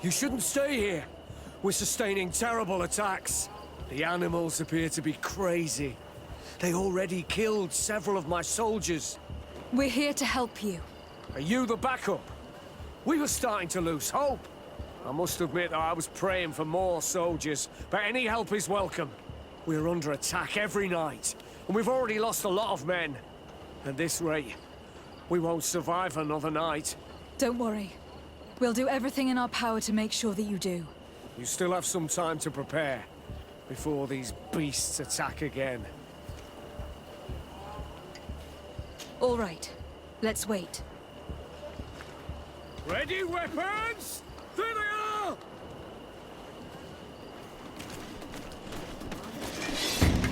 You shouldn't stay here. We're sustaining terrible attacks. The animals appear to be crazy. They already killed several of my soldiers. We're here to help you. Are you the backup? We were starting to lose hope. I must admit that I was praying for more soldiers, but any help is welcome. We're under attack every night, and we've already lost a lot of men. At this rate, we won't survive another night. Don't worry. We'll do everything in our power to make sure that you do. You still have some time to prepare, before these beasts attack again. All right. Let's wait. Ready, weapons? There they are!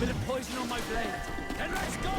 Bit of poison on my blade. Then let's go!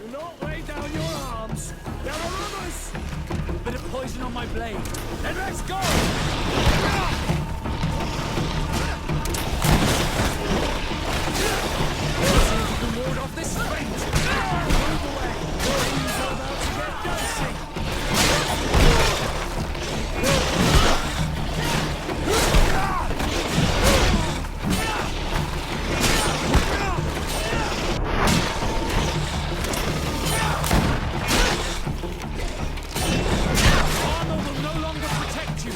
Do not lay down your arms. There are others. Bit of poison on my blade. Then let's go! You can ward off this feint. Move away. Things are about to get dicey. Armor will no longer protect you.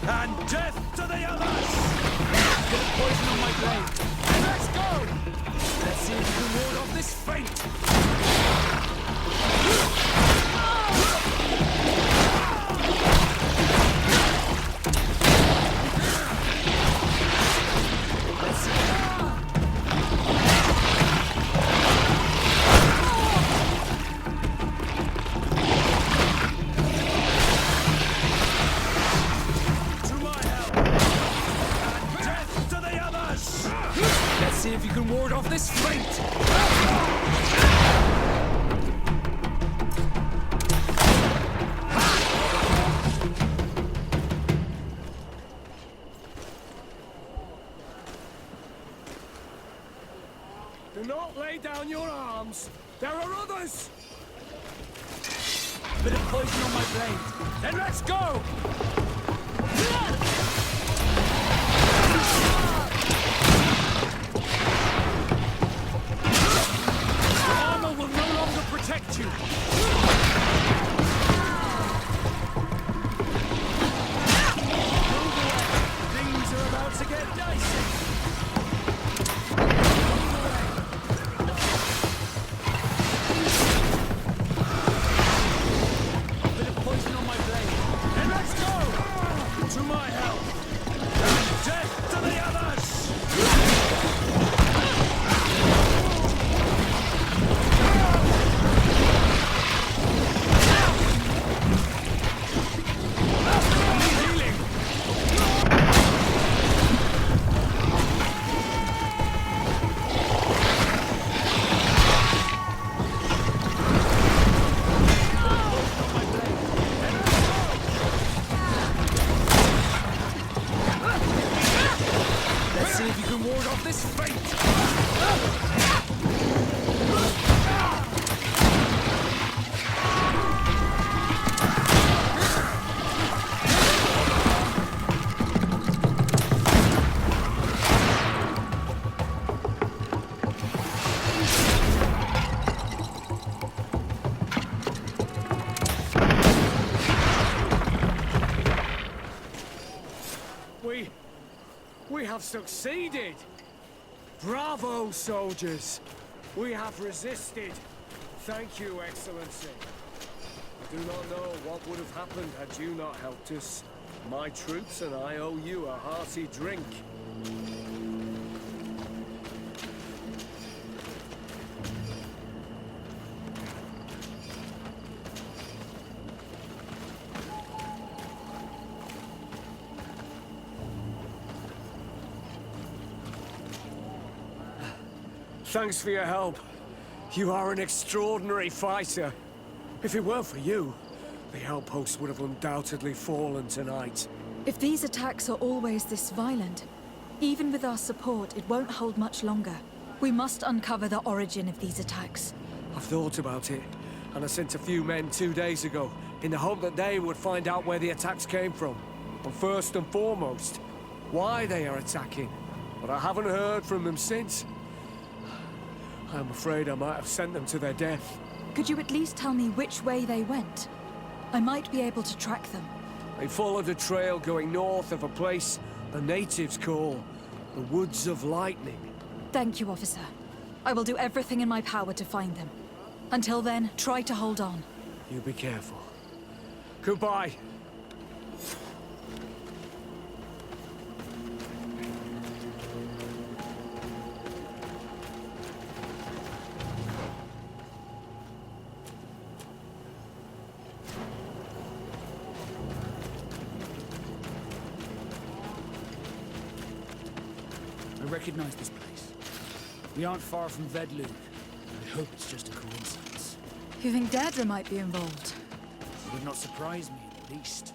And death to the others! Get poison on my blade. And let's go! Let's see if you can ward off this feint. Let's see. To my help! And death to the others! Let's see if you can ward off this feint! Do not lay down your arms. There are others. Bit of poison on my blade. Then let's go! off this feint! We have succeeded! Bravo, soldiers! We have resisted. Thank you, Excellency. I do not know what would have happened had you not helped us. My troops and I owe you a hearty drink. Thanks for your help. You are an extraordinary fighter. If it weren't for you, the outpost would have undoubtedly fallen tonight. If these attacks are always this violent, even with our support, it won't hold much longer. We must uncover the origin of these attacks. I've thought about it, and I sent a few men 2 days ago, in the hope that they would find out where the attacks came from. But first and foremost, why they are attacking. But I haven't heard from them since. I'm afraid I might have sent them to their death. Could you at least tell me which way they went? I might be able to track them. They followed a trail going north of a place the natives call the Woods of Lightning. Thank you, officer. I will do everything in my power to find them. Until then, try to hold on. You be careful. Goodbye. I recognize this place. We aren't far from Vedlug. I hope it's just a coincidence. You think Deirdre might be involved? It would not surprise me in the least.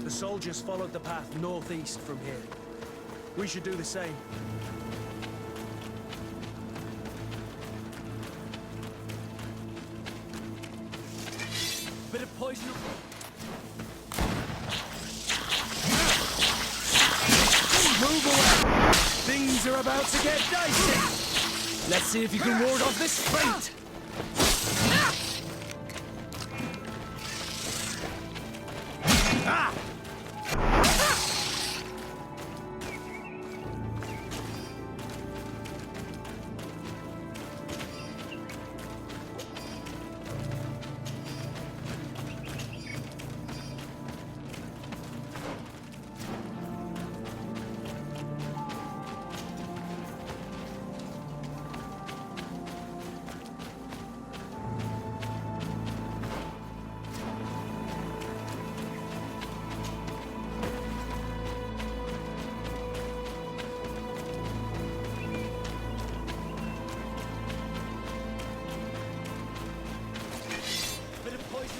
The soldiers followed the path northeast from here. We should do the same. Bit of poison. Move away! Things are about to get dicey! Let's see if you can ward off this feint!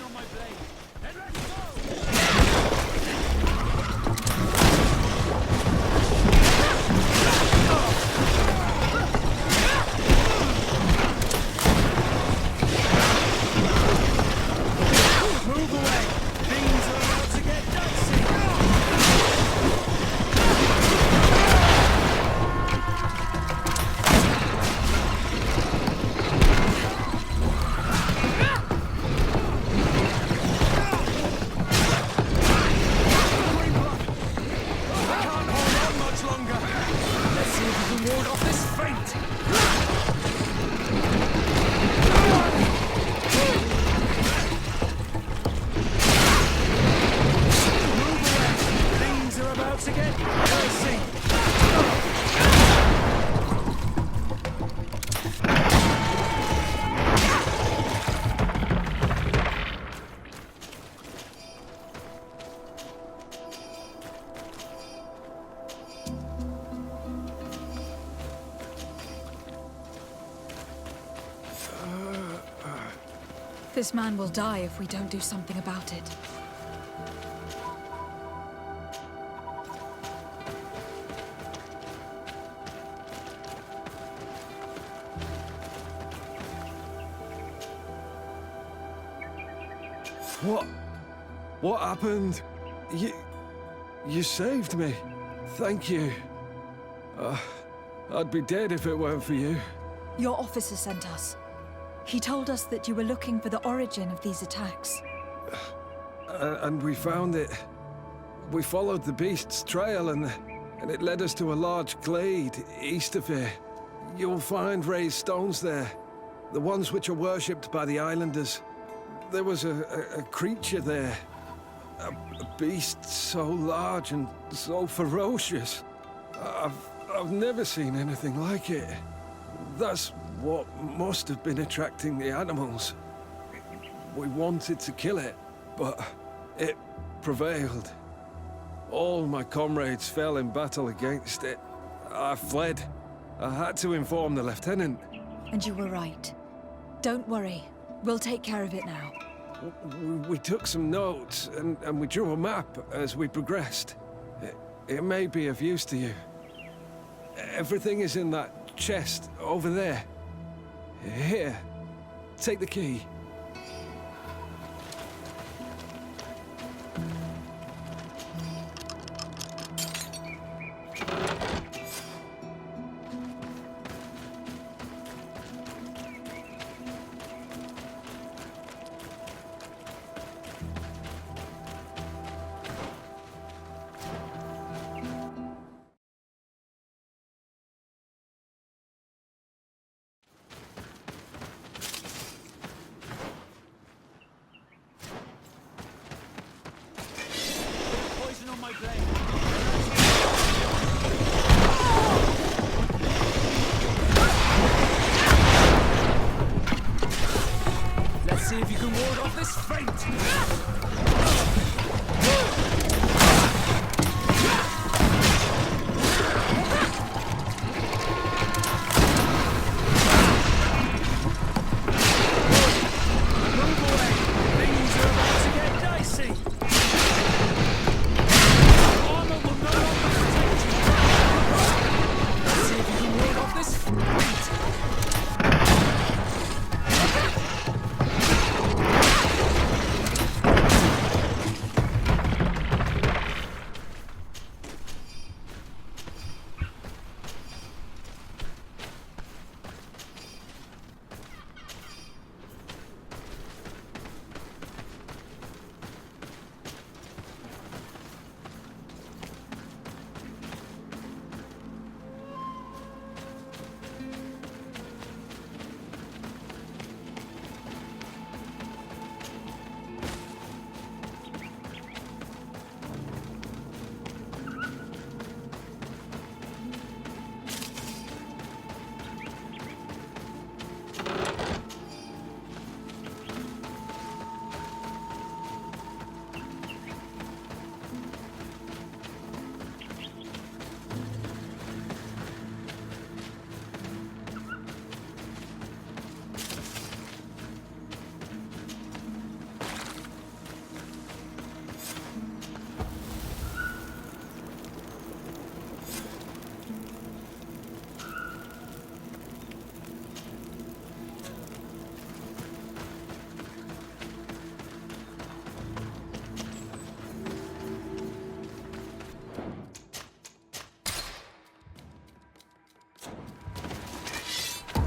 On my blade. And let's go! This man will die if we don't do something about it. What happened? You saved me. Thank you. I'd be dead if it weren't for you. Your officer sent us. He told us that you were looking for the origin of these attacks. And we found it. We followed the beast's trail and it led us to a large glade east of here. You'll find raised stones there. The ones which are worshipped by the islanders. There was a creature there. A beast so large and so ferocious. I've never seen anything like it. That's what must have been attracting the animals. We wanted to kill it, but it prevailed. All my comrades fell in battle against it. I fled. I had to inform the lieutenant. And you were right. Don't worry. We'll take care of it now. We took some notes, and we drew a map as we progressed. It may be of use to you. Everything is in that chest over there. Here, take the key. Poison on my blade. Let's see if you can ward off this feint. Move away. Things are about to get dicey. Armor will no longer protect you. Let's see if you can ward off this feint.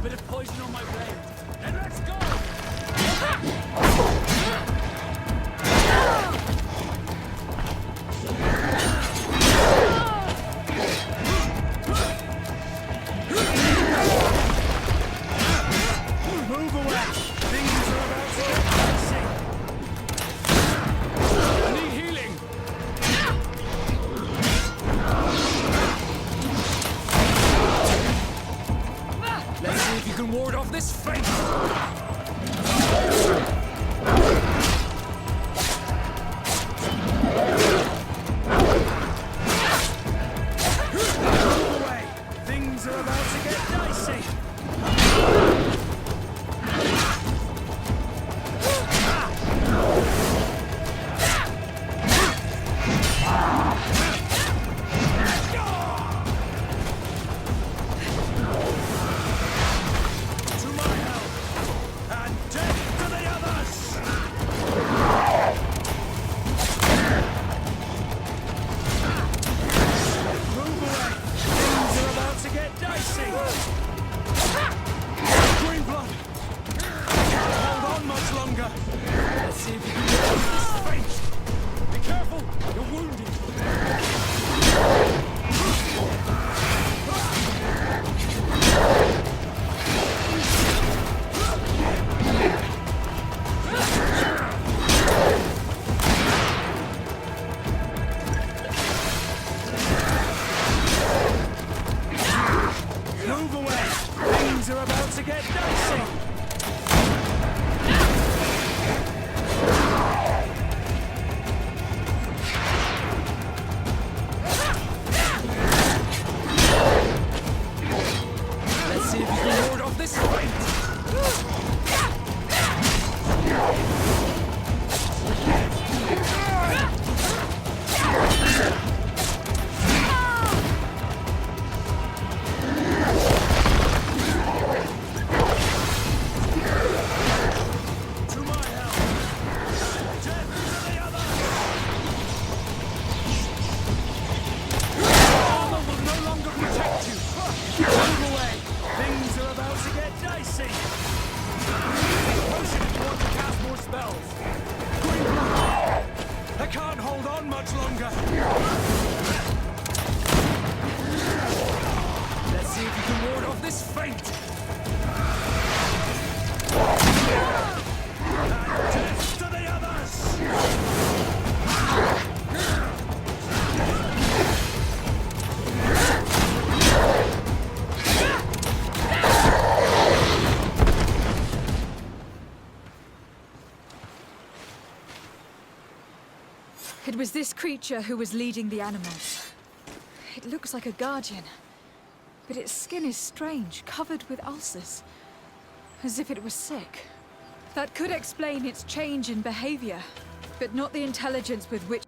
Bit of poison on my blade. And let's go! Move away! Things are about to get dicey. I need healing. Let's see if you can ward off this feint. much longer. Let's see if you can ward off this feint. And death to the others! It was this creature who was leading the animals. It looks like a guardian, but its skin is strange, covered with ulcers, as if it was sick. That could explain its change in behavior, but not the intelligence with which...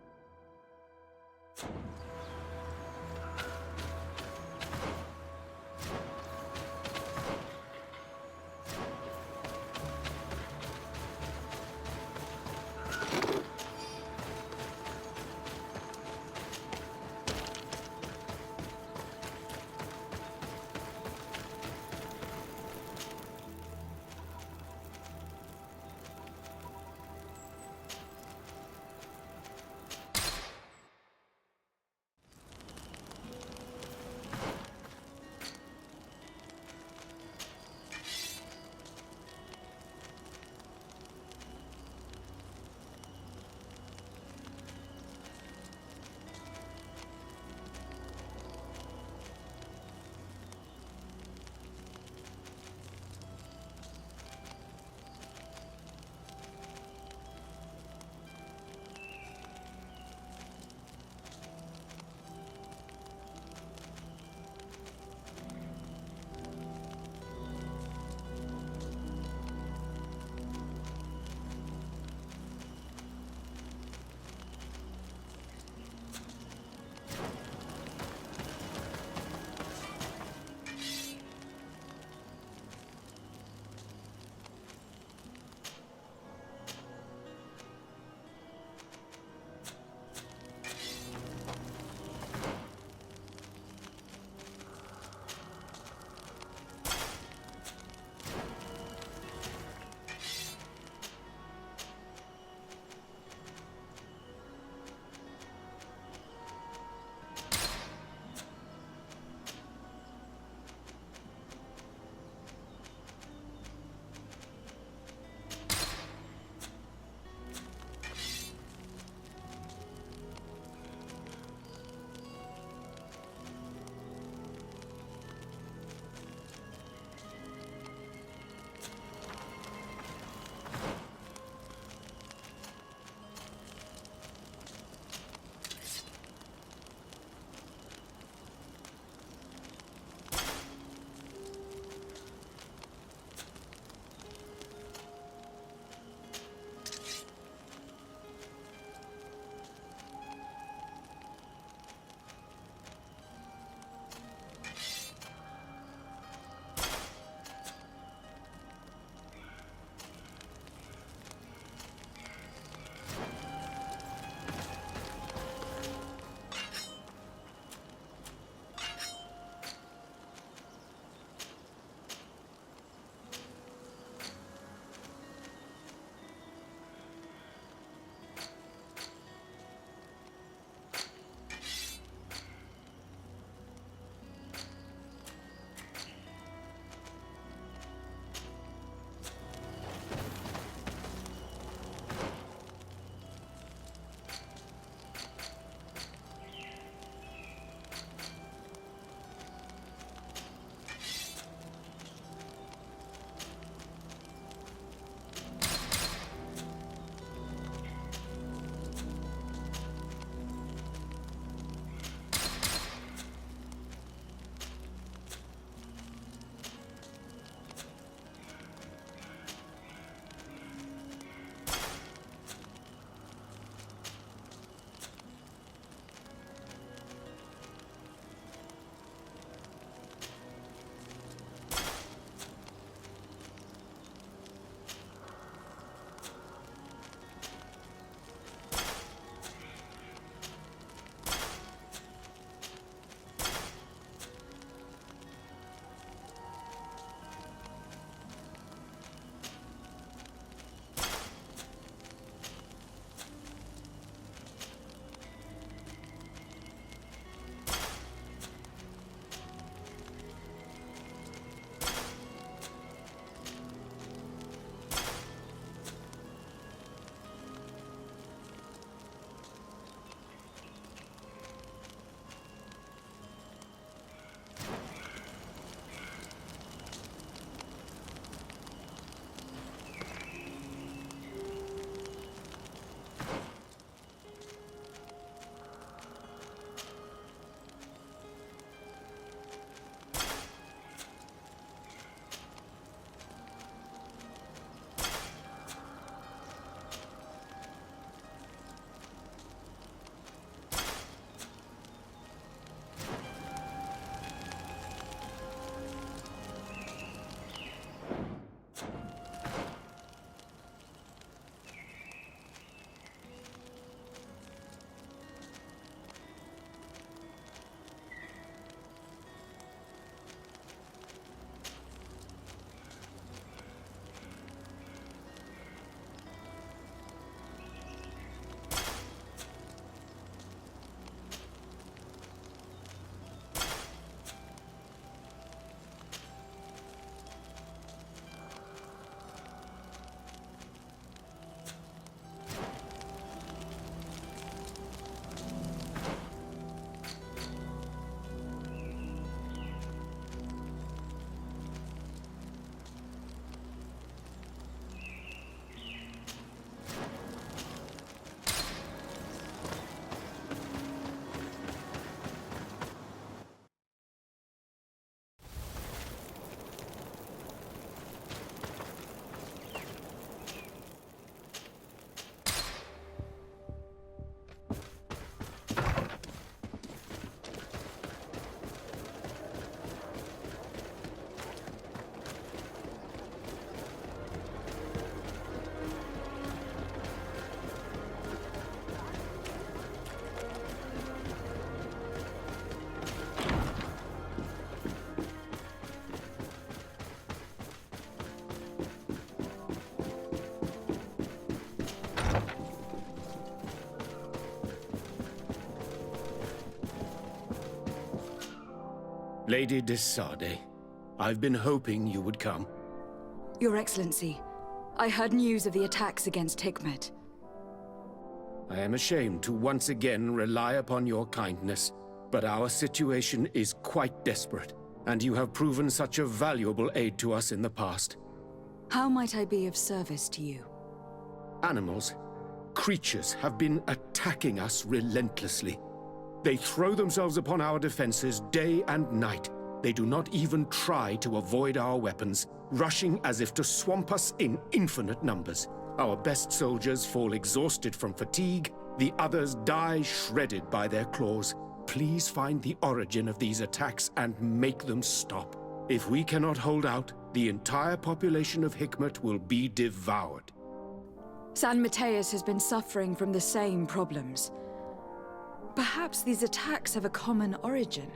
Lady de Sade, I've been hoping you would come. Your Excellency, I heard news of the attacks against Hikmet. I am ashamed to once again rely upon your kindness, but our situation is quite desperate, and you have proven such a valuable aid to us in the past. How might I be of service to you? Animals, creatures have been attacking us relentlessly. They throw themselves upon our defenses day and night. They do not even try to avoid our weapons, rushing as if to swamp us in infinite numbers. Our best soldiers fall exhausted from fatigue, the others die shredded by their claws. Please find the origin of these attacks and make them stop. If we cannot hold out, the entire population of Hikmet will be devoured. San Mateus has been suffering from the same problems. Perhaps these attacks have a common origin.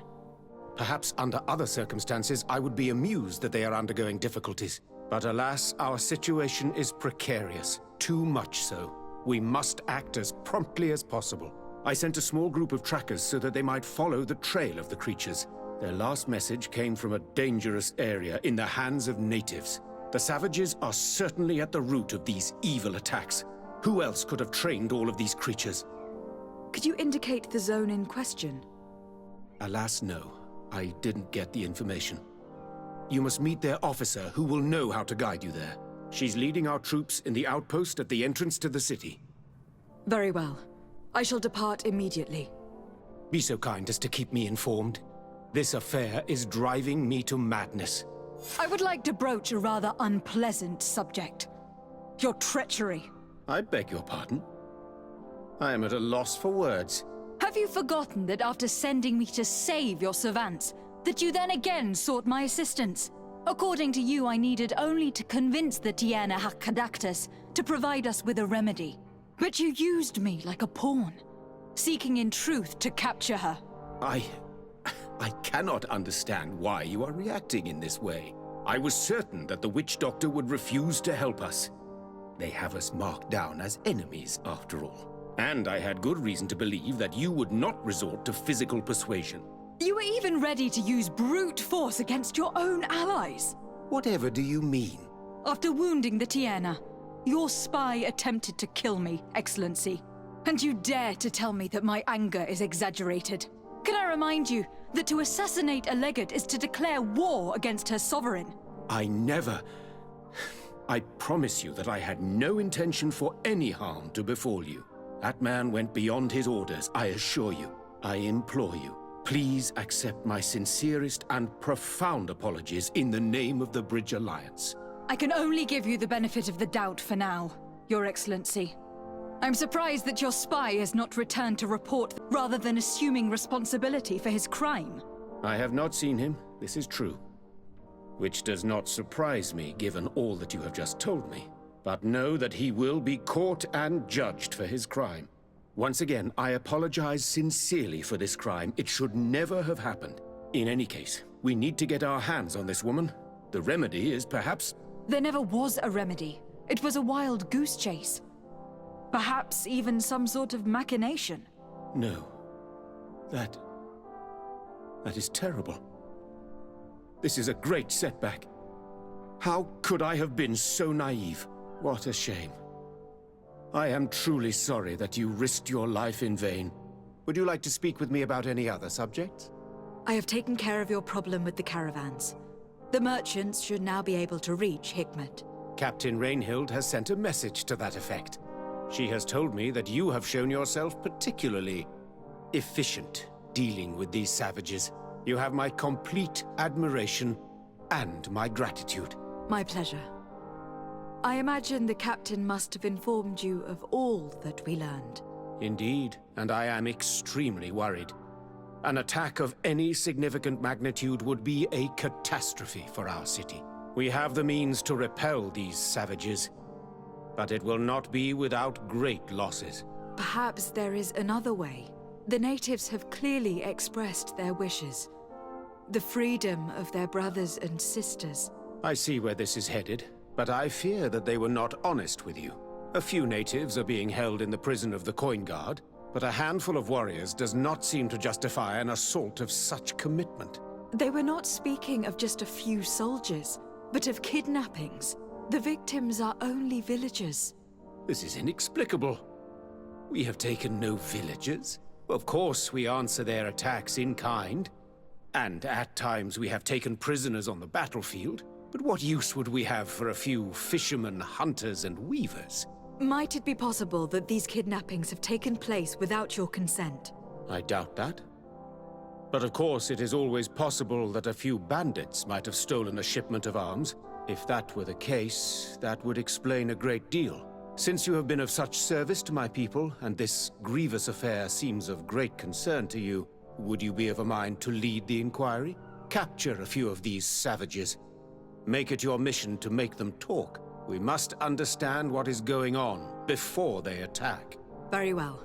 Perhaps under other circumstances, I would be amused that they are undergoing difficulties. But alas, our situation is precarious. Too much so. We must act as promptly as possible. I sent a small group of trackers so that they might follow the trail of the creatures. Their last message came from a dangerous area in the hands of natives. The savages are certainly at the root of these evil attacks. Who else could have trained all of these creatures? Could you indicate the zone in question? Alas, no. I didn't get the information. You must meet their officer, who will know how to guide you there. She's leading our troops in the outpost at the entrance to the city. Very well. I shall depart immediately. Be so kind as to keep me informed. This affair is driving me to madness. I would like to broach a rather unpleasant subject. Your treachery. I beg your pardon? I am at a loss for words. Have you forgotten that after sending me to save your servants, that you then again sought my assistance? According to you, I needed only to convince the Tiana Hakkadactus to provide us with a remedy. But you used me like a pawn, seeking in truth to capture her. I cannot understand why you are reacting in this way. I was certain that the witch doctor would refuse to help us. They have us marked down as enemies, after all. And I had good reason to believe that you would not resort to physical persuasion. You were even ready to use brute force against your own allies. Whatever do you mean? After wounding the Tiana, your spy attempted to kill me, Excellency. And you dare to tell me that my anger is exaggerated. Can I remind you that to assassinate a legate is to declare war against her sovereign? I never... I promise you that I had no intention for any harm to befall you. That man went beyond his orders, I assure you. I implore you, please accept my sincerest and profound apologies in the name of the Bridge Alliance. I can only give you the benefit of the doubt for now, Your Excellency. I'm surprised that your spy has not returned to report rather than assuming responsibility for his crime. I have not seen him, this is true. Which does not surprise me, given all that you have just told me. But know that he will be caught and judged for his crime. Once again, I apologize sincerely for this crime. It should never have happened. In any case, we need to get our hands on this woman. The remedy is perhaps... There never was a remedy. It was a wild goose chase. Perhaps even some sort of machination. No. That is terrible. This is a great setback. How could I have been so naive? What a shame. I am truly sorry that you risked your life in vain. Would you like to speak with me about any other subjects? I have taken care of your problem with the caravans. The merchants should now be able to reach Hikmet. Captain Rainhild has sent a message to that effect. She has told me that you have shown yourself particularly efficient dealing with these savages. You have my complete admiration and my gratitude. My pleasure. I imagine the captain must have informed you of all that we learned. Indeed, and I am extremely worried. An attack of any significant magnitude would be a catastrophe for our city. We have the means to repel these savages, but it will not be without great losses. Perhaps there is another way. The natives have clearly expressed their wishes. The freedom of their brothers and sisters. I see where this is headed, but I fear that they were not honest with you. A few natives are being held in the prison of the Coin Guard, but a handful of warriors does not seem to justify an assault of such commitment. They were not speaking of just a few soldiers, but of kidnappings. The victims are only villagers. This is inexplicable. We have taken no villagers. Of course, we answer their attacks in kind. And at times we have taken prisoners on the battlefield. But what use would we have for a few fishermen, hunters, and weavers? Might it be possible that these kidnappings have taken place without your consent? I doubt that. But of course, it is always possible that a few bandits might have stolen a shipment of arms. If that were the case, that would explain a great deal. Since you have been of such service to my people, and this grievous affair seems of great concern to you, would you be of a mind to lead the inquiry? Capture a few of these savages. Make it your mission to make them talk. We must understand what is going on before they attack. Very well.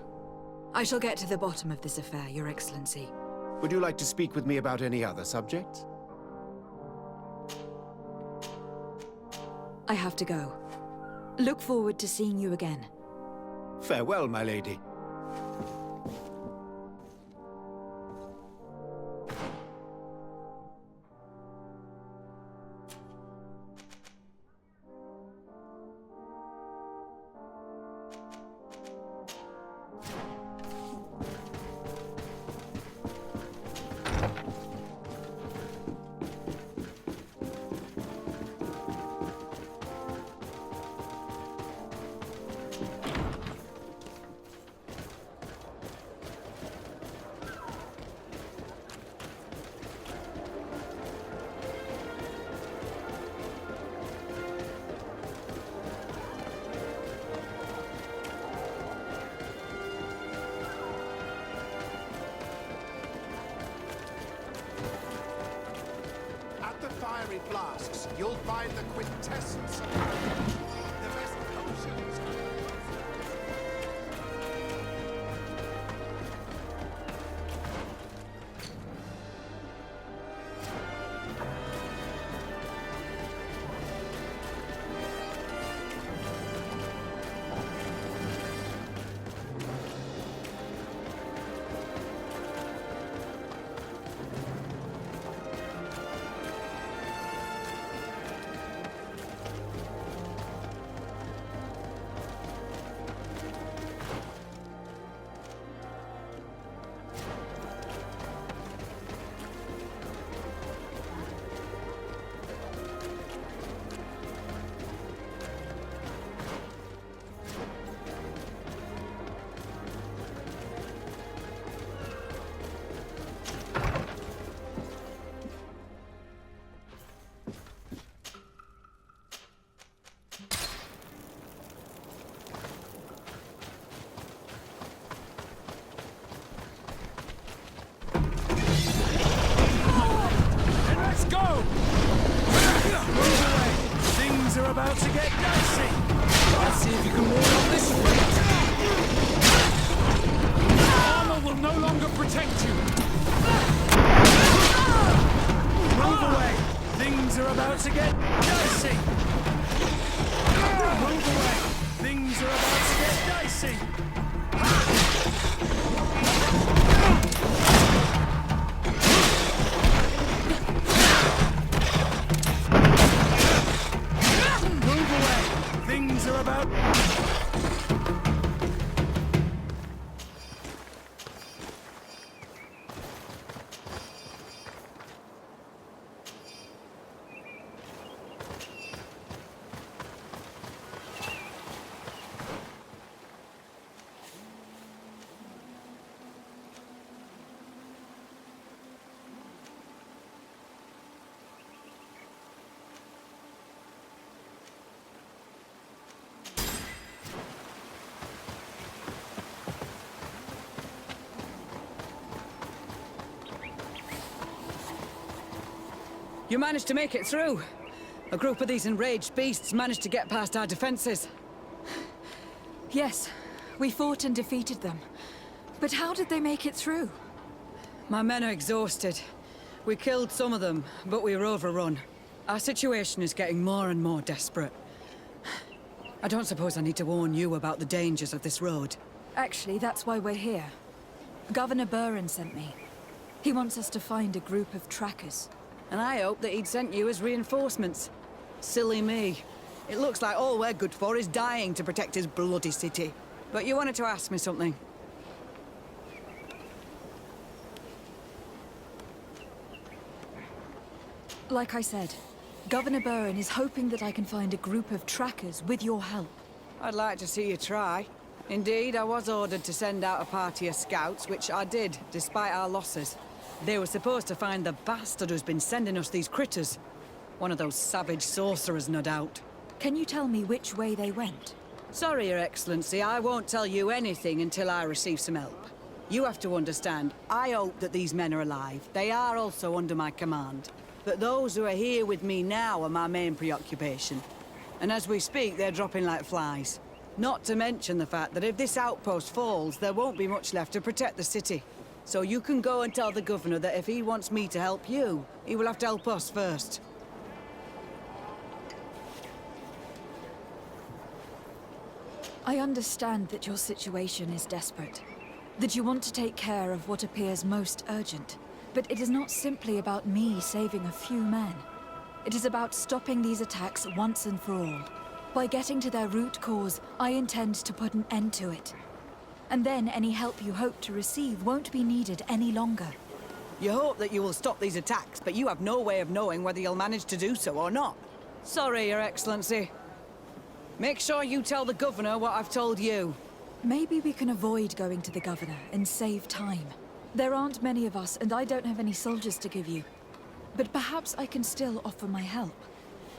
I shall get to the bottom of this affair, Your Excellency. Would you like to speak with me about any other subjects? I have to go. Look forward to seeing you again. Farewell, my lady. Fiery flasks, you'll find the quintessence of the best potions. Are about to get dicey. Let's see if you can ward off this fate. Armor will no longer protect you. Move away. Things are about to get dicey. Move away. Things are about to get dicey. Things are about... You managed to make it through. A group of these enraged beasts managed to get past our defenses. Yes, we fought and defeated them. But how did they make it through? My men are exhausted. We killed some of them, but we were overrun. Our situation is getting more and more desperate. I don't suppose I need to warn you about the dangers of this road. Actually, that's why we're here. Governor Buren sent me. He wants us to find a group of trackers. And I hope that he'd sent you as reinforcements. Silly me. It looks like all we're good for is dying to protect his bloody city. But you wanted to ask me something. Like I said, Governor Burren is hoping that I can find a group of trackers with your help. I'd like to see you try. Indeed, I was ordered to send out a party of scouts, which I did, despite our losses. They were supposed to find the bastard who's been sending us these critters. One of those savage sorcerers, no doubt. Can you tell me which way they went? Sorry, Your Excellency, I won't tell you anything until I receive some help. You have to understand, I hope that these men are alive. They are also under my command. But those who are here with me now are my main preoccupation. And as we speak, they're dropping like flies. Not to mention the fact that if this outpost falls, there won't be much left to protect the city. So you can go and tell the governor that if he wants me to help you, he will have to help us first. I understand that your situation is desperate, that you want to take care of what appears most urgent. But it is not simply about me saving a few men. It is about stopping these attacks once and for all. By getting to their root cause, I intend to put an end to it. And then any help you hope to receive won't be needed any longer. You hope that you will stop these attacks, but you have no way of knowing whether you'll manage to do so or not. Sorry, Your Excellency. Make sure you tell the governor what I've told you. Maybe we can avoid going to the governor and save time. There aren't many of us, and I don't have any soldiers to give you. But perhaps I can still offer my help.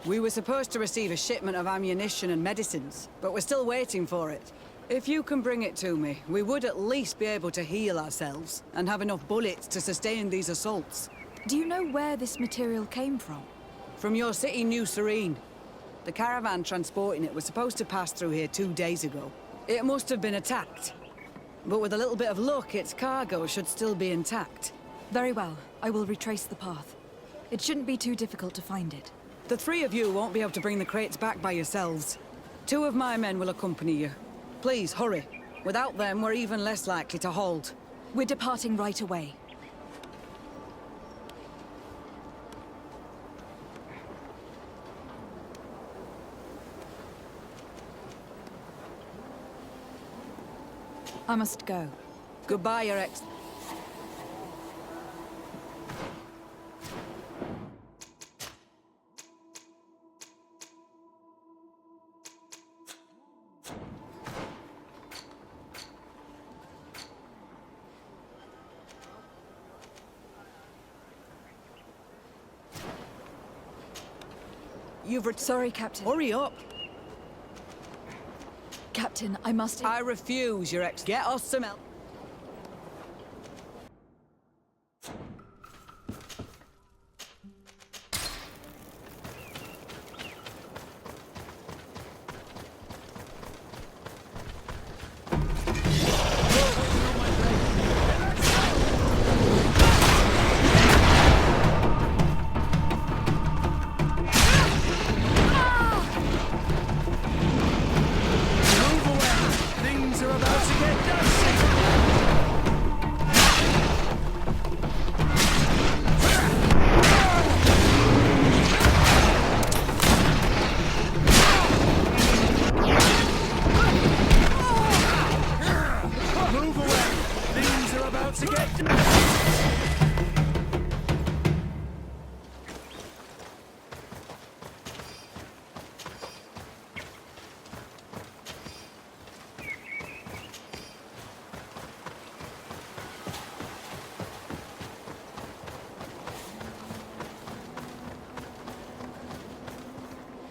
We were supposed to receive a shipment of ammunition and medicines, but we're still waiting for it. If you can bring it to me, we would at least be able to heal ourselves and have enough bullets to sustain these assaults. Do you know where this material came from? From your city, New Serene. The caravan transporting it was supposed to pass through here 2 days ago. It must have been attacked. But with a little bit of luck, its cargo should still be intact. Very well. I will retrace the path. It shouldn't be too difficult to find it. The three of you won't be able to bring the crates back by yourselves. 2 of my men will accompany you. Please, hurry. Without them, we're even less likely to hold. We're departing right away. I must go. Goodbye, Your Ex. Sorry, Captain. Hurry up! Captain, I must... I refuse, Your Ex. Get us some help.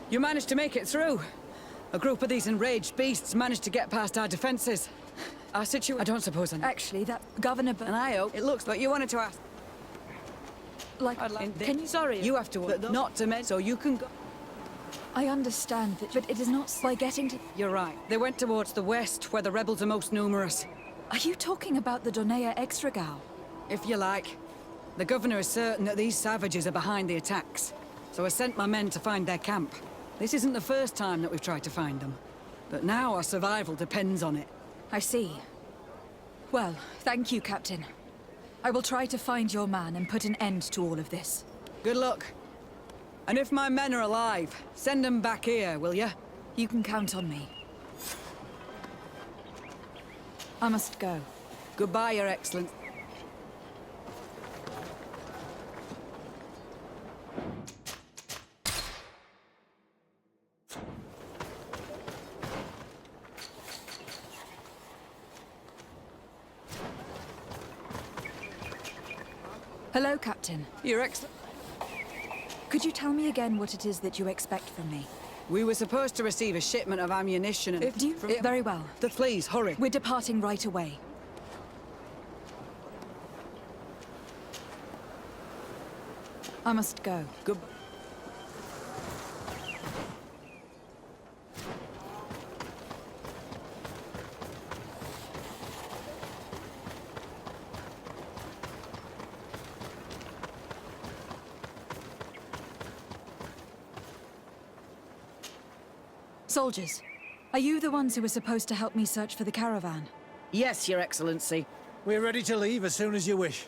You managed to make it through. A group of these enraged beasts managed to get past our defenses. Our situation... I don't suppose I... Actually, that Governor... And I hope it looks like you wanted to ask... Like... Can you... Sorry, you have to... Not to mention, so you can go... I understand that, but it is not by getting to... You're right. They went towards the west, where the rebels are most numerous. Are you talking about the Donea Extragao? If you like. The governor is certain that these savages are behind the attacks. So I sent my men to find their camp. This isn't the first time that we've tried to find them. But now our survival depends on it. I see. Well, thank you, Captain. I will try to find your man and put an end to all of this. Good luck. And if my men are alive, send them back here, will you? You can count on me. I must go. Goodbye, Your Excellency. Hello, Captain. Your Excellence. Could you tell me again what it is that you expect from me? We were supposed to receive a shipment of ammunition and... Very well. Please, hurry. We're departing right away. I must go. Good... Soldiers, are you the ones who were supposed to help me search for the caravan? Yes, Your Excellency. We're ready to leave as soon as you wish.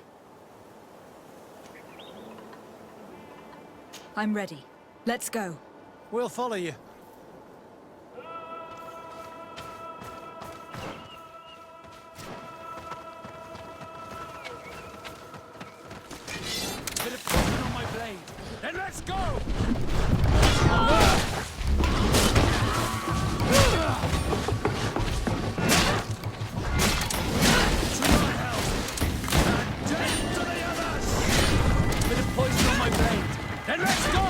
I'm ready. Let's go. We'll follow you. Bit of poison on my blade. Then let's go! Then let's go!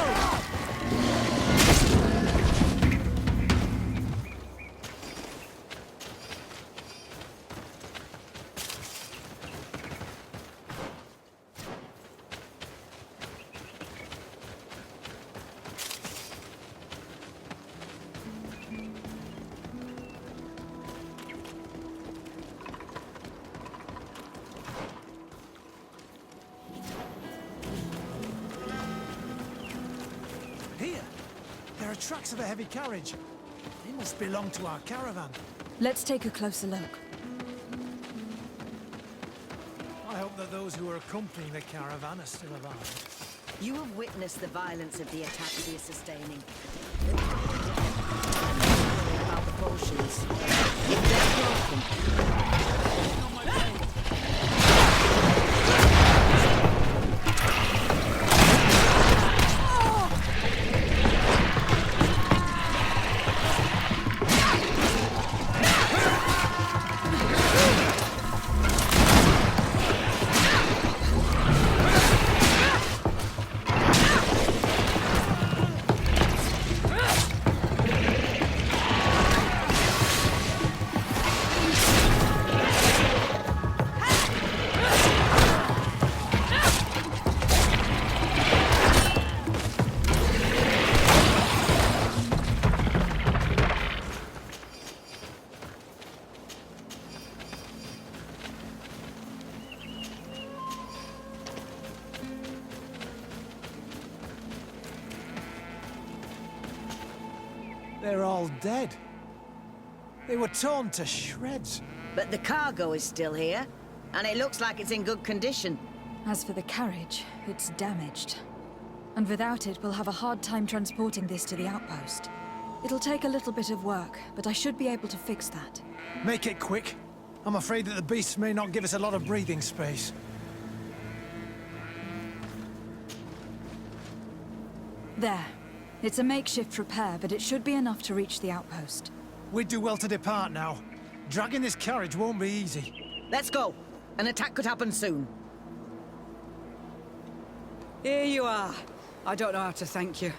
Here, there are tracks of a heavy carriage. They must belong to our caravan. Let's take a closer look. I hope that those who are accompanying the caravan are still alive. You have witnessed the violence of the attack we are sustaining. About the potions. If they're broken, They're all dead. They were torn to shreds. but the cargo is still here, and it looks like it's in good condition. As for the carriage, it's damaged. And without it, we'll have a hard time transporting this to the outpost. It'll take a little bit of work, but I should be able to fix that. Make it quick. I'm afraid that the beasts may not give us a lot of breathing space. There. It's a makeshift repair, but it should be enough to reach the outpost. We'd do well to depart now. Dragging this carriage won't be easy. Let's go. An attack could happen soon. Here you are. I don't know how to thank you.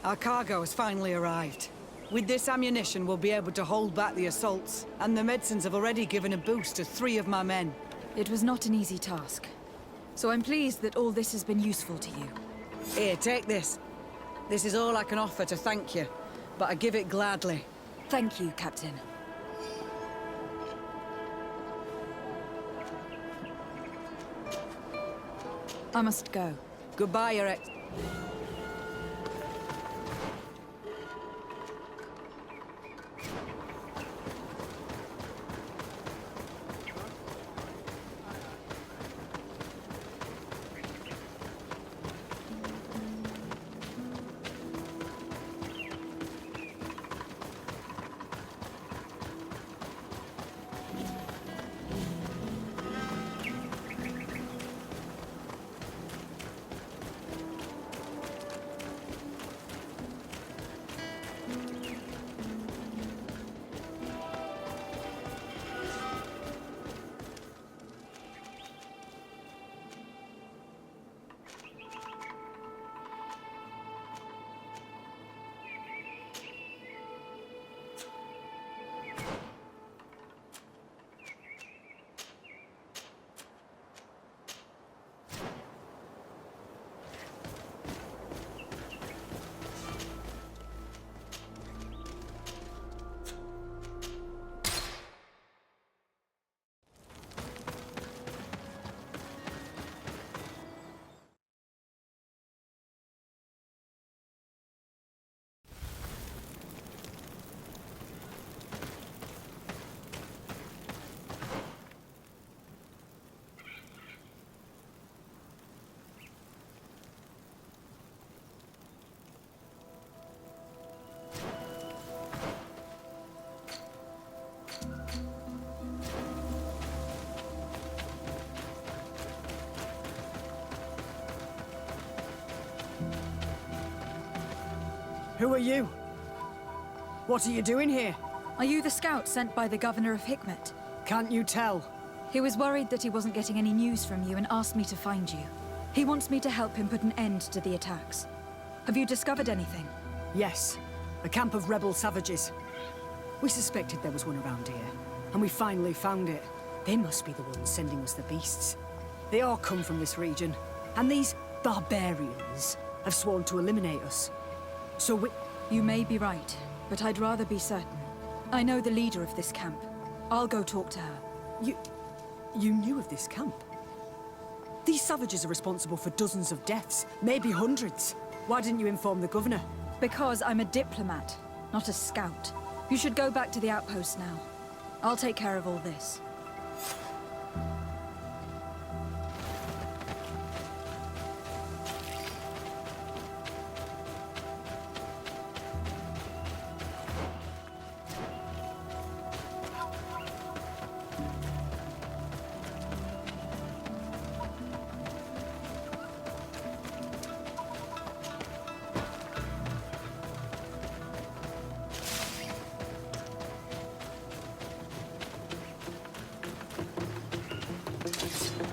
Our cargo has finally arrived. With this ammunition, we'll be able to hold back the assaults, and the medicines have already given a boost to 3 of my men. It was not an easy task. So I'm pleased that all this has been useful to you. Here, take this. This is all I can offer to thank you, but I give it gladly. Thank you, Captain. I must go. Goodbye, Your Ex... Who are you? What are you doing here? Are you the scout sent by the governor of Hikmet? Can't you tell? He was worried that he wasn't getting any news from you and asked me to find you. He wants me to help him put an end to the attacks. Have you discovered anything? Yes. A camp of rebel savages. We suspected there was one around here, and we finally found it. They must be the ones sending us the beasts. They all come from this region, and these barbarians have sworn to eliminate us. So we... You may be right, but I'd rather be certain. I know the leader of this camp. I'll go talk to her. You knew of this camp? These savages are responsible for dozens of deaths, maybe hundreds. Why didn't you inform the governor? Because I'm a diplomat, not a scout. You should go back to the outpost now. I'll take care of all this.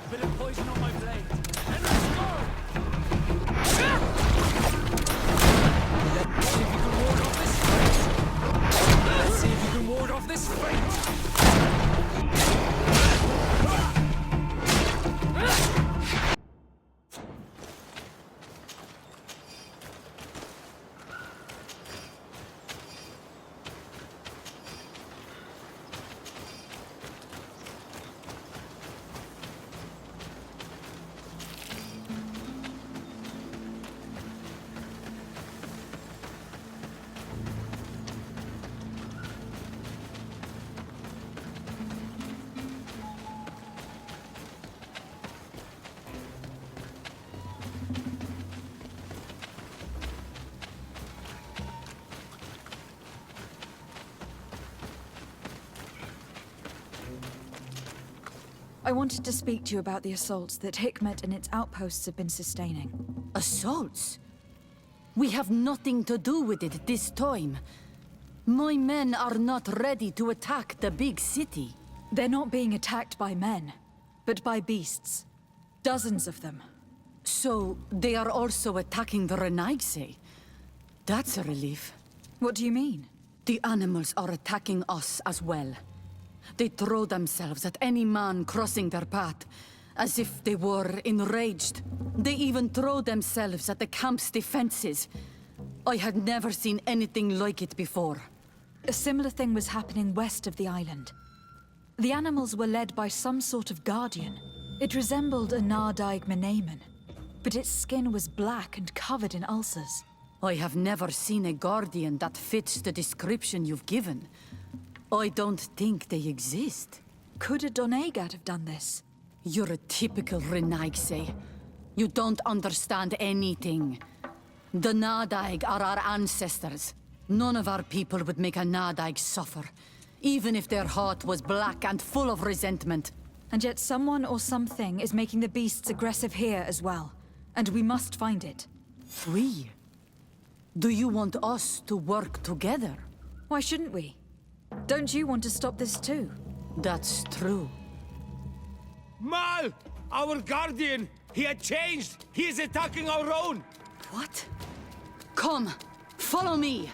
Bit of poison on my blade. And let's go! Let's see if you can ward off this fate. Let's see if you can ward off this fate. I wanted to speak to you about the assaults that Hikmet and its outposts have been sustaining. Assaults? We have nothing to do with it this time. My men are not ready to attack the big city. They're not being attacked by men, but by beasts. Dozens of them. So, they are also attacking the Renaigse. That's a relief. What do you mean? The animals are attacking us as well. They throw themselves at any man crossing their path, as if they were enraged. They even throw themselves at the camp's defenses. I had never seen anything like it before. A similar thing was happening west of the island. The animals were led by some sort of guardian. It resembled a Nardaig Menemen, but its skin was black and covered in ulcers. I have never seen a guardian that fits the description you've given. I don't think they exist. Could a Doneigad have done this? You're a typical Renaigse. You don't understand anything. The Nardaig are our ancestors. None of our people would make a Nardaig suffer, even if their heart was black and full of resentment. And yet someone or something is making the beasts aggressive here as well. And we must find it. We? Do you want us to work together? Why shouldn't we? Don't you want to stop this too? That's true. Mal! Our guardian! He had changed! He is attacking our own! What? Come, follow me!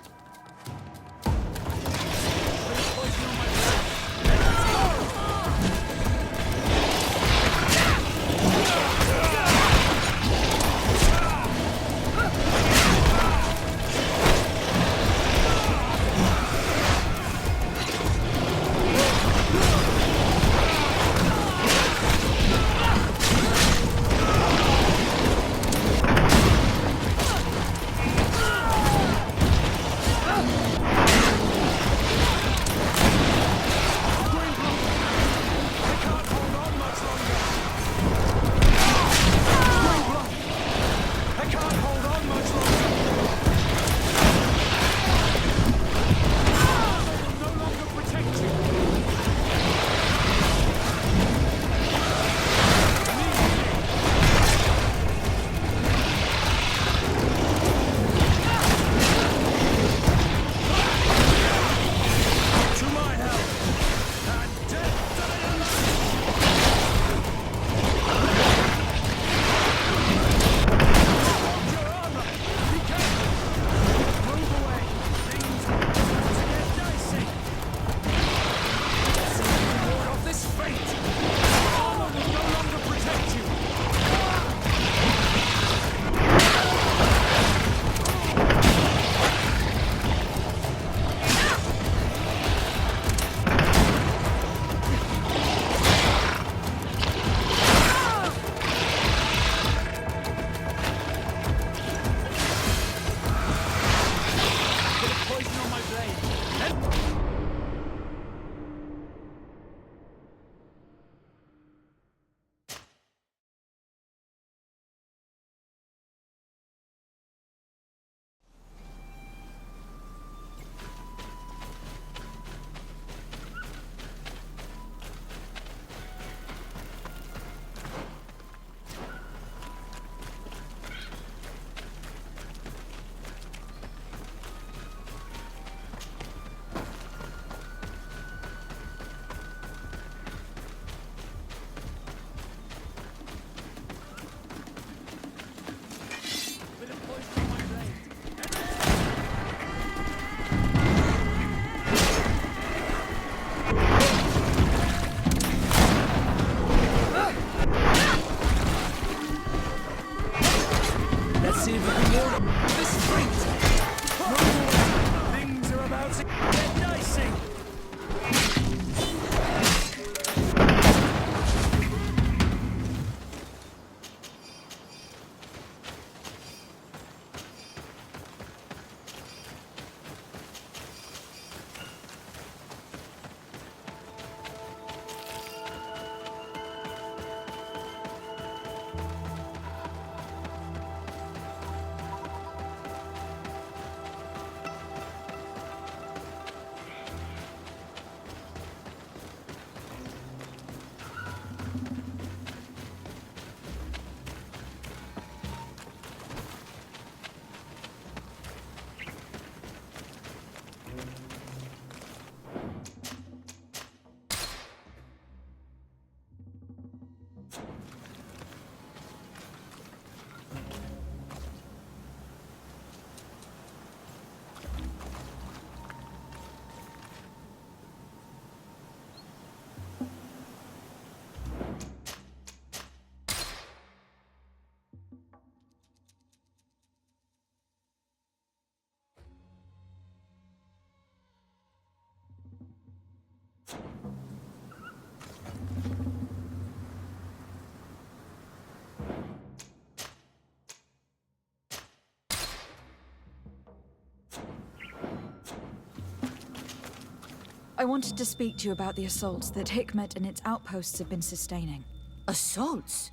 I wanted to speak to you about the assaults that Hikmet and its outposts have been sustaining. Assaults?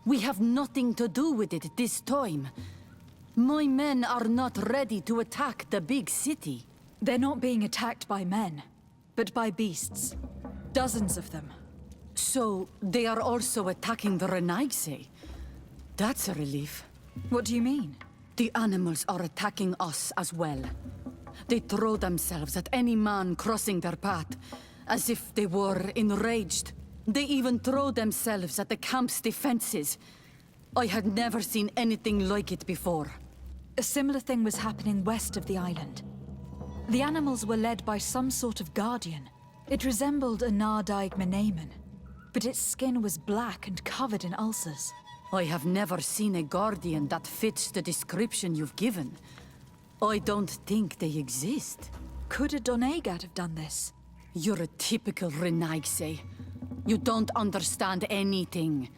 We have nothing to do with it this time. My men are not ready to attack the big city. They're not being attacked by men, but by beasts. Dozens of them. So, they are also attacking the Renaigse. That's a relief. What do you mean? The animals are attacking us as well. They throw themselves at any man crossing their path, as if they were enraged. They even throw themselves at the camp's defenses. I had never seen anything like it before. A similar thing was happening west of the island. The animals were led by some sort of guardian. It resembled a Nardaig Menemen, but its skin was black and covered in ulcers. I have never seen a guardian that fits the description you've given. I don't think they exist. Could a Doneigad have done this? You're a typical Renaigse. You don't understand anything.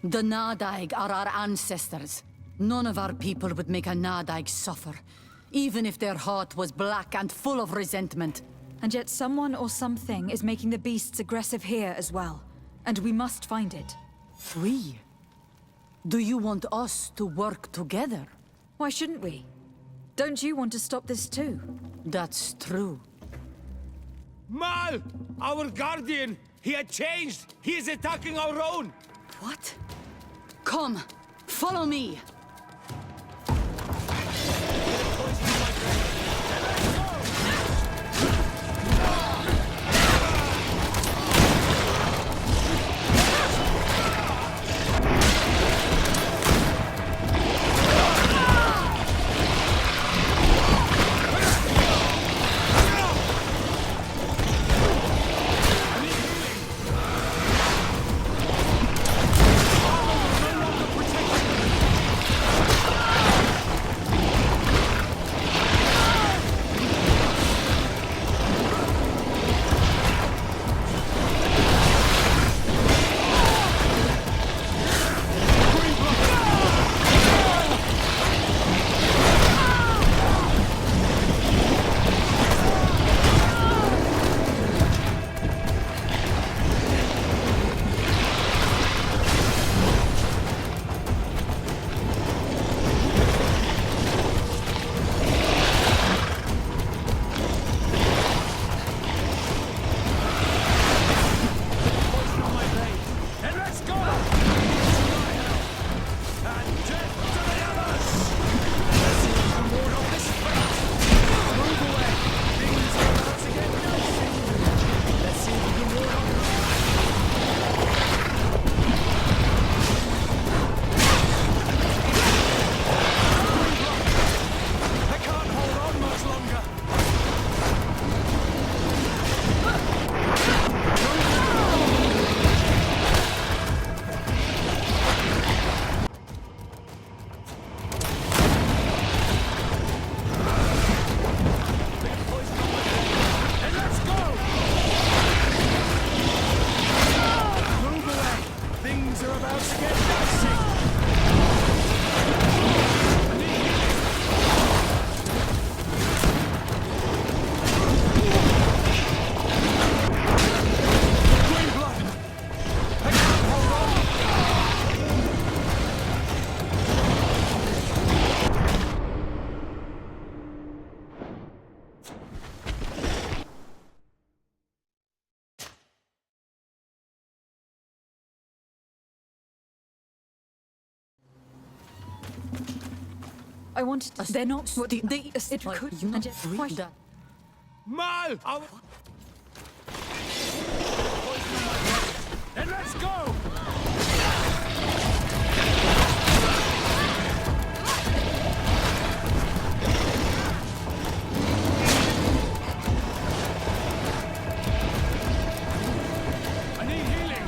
The Nardaig are our ancestors. None of our people would make a Nardaig suffer, even if their heart was black and full of resentment. And yet someone or something is making the beasts aggressive here as well. And we must find it. We? Do you want us to work together? Why shouldn't we? Don't you want to stop this too? That's true. Mal! Our guardian! He had changed! He is attacking our own! What? Come, follow me! I wanted to... They're not... What It could... You and yet- why- that. Mal! Our... And let's go! I need healing!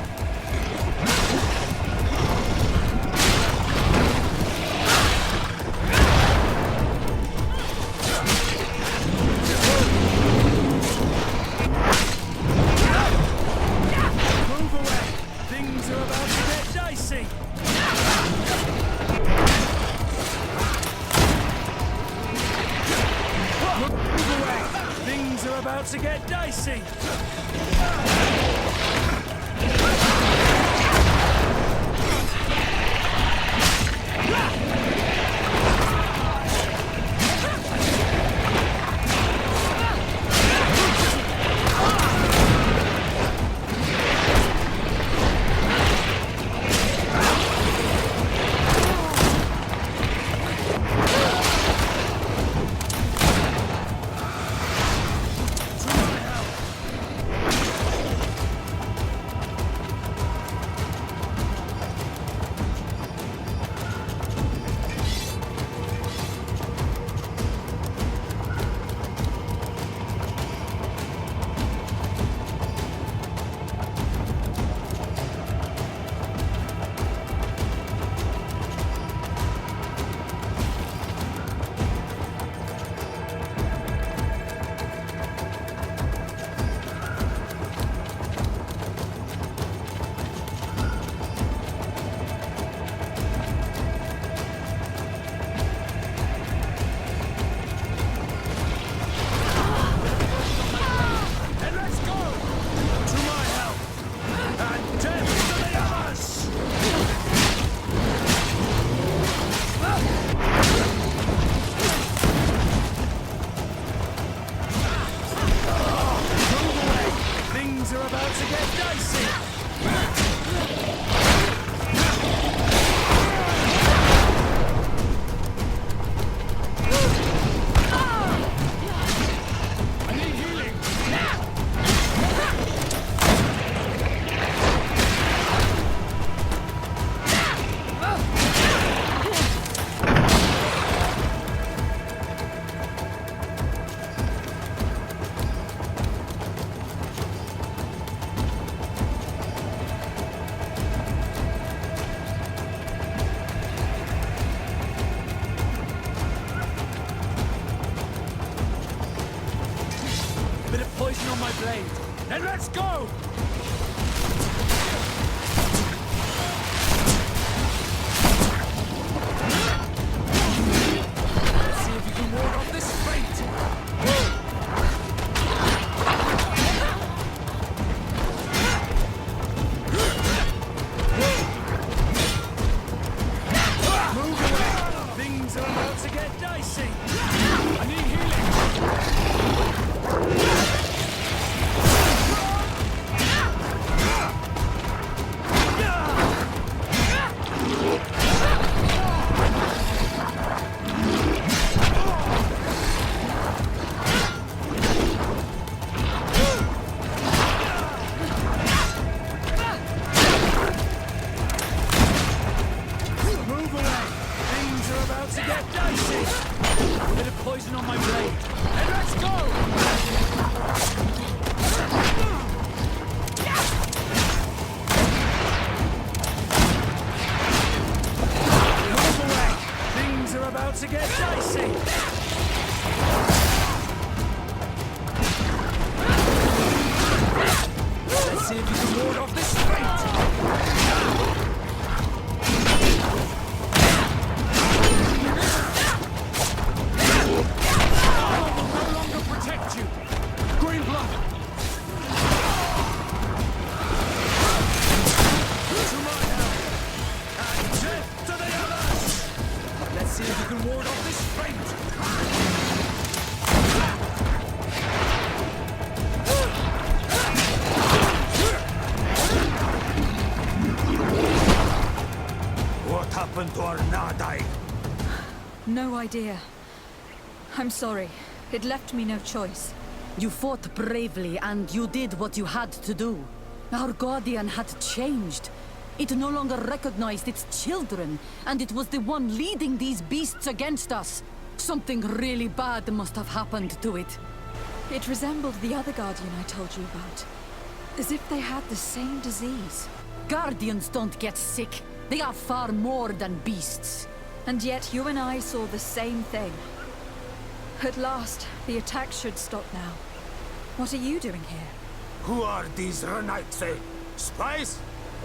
Move away! Things are about to get dicey! Move away! Things are about about to get dicey! On my blade. Then let's go! Let's see if you can ward off this fate! Move away! Things are about to get dicey! I need healing! Poison on my blade. And let's go! Move away! Things are about to get dicey! Let's see if you can ward off this fate! See if you can ward off this fate! What happened to our Nadai? No idea. I'm sorry. It left me no choice. You fought bravely and you did what you had to do. Our guardian had changed. It no longer recognized its children, and it was the one leading these beasts against us. Something really bad must have happened to it. It resembled the other Guardian I told you about. As if they had the same disease. Guardians don't get sick. They are far more than beasts. And yet you and I saw the same thing. At last, the attack should stop now. What are you doing here? Who are these Renaitse? Spies?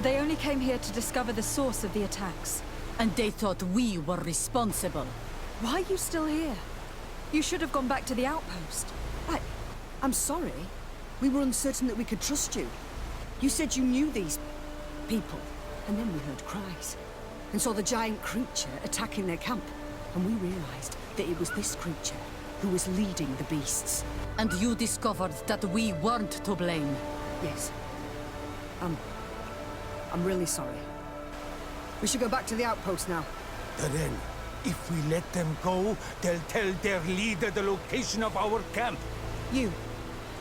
They only came here to discover the source of the attacks. And they thought we were responsible. Why are you still here? You should have gone back to the outpost. I'm sorry. We were uncertain that we could trust you. You said you knew these people, and then we heard cries, and saw the giant creature attacking their camp, and we realized that it was this creature who was leading the beasts. And you discovered that we weren't to blame. Yes. I'm really sorry. We should go back to the outpost now. Darren, if we let them go, they'll tell their leader the location of our camp.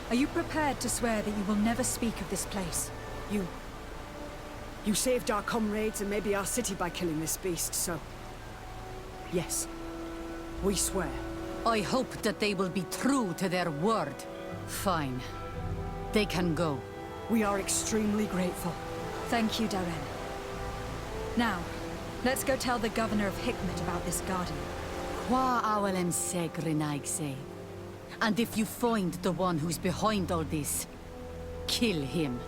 Are you prepared to swear that you will never speak of this place? You saved our comrades and maybe our city by killing this beast, so... Yes. We swear. I hope that they will be true to their word. Fine. They can go. We are extremely grateful. Thank you, Darren. Now, let's go tell the governor of Hikmet about this guardian. Qua awelem segrenaigse. And if you find the one who's behind all this, kill him.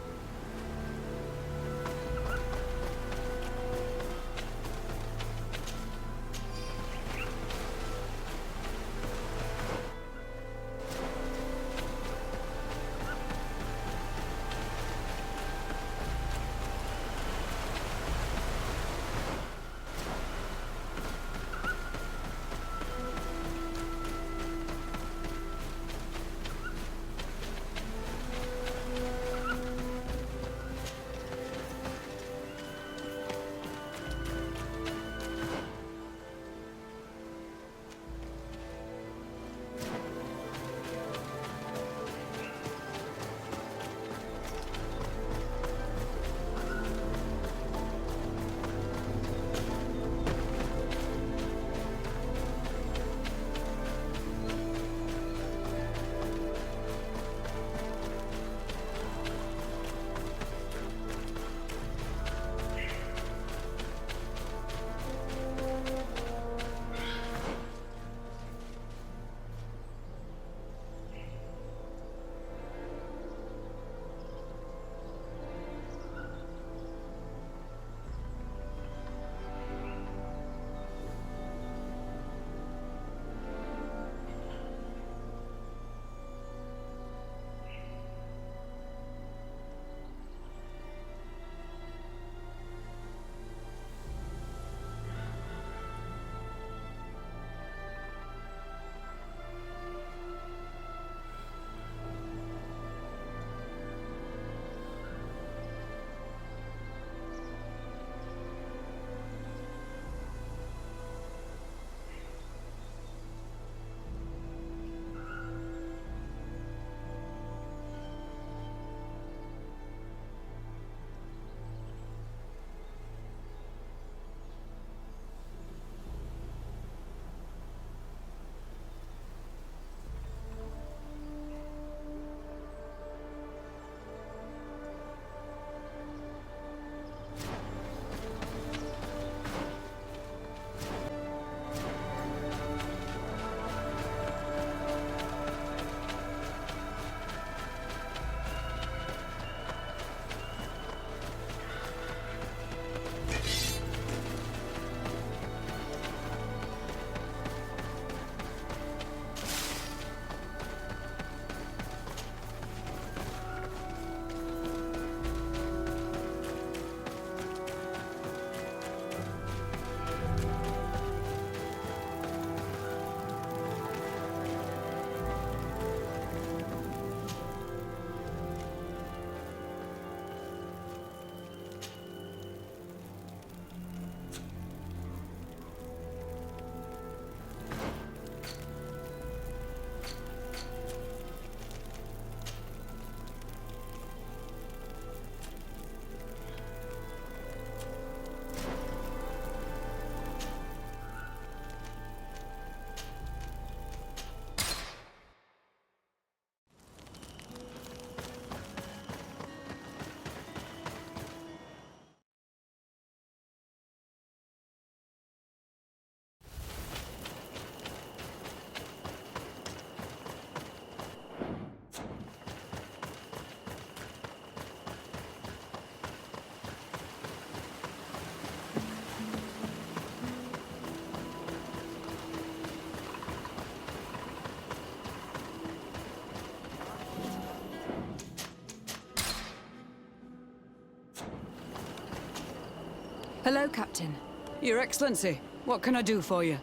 Hello, Captain. Your Excellency, what can I do for you?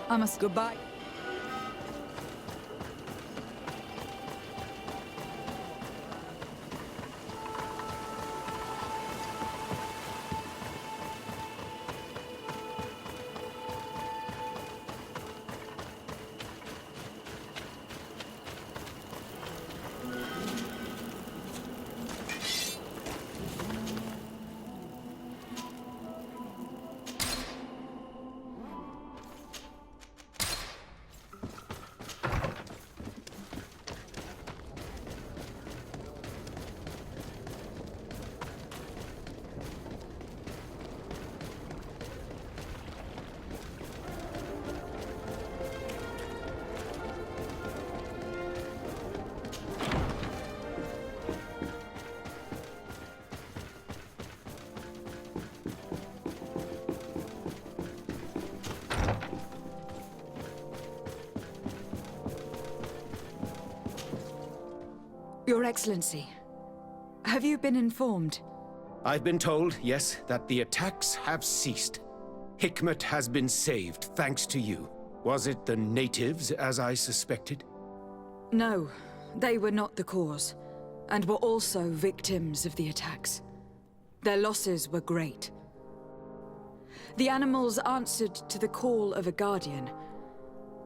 I must... Goodbye. Your Excellency, have you been informed? I've been told, yes, that the attacks have ceased. Hikmet has been saved, thanks to you. Was it the natives, as I suspected? No, they were not the cause, and were also victims of the attacks. Their losses were great. The animals answered to the call of a guardian,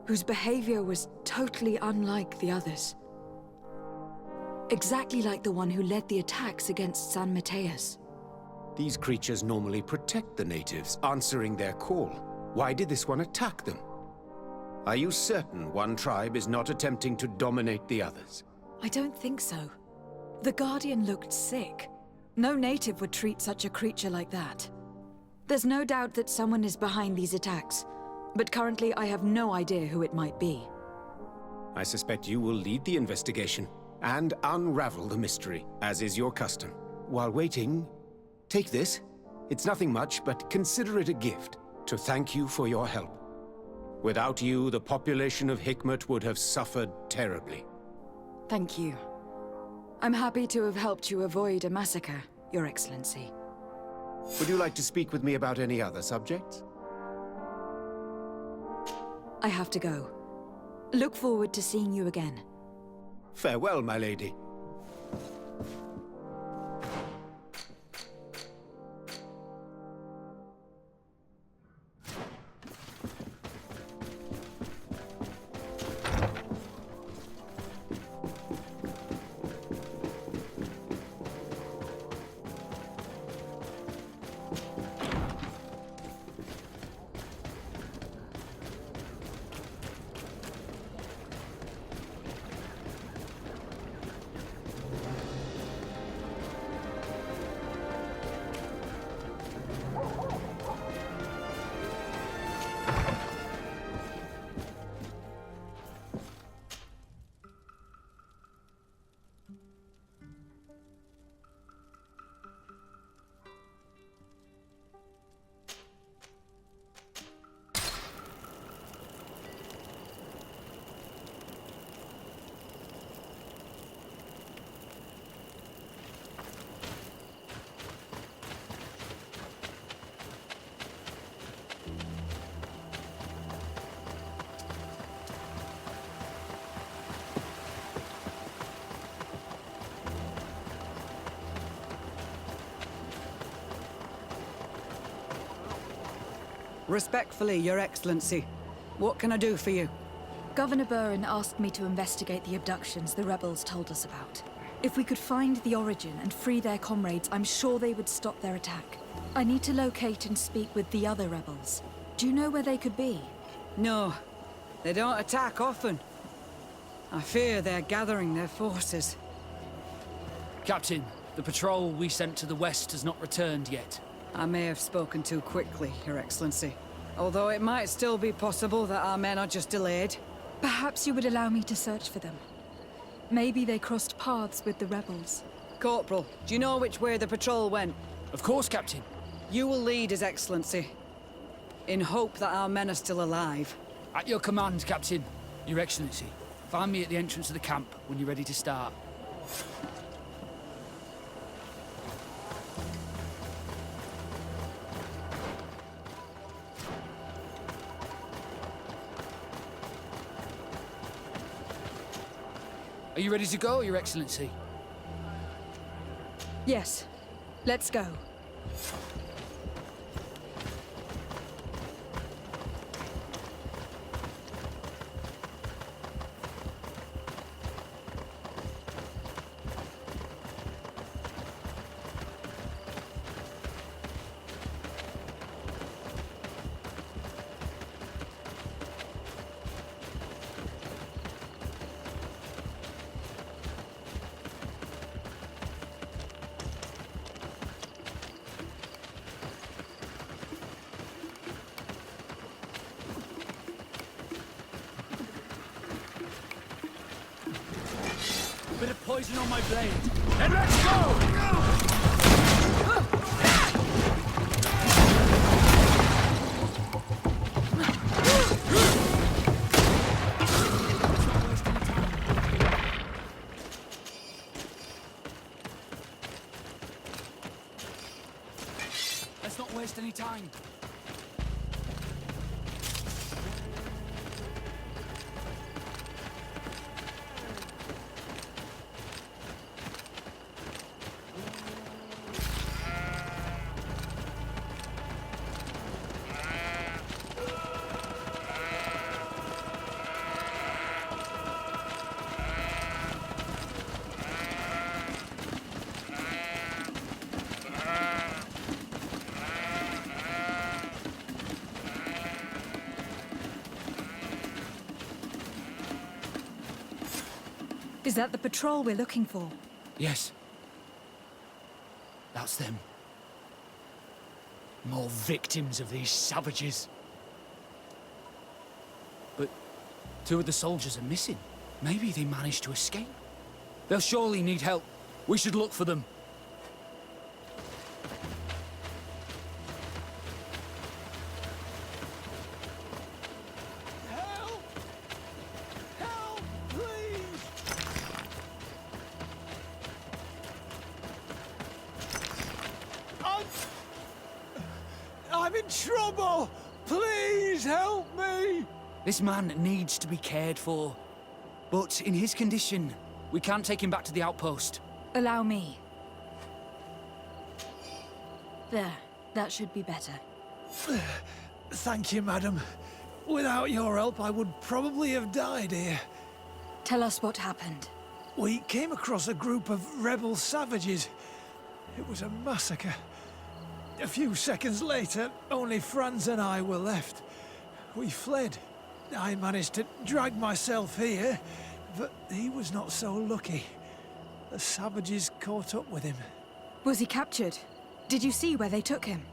whose behavior was totally unlike the others. Exactly like the one who led the attacks against San Mateus. These creatures normally protect the natives, answering their call. Why did this one attack them? Are you certain one tribe is not attempting to dominate the others? I don't think so. The Guardian looked sick. No native would treat such a creature like that. There's no doubt that someone is behind these attacks, but currently I have no idea who it might be. I suspect you will lead the investigation and unravel the mystery, as is your custom. While waiting, take this. It's nothing much, but consider it a gift to thank you for your help. Without you, the population of Hikmet would have suffered terribly. Thank you. I'm happy to have helped you avoid a massacre, Your Excellency. Would you like to speak with me about any other subjects? I have to go. Look forward to seeing you again. Farewell, my lady. Respectfully, Your Excellency. What can I do for you? Governor Burin asked me to investigate the abductions the rebels told us about. If we could find the origin and free their comrades, I'm sure they would stop their attack. I need to locate and speak with the other rebels. Do you know where they could be? No, they don't attack often. I fear they're gathering their forces. Captain, the patrol we sent to the west has not returned yet. I may have spoken too quickly, Your Excellency. Although it might still be possible that our men are just delayed. Perhaps you would allow me to search for them. Maybe they crossed paths with the rebels. Corporal, do you know which way the patrol went? Of course, Captain. You will lead, His Excellency, in hope that our men are still alive. At your command, Captain. Your Excellency. Find me at the entrance of the camp when you're ready to start. Are you ready to go, Your Excellency? Yes. Let's go. Bit of poison on my blade. And let's go! Let's not waste any time. Is that the patrol we're looking for? Yes. That's them. More victims of these savages. But 2 of the soldiers are missing. Maybe they managed to escape. They'll surely need help. We should look for them. Help! Help, please! I'm in trouble! Please help me! This man needs to be cared for. But in his condition, we can't take him back to the outpost. Allow me. There. That should be better. Thank you, madam. Without your help, I would probably have died here. Tell us what happened. We came across a group of rebel savages. It was a massacre. A few seconds later, only Franz and I were left. We fled. I managed to drag myself here, but he was not so lucky. The savages caught up with him. Was he captured? Did you see where they took him?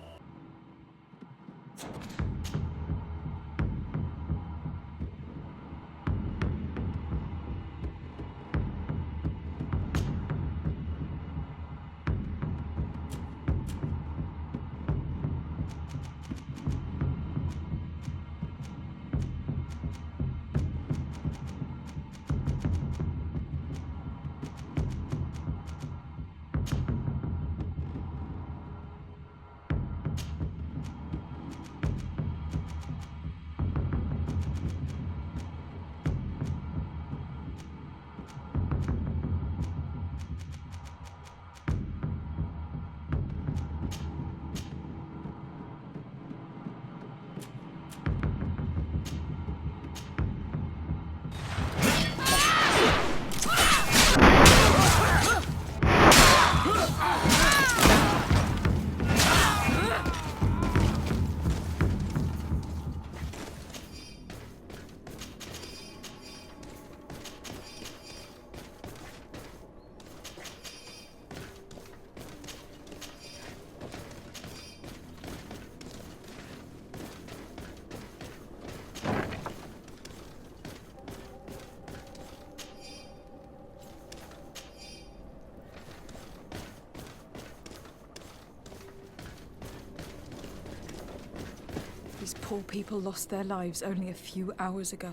These poor people lost their lives only a few hours ago.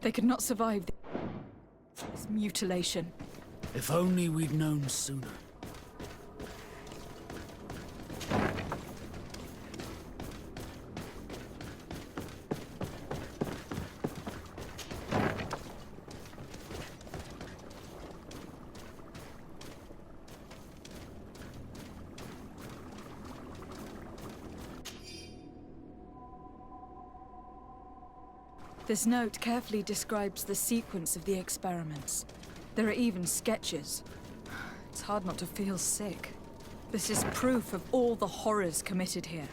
They could not survive this mutilation. If only we'd known sooner. This note carefully describes the sequence of the experiments. There are even sketches. It's hard not to feel sick. This is proof of all the horrors committed here.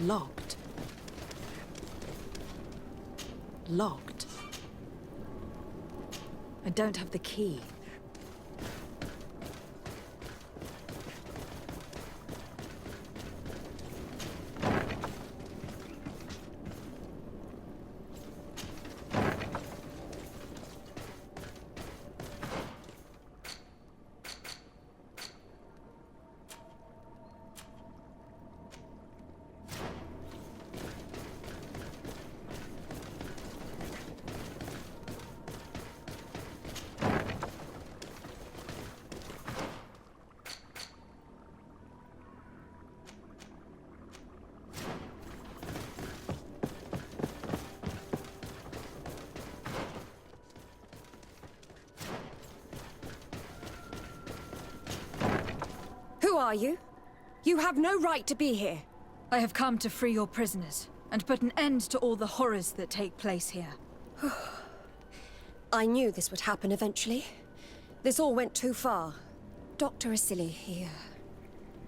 Locked. Locked. I don't have the key. Who are you? You have no right to be here. I have come to free your prisoners, and put an end to all the horrors that take place here. I knew this would happen eventually. This all went too far. Dr. Asili,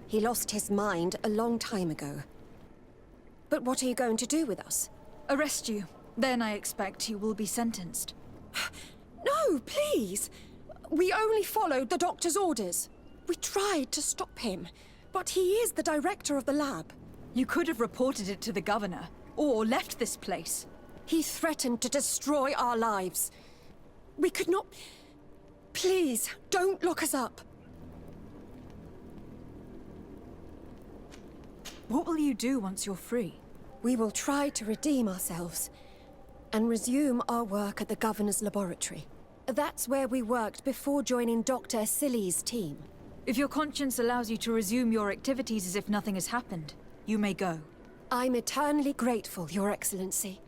he lost his mind a long time ago. But what are you going to do with us? Arrest you. Then I expect you will be sentenced. No, please! We only followed the doctor's orders. We tried to stop him, but he is the director of the lab. You could have reported it to the governor, or left this place. He threatened to destroy our lives. We could not... Please, don't lock us up. What will you do once you're free? We will try to redeem ourselves and resume our work at the governor's laboratory. That's where we worked before joining Dr. Asili's team. If your conscience allows you to resume your activities as if nothing has happened, you may go. I'm eternally grateful, Your Excellency.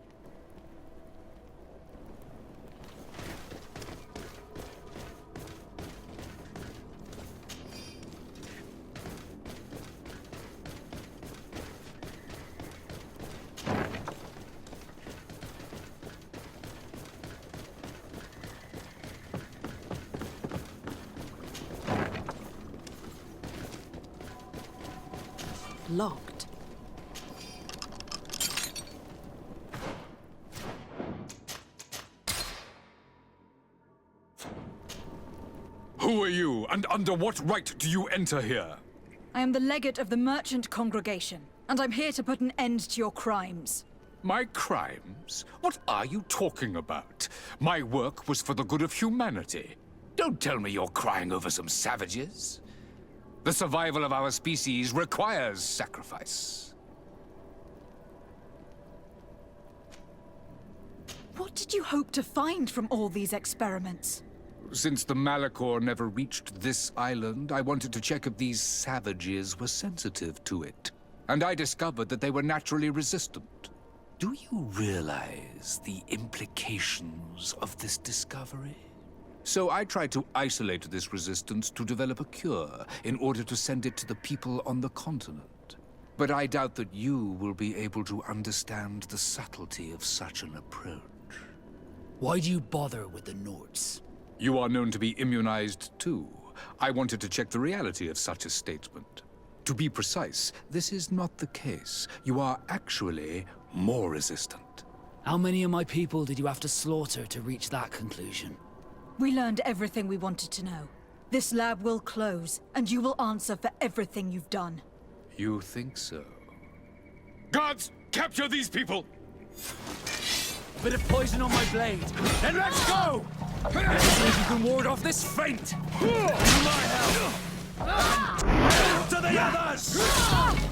Locked. Who are you, and under what right do you enter here? I am the legate of the merchant congregation, and I'm here to put an end to your crimes. My crimes? What are you talking about? My work was for the good of humanity. Don't tell me you're crying over some savages. The survival of our species requires sacrifice. What did you hope to find from all these experiments? Since the Malachor never reached this island, I wanted to check if these savages were sensitive to it. And I discovered that they were naturally resistant. Do you realize the implications of this discovery? So I tried to isolate this resistance to develop a cure in order to send it to the people on the continent. But I doubt that you will be able to understand the subtlety of such an approach. Why do you bother with the Nords? You are known to be immunized too. I wanted to check the reality of such a statement. To be precise, this is not the case. You are actually more resistant. How many of my people did you have to slaughter to reach that conclusion? We learned everything we wanted to know. This lab will close, and you will answer for everything you've done. You think so? Guards, capture these people! A bit of poison on my blade. Then let's go! Let's see if you can ward off this feint! To my help! To the others!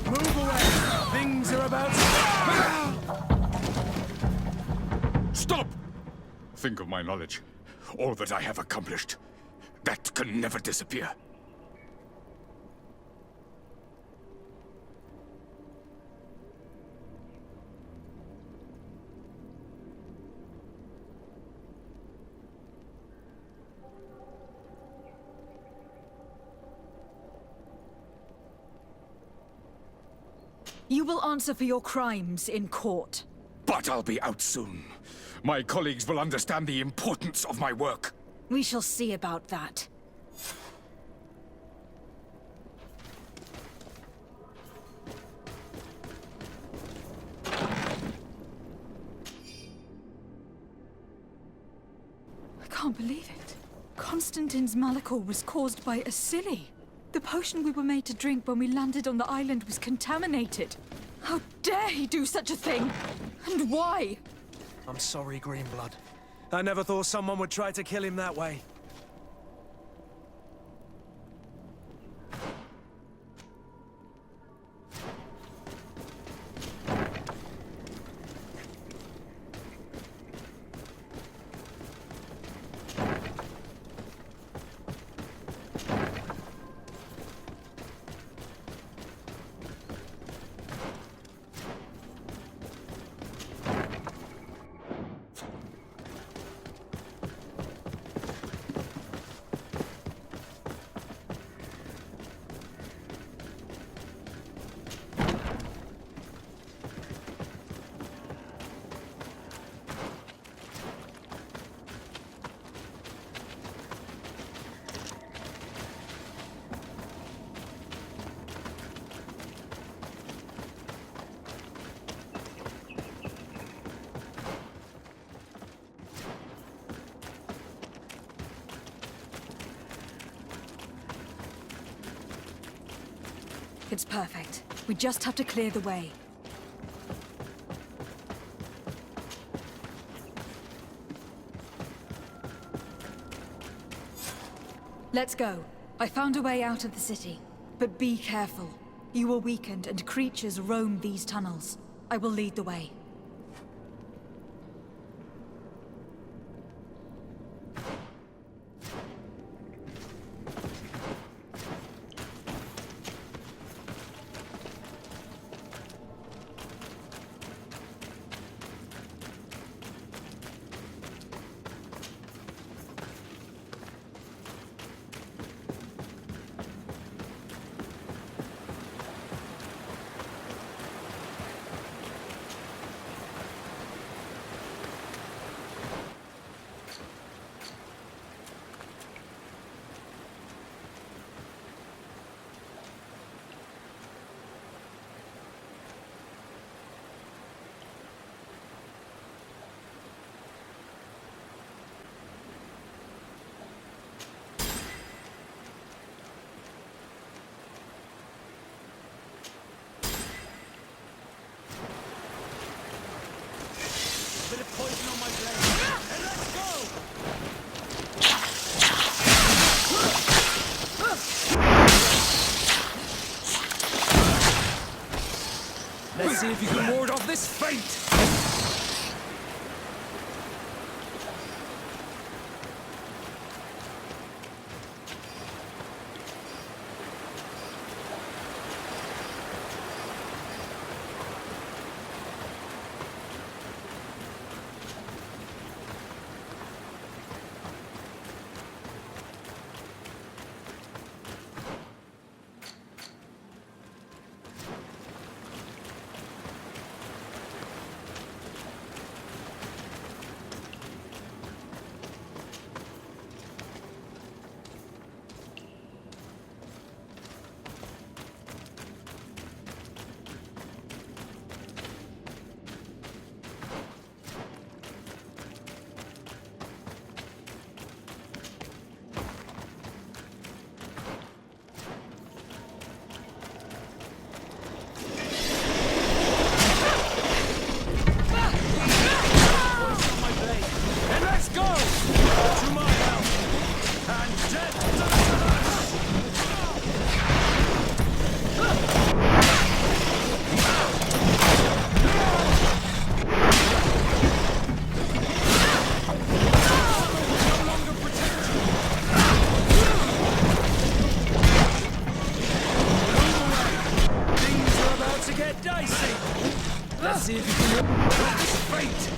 Move away! Things are about to... Stop! Think of my knowledge. All that I have accomplished. That can never disappear. You will answer for your crimes in court. But I'll be out soon. My colleagues will understand the importance of my work. We shall see about that. I can't believe it. Constantine's malachor was caused by a silly. The potion we were made to drink when we landed on the island was contaminated. How dare he do such a thing? And why? I'm sorry, Greenblood. I never thought someone would try to kill him that way. It's perfect. We just have to clear the way. Let's go. I found a way out of the city. But be careful. You are weakened and creatures roam these tunnels. I will lead the way. Let's see if you can ward off this fate! Let's see if you can ward this fate!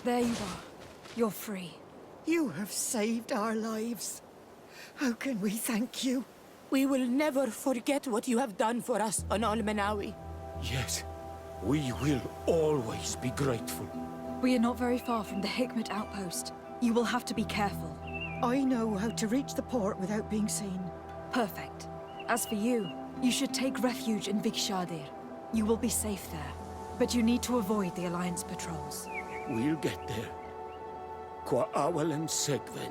There you are. You're free. You have saved our lives. How can we thank you? We will never forget what you have done for us on Almenawi. Yes, we will always be grateful. We are not very far from the Hikmet outpost. You will have to be careful. I know how to reach the port without being seen. Perfect. As for you, you should take refuge in Vikshadir. You will be safe there. But you need to avoid the Alliance patrols. We'll get there. Qua awel and Segven.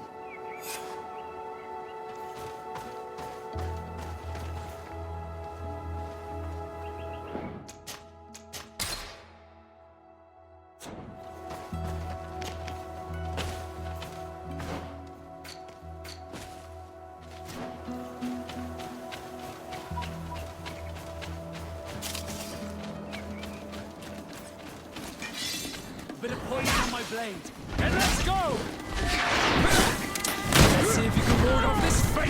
Bit of poison on my blade. And let's go! Let's see if you can ward off this fate!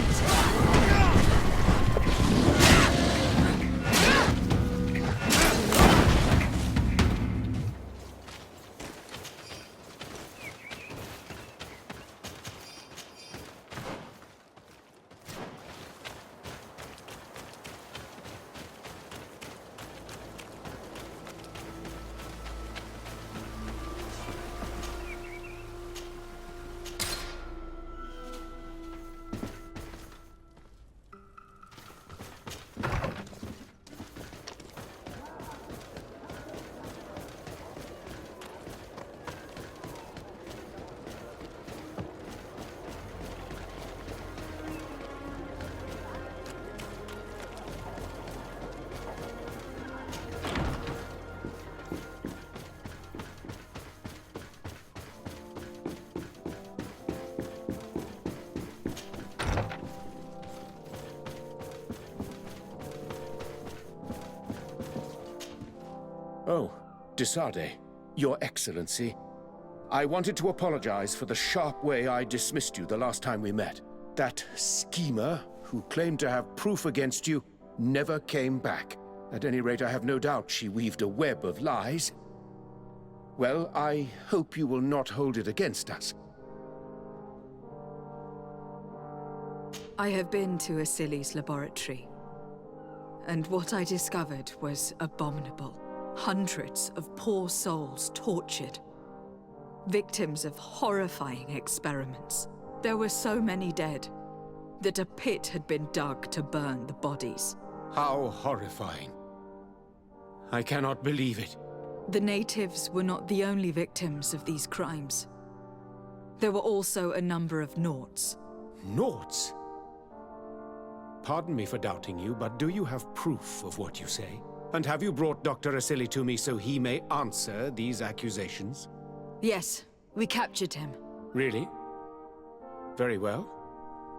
Oh, Desade, Your Excellency. I wanted to apologize for the sharp way I dismissed you the last time we met. That schemer, who claimed to have proof against you, never came back. At any rate, I have no doubt she weaved a web of lies. Well, I hope you will not hold it against us. I have been to Asili's laboratory, and what I discovered was abominable. Hundreds of poor souls tortured, victims of horrifying experiments. There were so many dead that a pit had been dug to burn the bodies. How horrifying. I cannot believe it. The natives were not the only victims of these crimes. There were also a number of Nauts. Nauts? Pardon me for doubting you, but do you have proof of what you say? And have you brought Dr. Asili to me so he may answer these accusations? Yes, we captured him. Really? Very well.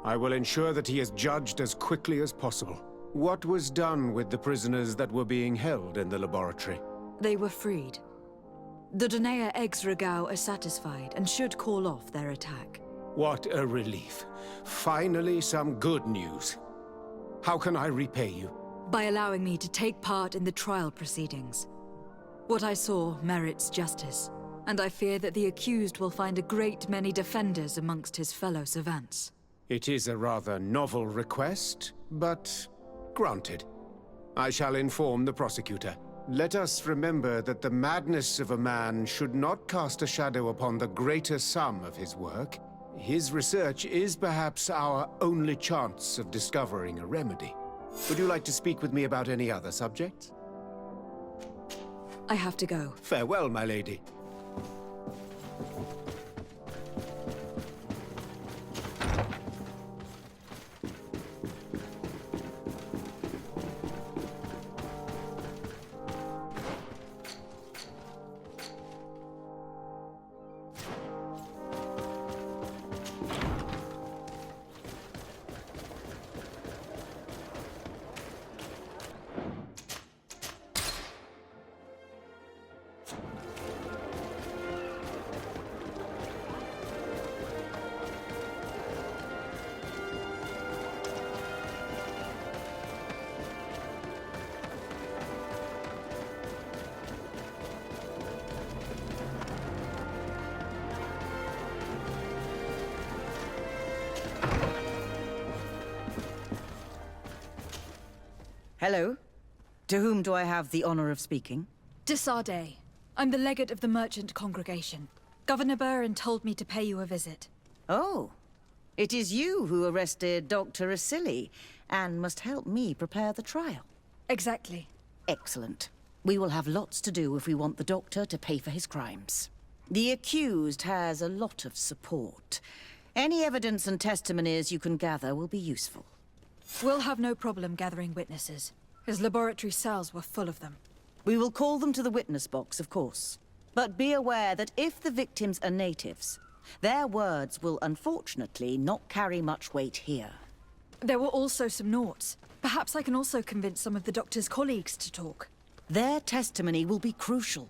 I will ensure that he is judged as quickly as possible. What was done with the prisoners that were being held in the laboratory? They were freed. The Donea ex-Regao are satisfied and should call off their attack. What a relief. Finally, some good news. How can I repay you? By allowing me to take part in the trial proceedings. What I saw merits justice, and I fear that the accused will find a great many defenders amongst his fellow savants. It is a rather novel request, but granted. I shall inform the prosecutor. Let us remember that the madness of a man should not cast a shadow upon the greater sum of his work. His research is perhaps our only chance of discovering a remedy. Would you like to speak with me about any other subjects? I have to go. Farewell, my lady. Hello. To whom do I have the honor of speaking? Desarde. I'm the legate of the merchant congregation. Governor Burren told me to pay you a visit. Oh. It is you who arrested Dr. Asili and must help me prepare the trial. Exactly. Excellent. We will have lots to do if we want the doctor to pay for his crimes. The accused has a lot of support. Any evidence and testimonies you can gather will be useful. We'll have no problem gathering witnesses. His laboratory cells were full of them. We will call them to the witness box, of course. But be aware that if the victims are natives, their words will unfortunately not carry much weight here. There were also some Nauts. Perhaps I can also convince some of the doctor's colleagues to talk. Their testimony will be crucial.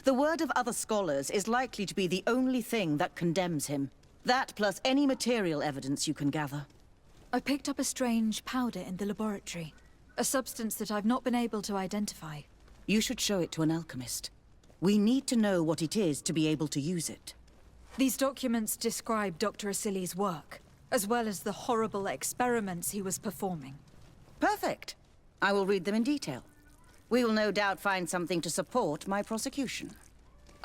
The word of other scholars is likely to be the only thing that condemns him. That plus any material evidence you can gather. I picked up a strange powder in the laboratory. A substance that I've not been able to identify. You should show it to an alchemist. We need to know what it is to be able to use it. These documents describe Dr. Asili's work, as well as the horrible experiments he was performing. Perfect. I will read them in detail. We will no doubt find something to support my prosecution.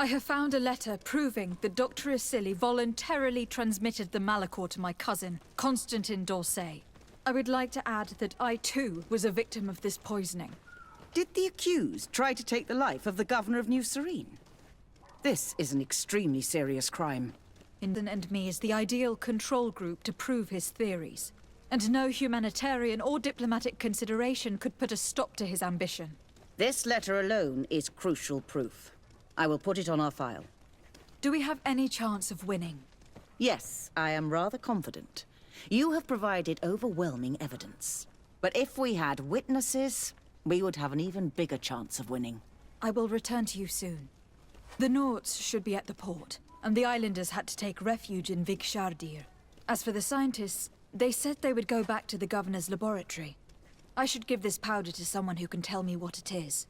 I have found a letter proving that Dr. Asili voluntarily transmitted the Malachor to my cousin, Constantin d'Orsay. I would like to add that I too was a victim of this poisoning. Did the accused try to take the life of the governor of New Serene? This is an extremely serious crime. Indon and me is the ideal control group to prove his theories. And no humanitarian or diplomatic consideration could put a stop to his ambition. This letter alone is crucial proof. I will put it on our file. Do we have any chance of winning? Yes, I am rather confident. You have provided overwhelming evidence. But if we had witnesses, we would have an even bigger chance of winning. I will return to you soon. The Nauts should be at the port, and the islanders had to take refuge in Vigshardir. As for the scientists, they said they would go back to the governor's laboratory. I should give this powder to someone who can tell me what it is.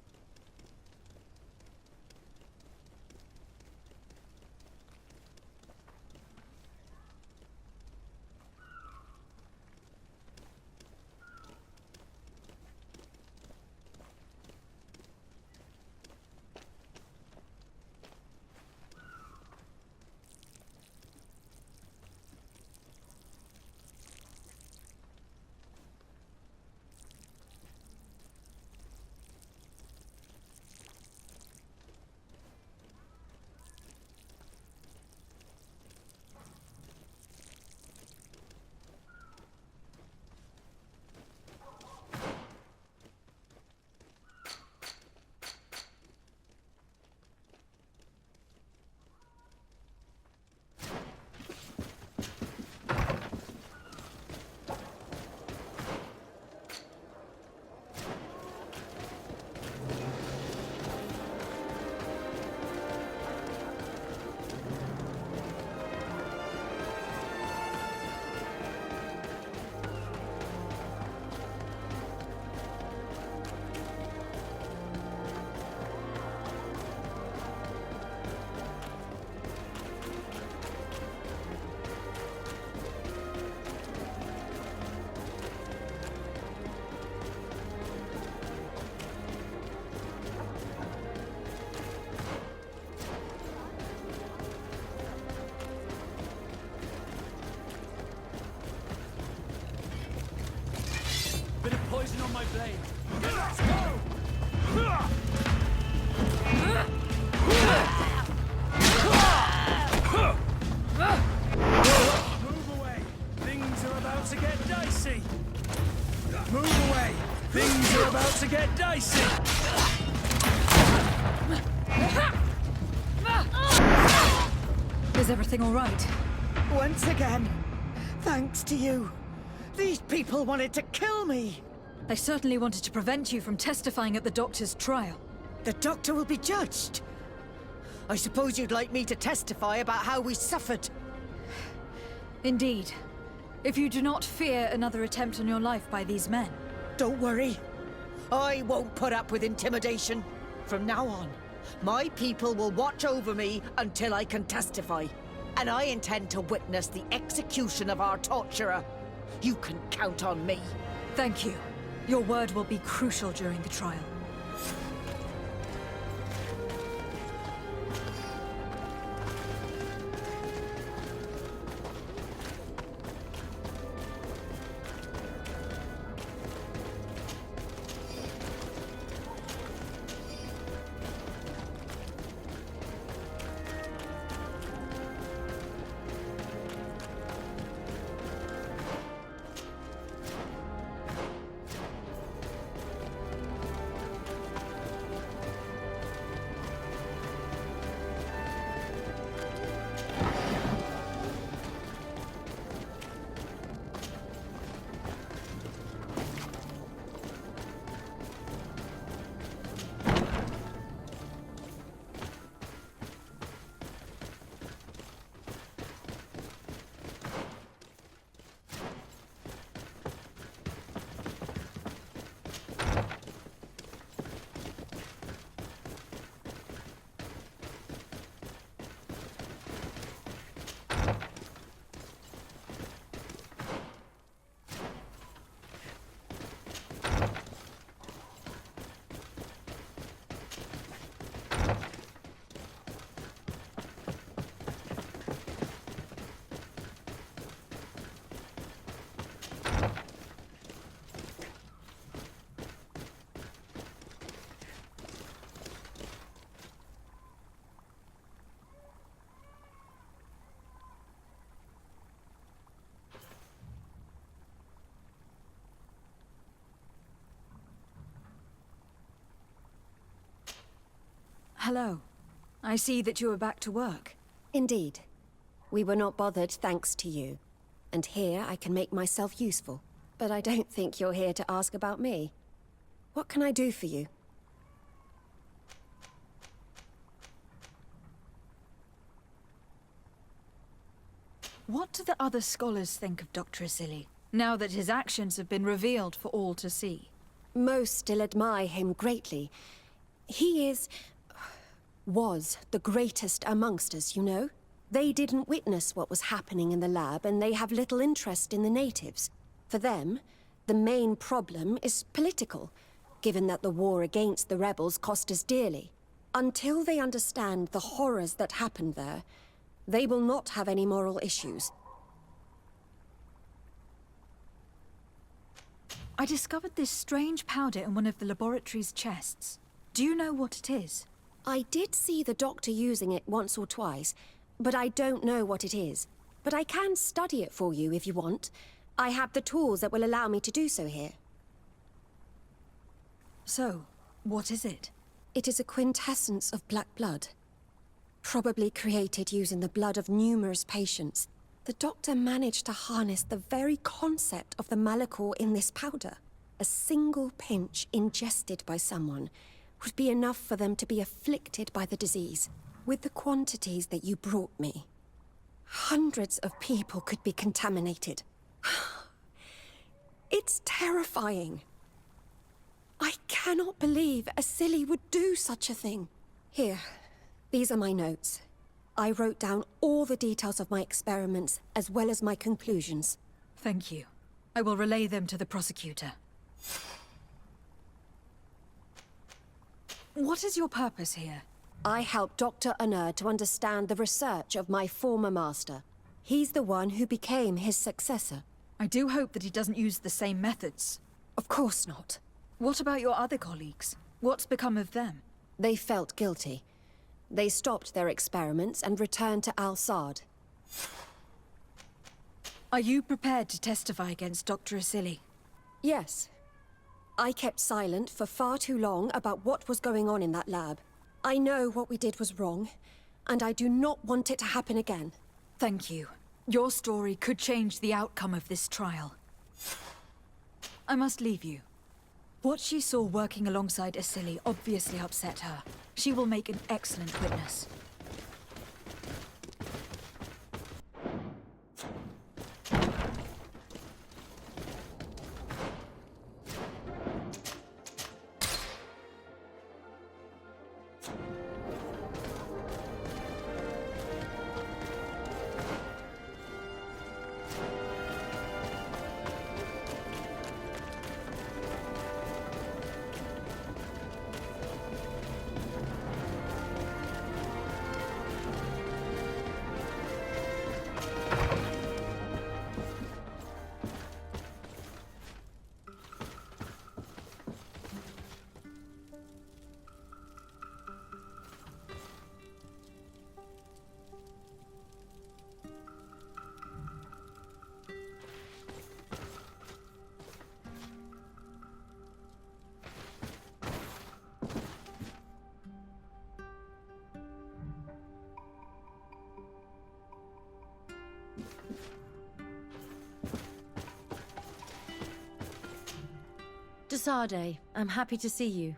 Bit of poison on my blade. Let's go! Move away! Things are about to get dicey! Move away! Things are about to get dicey! Is everything all right? Once again, thanks to you. These people wanted to kill me. They certainly wanted to prevent you from testifying at the doctor's trial. The doctor will be judged. I suppose you'd like me to testify about how we suffered. Indeed. If you do not fear another attempt on your life by these men. Don't worry. I won't put up with intimidation. From now on, my people will watch over me until I can testify. And I intend to witness the execution of our torturer. You can count on me. Thank you. Your word will be crucial during the trial. Hello. I see that you are back to work. Indeed. We were not bothered thanks to you. And here I can make myself useful. But I don't think you're here to ask about me. What can I do for you? What do the other scholars think of Dr. Asili, now that his actions have been revealed for all to see? Most still admire him greatly. He was the greatest amongst us, you know? They didn't witness what was happening in the lab, and they have little interest in the natives. For them, the main problem is political, given that the war against the rebels cost us dearly. Until they understand the horrors that happened there, they will not have any moral issues. I discovered this strange powder in one of the laboratory's chests. Do you know what it is? I did see the doctor using it once or twice, but I don't know what it is. But I can study it for you if you want. I have the tools that will allow me to do so here. So, what is it? It is a quintessence of black blood. Probably created using the blood of numerous patients. The doctor managed to harness the very concept of the Malachor in this powder. A single pinch ingested by someone would be enough for them to be afflicted by the disease. With the quantities that you brought me, hundreds of people could be contaminated. It's terrifying. I cannot believe Asili would do such a thing. Here, these are my notes. I wrote down all the details of my experiments, as well as my conclusions. Thank you. I will relay them to the prosecutor. What is your purpose here? I helped Dr. Unur to understand the research of my former master. He's the one who became his successor. I do hope that he doesn't use the same methods. Of course not. What about your other colleagues? What's become of them? They felt guilty. They stopped their experiments and returned to Al-Sad. Are you prepared to testify against Dr. Asili? Yes. I kept silent for far too long about what was going on in that lab. I know what we did was wrong, and I do not want it to happen again. Thank you. Your story could change the outcome of this trial. I must leave you. What she saw working alongside Asili obviously upset her. She will make an excellent witness. Sade, I'm happy to see you.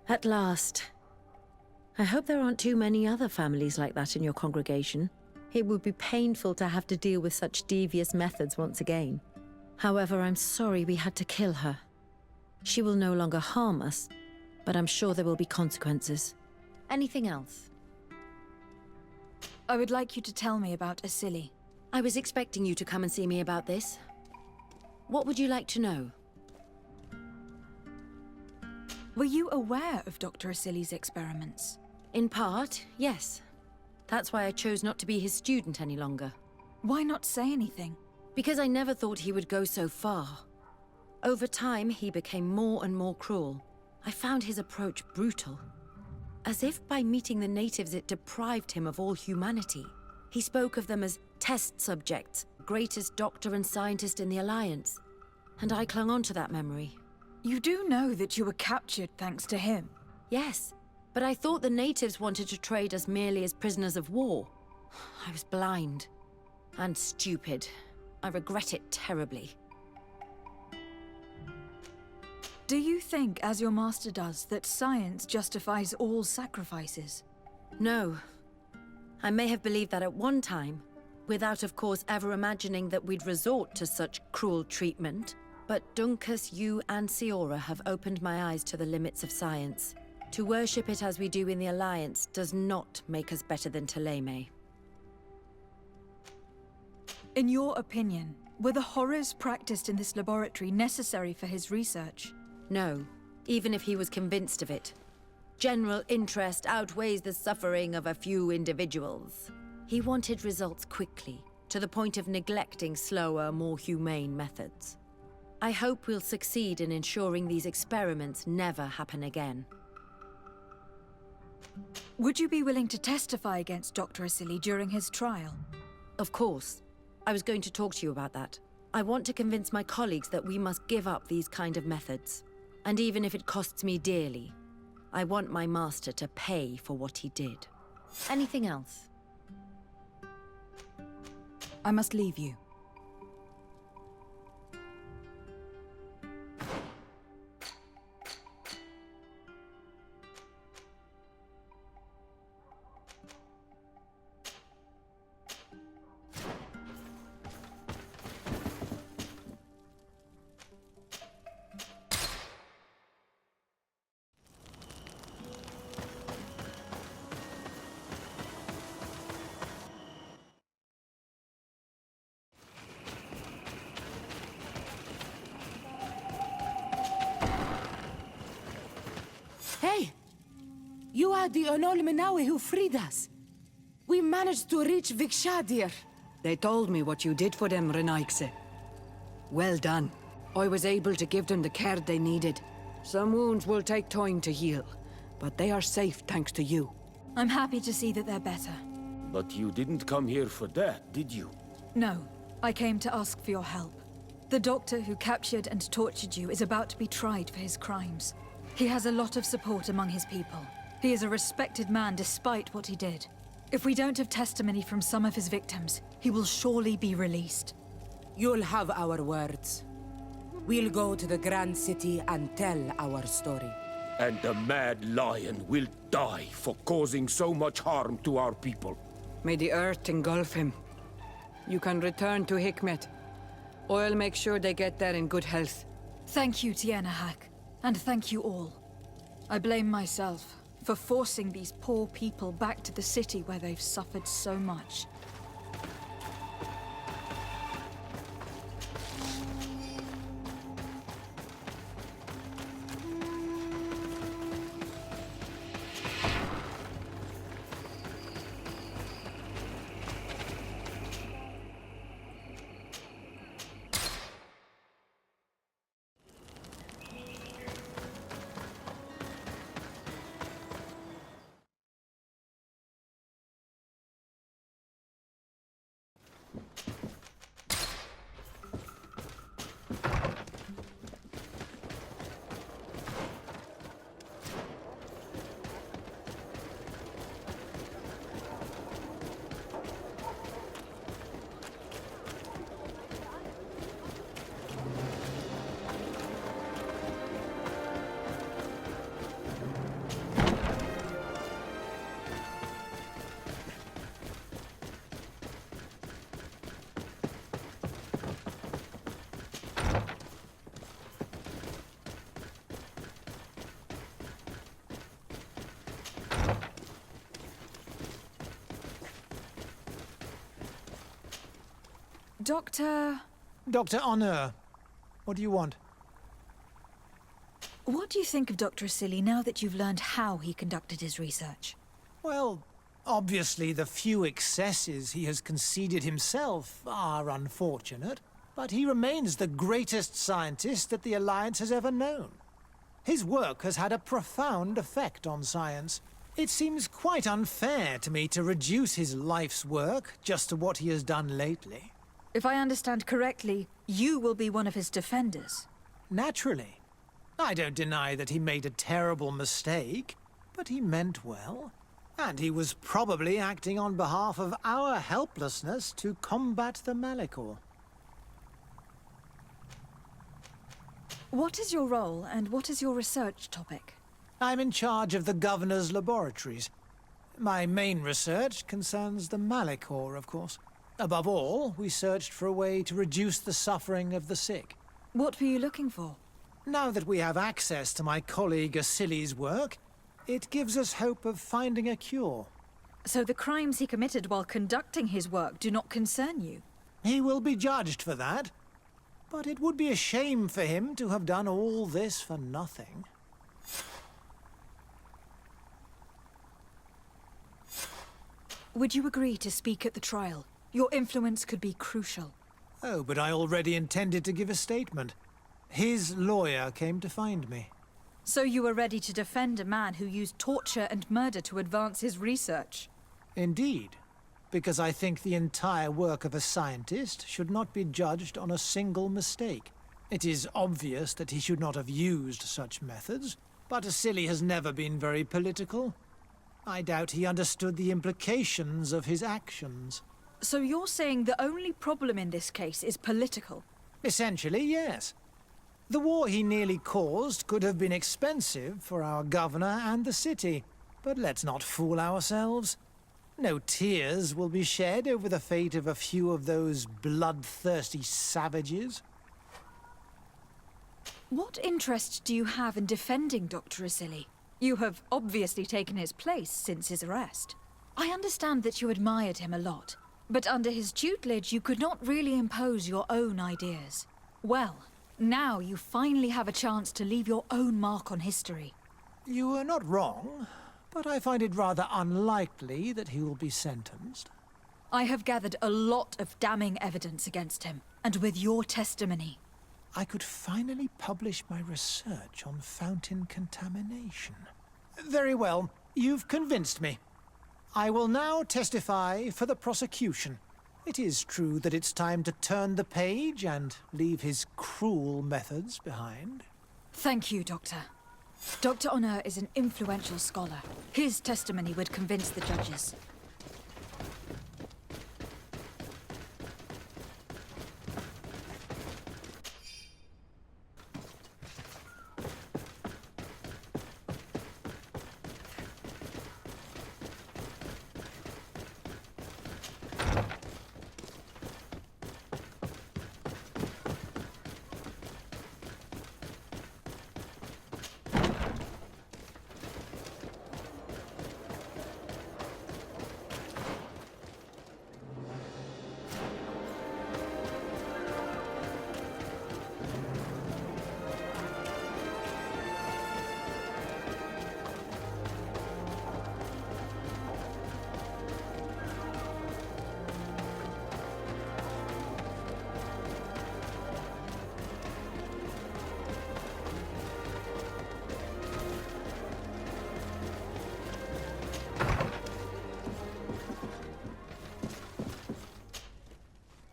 At last. I hope there aren't too many other families like that in your congregation. It would be painful to have to deal with such devious methods once again. However, I'm sorry we had to kill her. She will no longer harm us, but I'm sure there will be consequences. Anything else? I would like you to tell me about Asili. I was expecting you to come and see me about this. What would you like to know? Were you aware of Dr. Asili's experiments? In part, yes. That's why I chose not to be his student any longer. Why not say anything? Because I never thought he would go so far. Over time, he became more and more cruel. I found his approach brutal. As if by meeting the natives it deprived him of all humanity. He spoke of them as test subjects, greatest doctor and scientist in the Alliance. And I clung on to that memory. You do know that you were captured thanks to him? Yes, but I thought the natives wanted to trade us merely as prisoners of war. I was blind. And stupid. I regret it terribly. Do you think, as your master does, that science justifies all sacrifices? No. I may have believed that at one time, without of course ever imagining that we'd resort to such cruel treatment. But Dunkus, you and Siora have opened my eyes to the limits of science. To worship it as we do in the Alliance does not make us better than Thélème. In your opinion, were the horrors practiced in this laboratory necessary for his research? No, even if he was convinced of it. General interest outweighs the suffering of a few individuals. He wanted results quickly, to the point of neglecting slower, more humane methods. I hope we'll succeed in ensuring these experiments never happen again. Would you be willing to testify against Dr. Asili during his trial? Of course. I was going to talk to you about that. I want to convince my colleagues that we must give up these kind of methods. And even if it costs me dearly, I want my master to pay for what he did. Anything else? I must leave you. Hey! You are the Onol Menawe who freed us. We managed to reach Vikshadir. They told me what you did for them, Renaikse. Well done. I was able to give them the care they needed. Some wounds will take time to heal, but they are safe thanks to you. I'm happy to see that they're better. But you didn't come here for that, did you? No, I came to ask for your help. The doctor who captured and tortured you is about to be tried for his crimes. He has a lot of support among his people. He is a respected man despite what he did. If we don't have testimony from some of his victims, he will surely be released. You'll have our words. We'll go to the Grand City and tell our story. And the Mad Lion will die for causing so much harm to our people. May the earth engulf him. You can return to Hikmet. I'll make sure they get there in good health. Thank you, Tienahak. And thank you all. I blame myself for forcing these poor people back to the city where they've suffered so much. Doctor... Dr. Honor, what do you want? What do you think of Dr. Asili now that you've learned how he conducted his research? Well, obviously the few excesses he has conceded himself are unfortunate, but he remains the greatest scientist that the Alliance has ever known. His work has had a profound effect on science. It seems quite unfair to me to reduce his life's work just to what he has done lately. If I understand correctly, you will be one of his defenders. Naturally. I don't deny that he made a terrible mistake, but he meant well. And he was probably acting on behalf of our helplessness to combat the Malachor. What is your role, and what is your research topic? I'm in charge of the Governor's laboratories. My main research concerns the Malachor, of course. Above all, we searched for a way to reduce the suffering of the sick. What were you looking for? Now that we have access to my colleague Asili's work, it gives us hope of finding a cure. So the crimes he committed while conducting his work do not concern you? He will be judged for that. But it would be a shame for him to have done all this for nothing. Would you agree to speak at the trial? Your influence could be crucial. Oh, but I already intended to give a statement. His lawyer came to find me. So you were ready to defend a man who used torture and murder to advance his research? Indeed. Because I think the entire work of a scientist should not be judged on a single mistake. It is obvious that he should not have used such methods, but Asili has never been very political. I doubt he understood the implications of his actions. So you're saying the only problem in this case is political? Essentially, yes. The war he nearly caused could have been expensive for our governor and the city, but let's not fool ourselves. No tears will be shed over the fate of a few of those bloodthirsty savages. What interest do you have in defending Dr. Asili? You have obviously taken his place since his arrest. I understand that you admired him a lot, but under his tutelage you could not really impose your own ideas. Well, now you finally have a chance to leave your own mark on history. You are not wrong, but I find it rather unlikely that he will be sentenced. I have gathered a lot of damning evidence against him, and with your testimony. I could finally publish my research on fountain contamination. Very well, you've convinced me. I will now testify for the prosecution. It is true that it's time to turn the page and leave his cruel methods behind. Thank you, Doctor. Dr. Honor is an influential scholar. His testimony would convince the judges.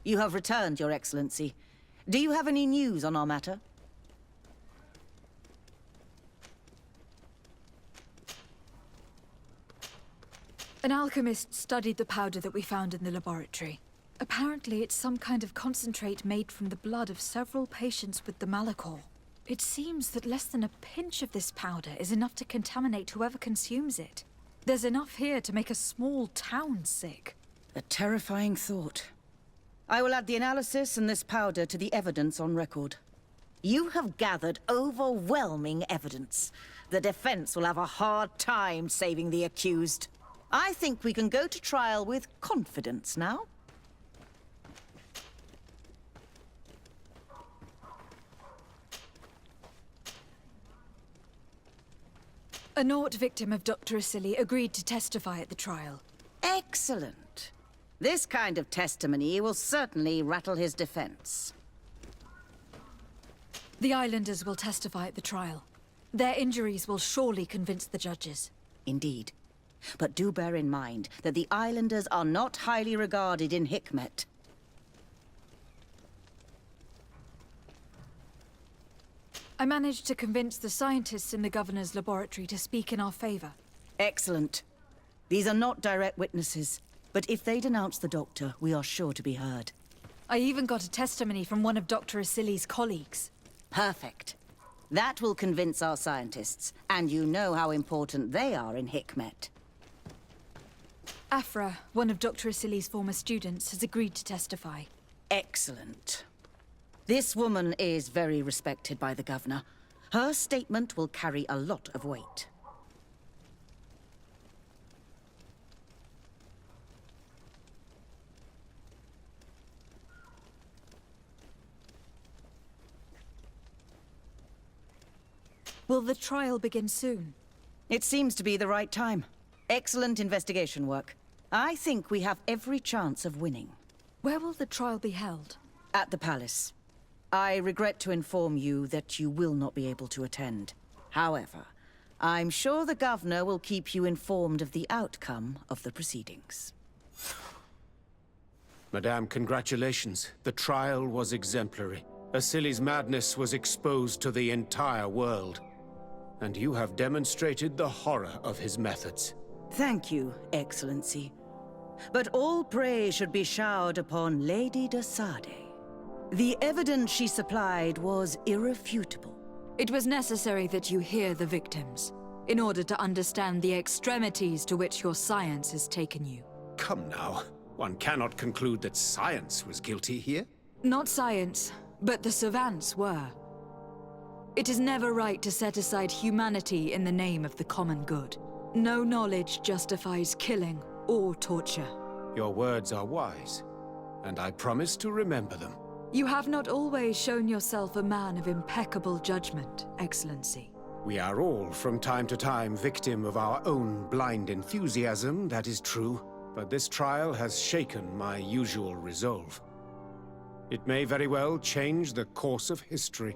You have returned, Your Excellency. Do you have any news on our matter? An alchemist studied the powder that we found in the laboratory. Apparently, it's some kind of concentrate made from the blood of several patients with the Malachor. It seems that less than a pinch of this powder is enough to contaminate whoever consumes it. There's enough here to make a small town sick. A terrifying thought. I will add the analysis and this powder to the evidence on record. You have gathered overwhelming evidence. The defense will have a hard time saving the accused. I think we can go to trial with confidence now. A Nort victim of Dr. Asili agreed to testify at the trial. Excellent. This kind of testimony will certainly rattle his defense. The islanders will testify at the trial. Their injuries will surely convince the judges. Indeed. But do bear in mind that the islanders are not highly regarded in Hikmet. I managed to convince the scientists in the governor's laboratory to speak in our favor. Excellent. These are not direct witnesses, but if they denounce the doctor, we are sure to be heard. I even got a testimony from one of Dr. Asili's colleagues. Perfect. That will convince our scientists, and you know how important they are in Hikmet. Afra, one of Dr. Asili's former students, has agreed to testify. Excellent. This woman is very respected by the governor. Her statement will carry a lot of weight. Will the trial begin soon? It seems to be the right time. Excellent investigation work. I think we have every chance of winning. Where will the trial be held? At the palace. I regret to inform you that you will not be able to attend. However, I'm sure the governor will keep you informed of the outcome of the proceedings. Madame, congratulations. The trial was exemplary. Asili's madness was exposed to the entire world. And you have demonstrated the horror of his methods. Thank you, Excellency. But all praise should be showered upon Lady de Sade. The evidence she supplied was irrefutable. It was necessary that you hear the victims, in order to understand the extremities to which your science has taken you. Come now. One cannot conclude that science was guilty here. Not science, but the savants were. It is never right to set aside humanity in the name of the common good. No knowledge justifies killing or torture. Your words are wise, and I promise to remember them. You have not always shown yourself a man of impeccable judgment, Excellency. We are all, from time to time, victim of our own blind enthusiasm, that is true. But this trial has shaken my usual resolve. It may very well change the course of history.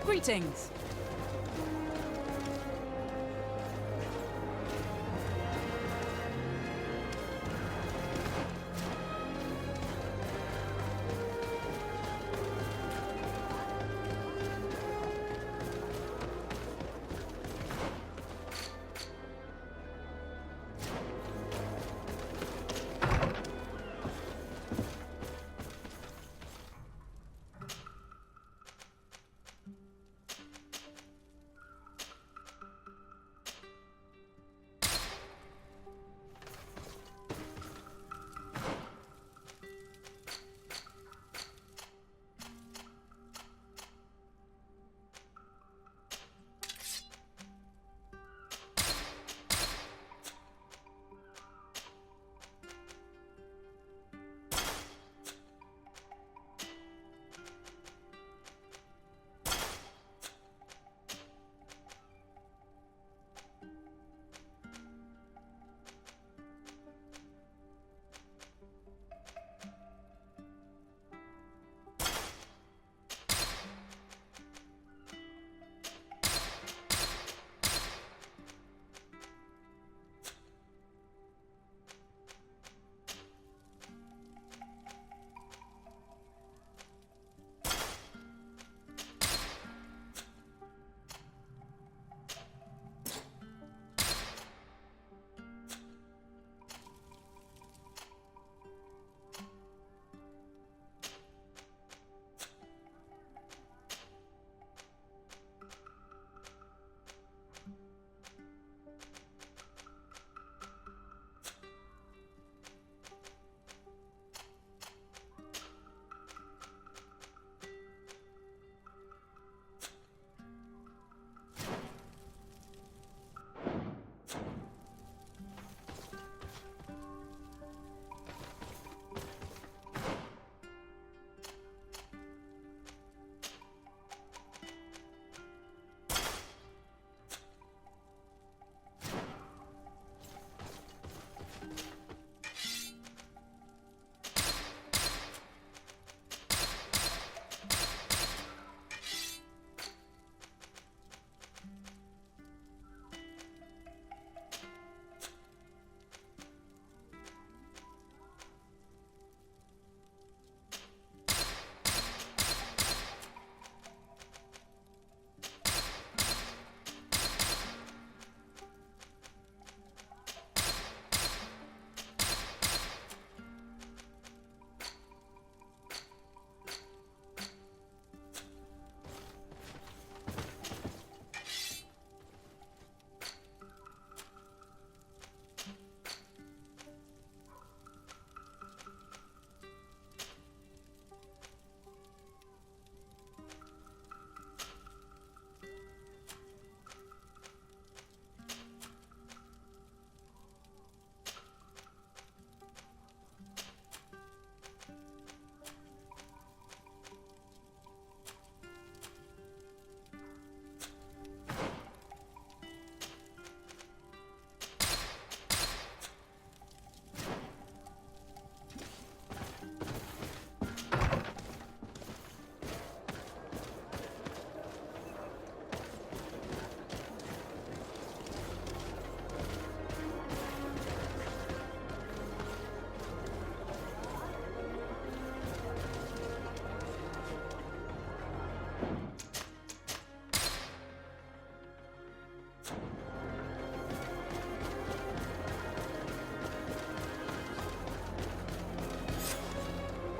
Greetings!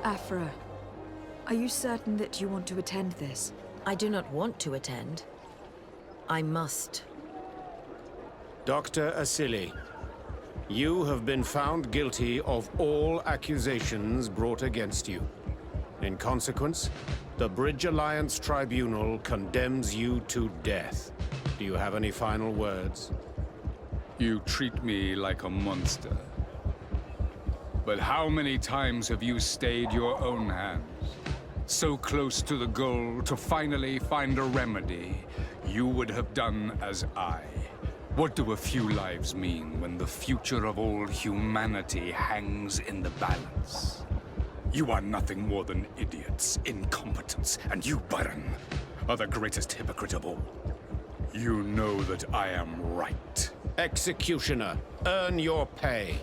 Afra, are you certain that you want to attend this? I do not want to attend. I must. Dr. Asili, you have been found guilty of all accusations brought against you. In consequence, the Bridge Alliance Tribunal condemns you to death. Do you have any final words? You treat me like a monster. But how many times have you stayed your own hands? So close to the goal to finally find a remedy, you would have done as I. What do a few lives mean when the future of all humanity hangs in the balance? You are nothing more than idiots, incompetents, and you, Baron, are the greatest hypocrite of all. You know that I am right. Executioner, earn your pay.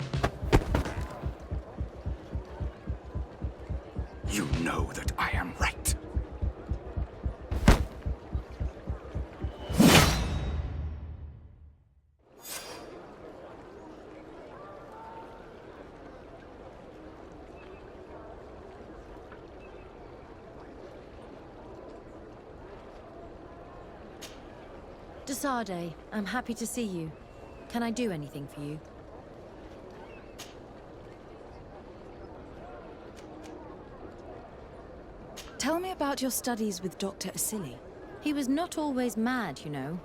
You know that I am right. Desade, I'm happy to see you. Can I do anything for you? Tell me about your studies with Dr. Asili. He was not always mad, you know.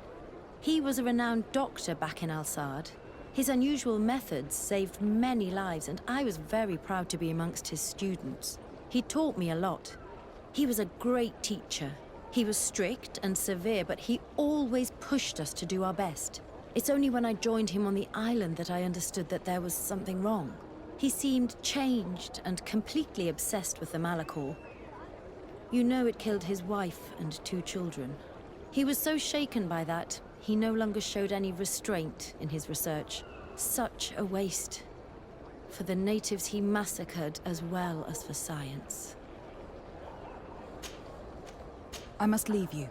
He was a renowned doctor back in Al-Sad. His unusual methods saved many lives, and I was very proud to be amongst his students. He taught me a lot. He was a great teacher. He was strict and severe, but he always pushed us to do our best. It's only when I joined him on the island that I understood that there was something wrong. He seemed changed and completely obsessed with the Malachor. You know it killed his wife and 2 children. He was so shaken by that, he no longer showed any restraint in his research. Such a waste. For the natives he massacred as well as for science. I must leave you.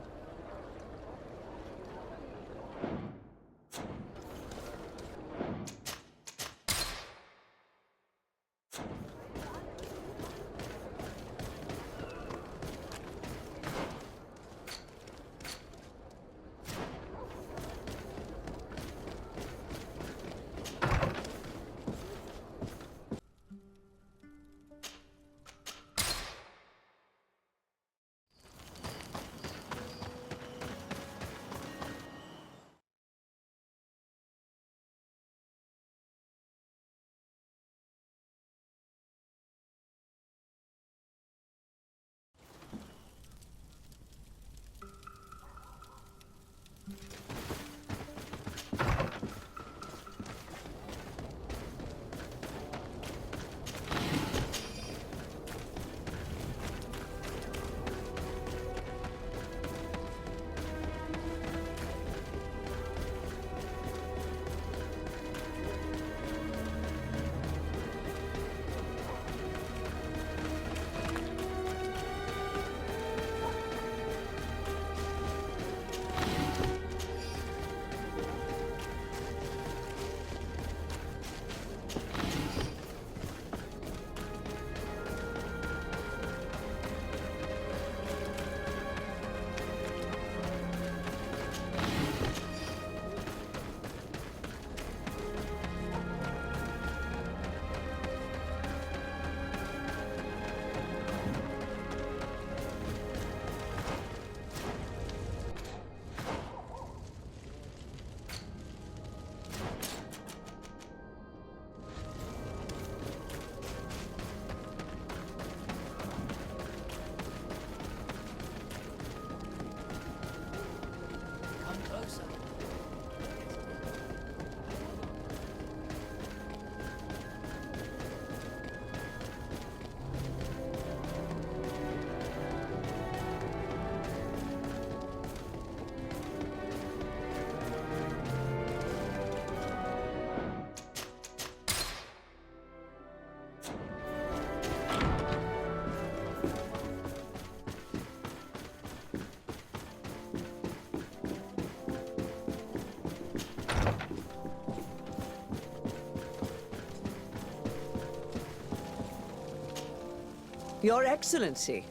Your Excellency,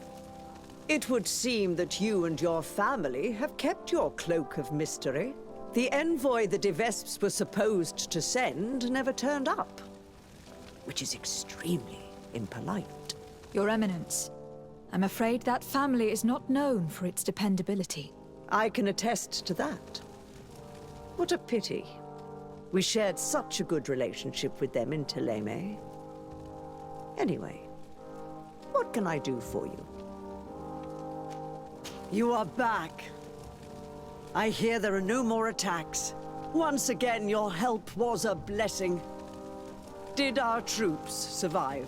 it would seem that you and your family have kept your cloak of mystery. The envoy the De Vesps were supposed to send never turned up, which is extremely impolite. Your Eminence, I'm afraid that family is not known for its dependability. I can attest to that. What a pity. We shared such a good relationship with them in Teleme. Anyway, what can I do for you? You are back. I hear there are no more attacks. Once again, your help was a blessing. Did our troops survive?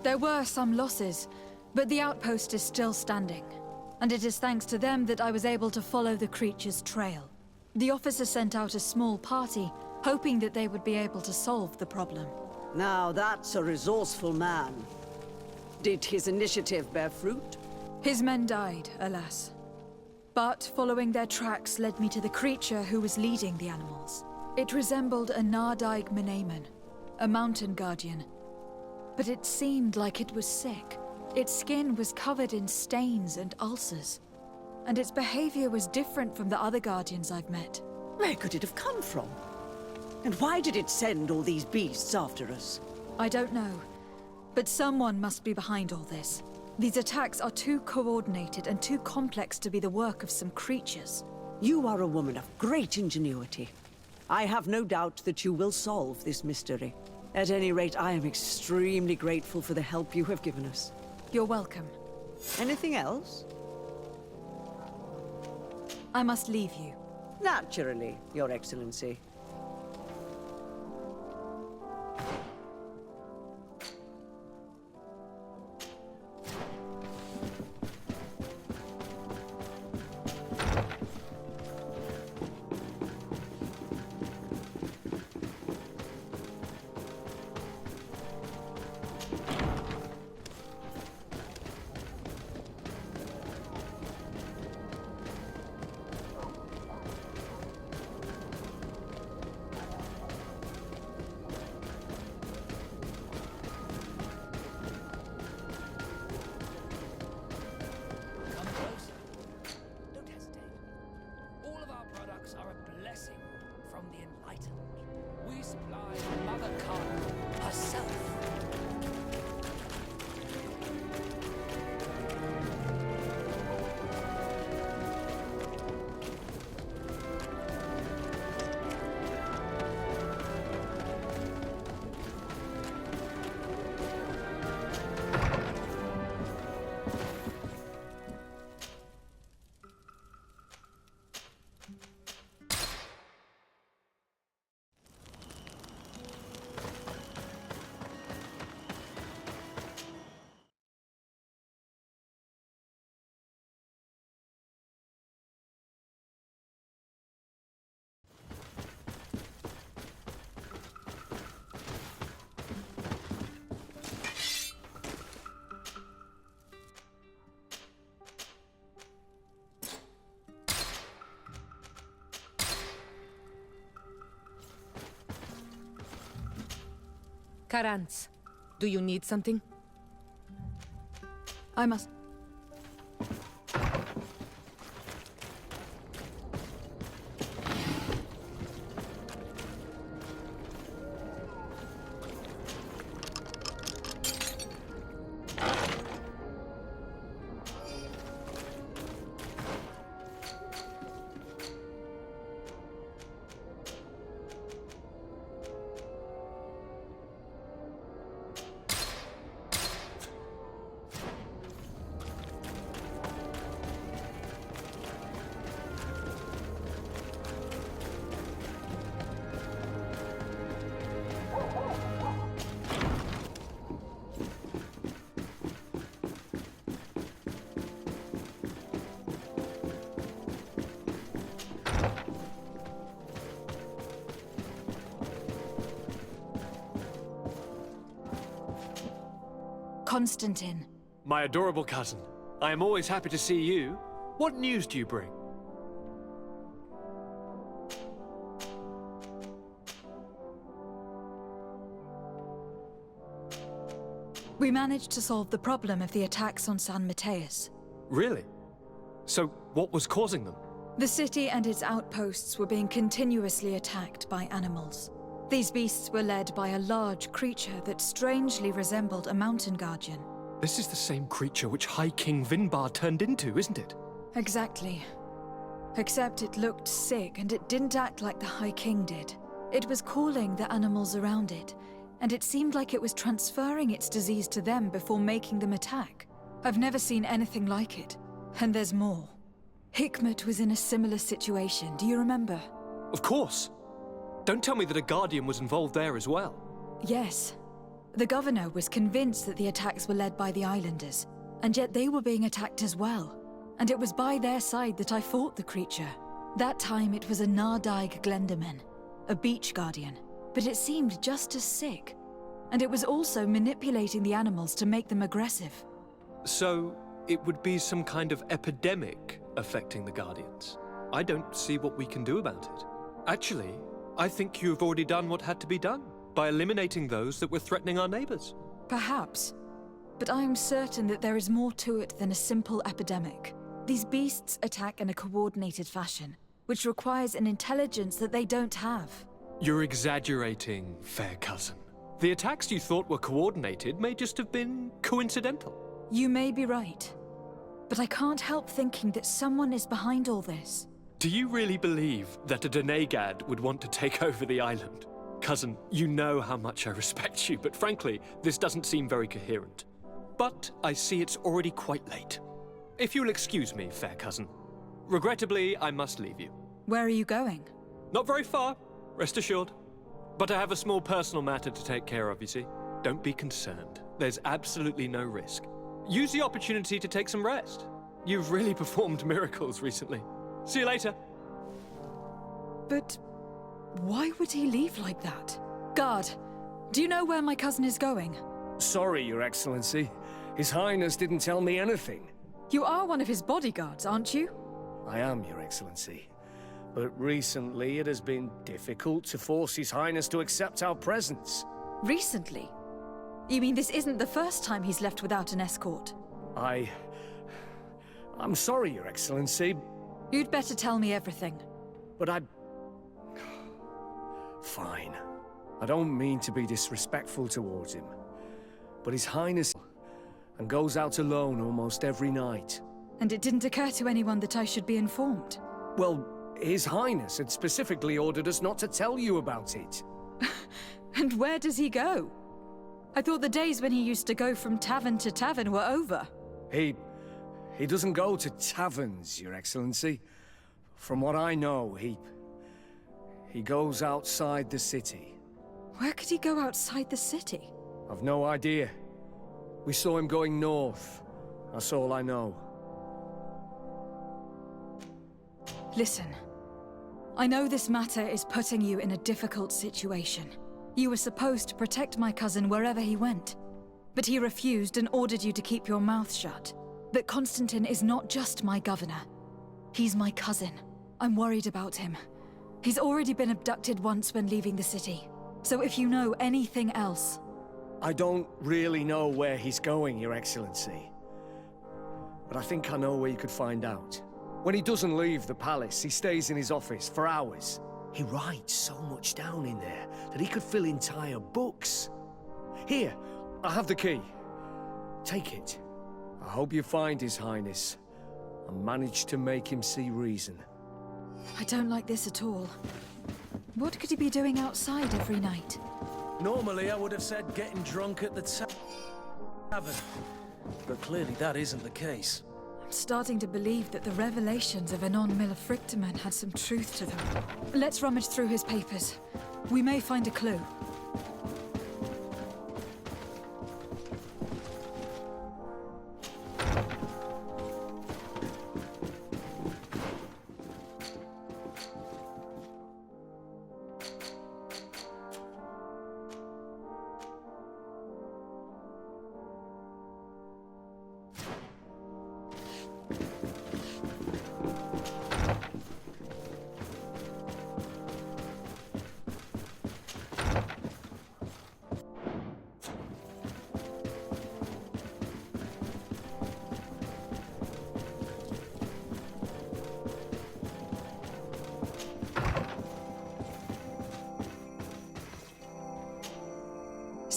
There were some losses, but the outpost is still standing. And it is thanks to them that I was able to follow the creature's trail. The officer sent out a small party, hoping that they would be able to solve the problem. Now that's a resourceful man. Did his initiative bear fruit? His men died, alas. But following their tracks led me to the creature who was leading the animals. It resembled a Nardaig Menaemon, a mountain guardian. But it seemed like it was sick. Its skin was covered in stains and ulcers. And its behavior was different from the other guardians I've met. Where could it have come from? And why did it send all these beasts after us? I don't know. But someone must be behind all this. These attacks are too coordinated and too complex to be the work of some creatures. You are a woman of great ingenuity. I have no doubt that you will solve this mystery. At any rate, I am extremely grateful for the help you have given us. You're welcome. Anything else? I must leave you. Naturally, Your Excellency. Karantz, do you need something? I must... Constantine. My adorable cousin. I am always happy to see you. What news do you bring? We managed to solve the problem of the attacks on San Mateus. Really? So, what was causing them? The city and its outposts were being continuously attacked by animals. These beasts were led by a large creature that strangely resembled a mountain guardian. This is the same creature which High King Vinbar turned into, isn't it? Exactly. Except it looked sick and it didn't act like the High King did. It was calling the animals around it, and it seemed like it was transferring its disease to them before making them attack. I've never seen anything like it. And there's more. Hikmet was in a similar situation, do you remember? Of course. Don't tell me that a Guardian was involved there as well. Yes. The governor was convinced that the attacks were led by the islanders, and yet they were being attacked as well. And it was by their side that I fought the creature. That time it was a Nardaig Glenderman, a beach guardian, but it seemed just as sick. And it was also manipulating the animals to make them aggressive. So, it would be some kind of epidemic affecting the Guardians. I don't see what we can do about it. Actually, I think you've already done what had to be done, by eliminating those that were threatening our neighbors. Perhaps. But I am certain that there is more to it than a simple epidemic. These beasts attack in a coordinated fashion, which requires an intelligence that they don't have. You're exaggerating, fair cousin. The attacks you thought were coordinated may just have been coincidental. You may be right. But I can't help thinking that someone is behind all this. Do you really believe that a Denegad would want to take over the island? Cousin, you know how much I respect you, but frankly, this doesn't seem very coherent. But I see it's already quite late. If you'll excuse me, fair cousin. Regrettably, I must leave you. Where are you going? Not very far, rest assured. But I have a small personal matter to take care of, you see. Don't be concerned. There's absolutely no risk. Use the opportunity to take some rest. You've really performed miracles recently. See you later. But why would he leave like that? Guard, do you know where my cousin is going? Sorry, Your Excellency. His Highness didn't tell me anything. You are one of his bodyguards, aren't you? I am, Your Excellency. But recently it has been difficult to force His Highness to accept our presence. Recently? You mean this isn't the first time he's left without an escort? I'm sorry, Your Excellency. You'd better tell me everything. But Fine. I don't mean to be disrespectful towards him. But His Highness and goes out alone almost every night. And it didn't occur to anyone that I should be informed? Well, His Highness had specifically ordered us not to tell you about it. And where does he go? I thought the days when he used to go from tavern to tavern were over. He doesn't go to taverns, Your Excellency. From what I know, he goes outside the city. Where could he go outside the city? I've no idea. We saw him going north. That's all I know. Listen. I know this matter is putting you in a difficult situation. You were supposed to protect my cousin wherever he went. But he refused and ordered you to keep your mouth shut. But Constantine is not just my governor. He's my cousin. I'm worried about him. He's already been abducted once when leaving the city. So if you know anything else... I don't really know where he's going, Your Excellency. But I think I know where you could find out. When he doesn't leave the palace, he stays in his office for hours. He writes so much down in there that he could fill entire books. Here, I have the key. Take it. I hope you find His Highness and manage to make him see reason. I don't like this at all. What could he be doing outside every night? Normally, I would have said getting drunk at the tavern. But clearly that isn't the case. I'm starting to believe that the revelations of Anon Millefrictaman had some truth to them. Let's rummage through his papers. We may find a clue.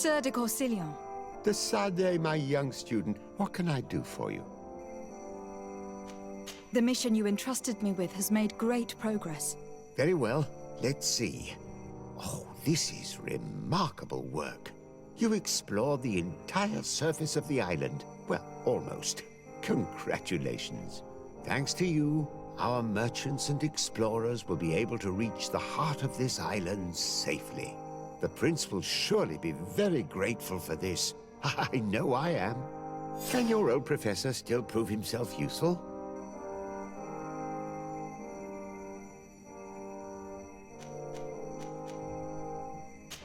Sir de Corsillon. De Sade, my young student, what can I do for you? The mission you entrusted me with has made great progress. Very well. Let's see. Oh, this is remarkable work. You explored the entire surface of the island. Well, almost. Congratulations. Thanks to you, our merchants and explorers will be able to reach the heart of this island safely. The prince will surely be very grateful for this. I know I am. Can your old professor still prove himself useful?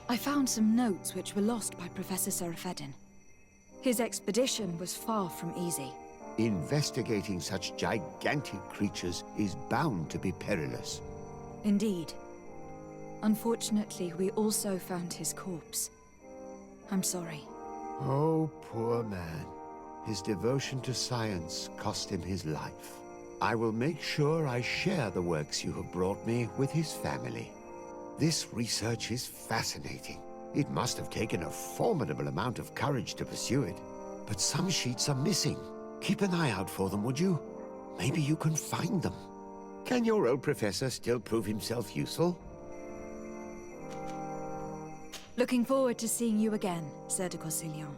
I found some notes which were lost by Professor Serafedin. His expedition was far from easy. Investigating such gigantic creatures is bound to be perilous. Indeed. Unfortunately, we also found his corpse. I'm sorry. Oh, poor man. His devotion to science cost him his life. I will make sure I share the works you have brought me with his family. This research is fascinating. It must have taken a formidable amount of courage to pursue it. But some sheets are missing. Keep an eye out for them, would you? Maybe you can find them. Can your old professor still prove himself useful? Looking forward to seeing you again, Sir de Corsillon.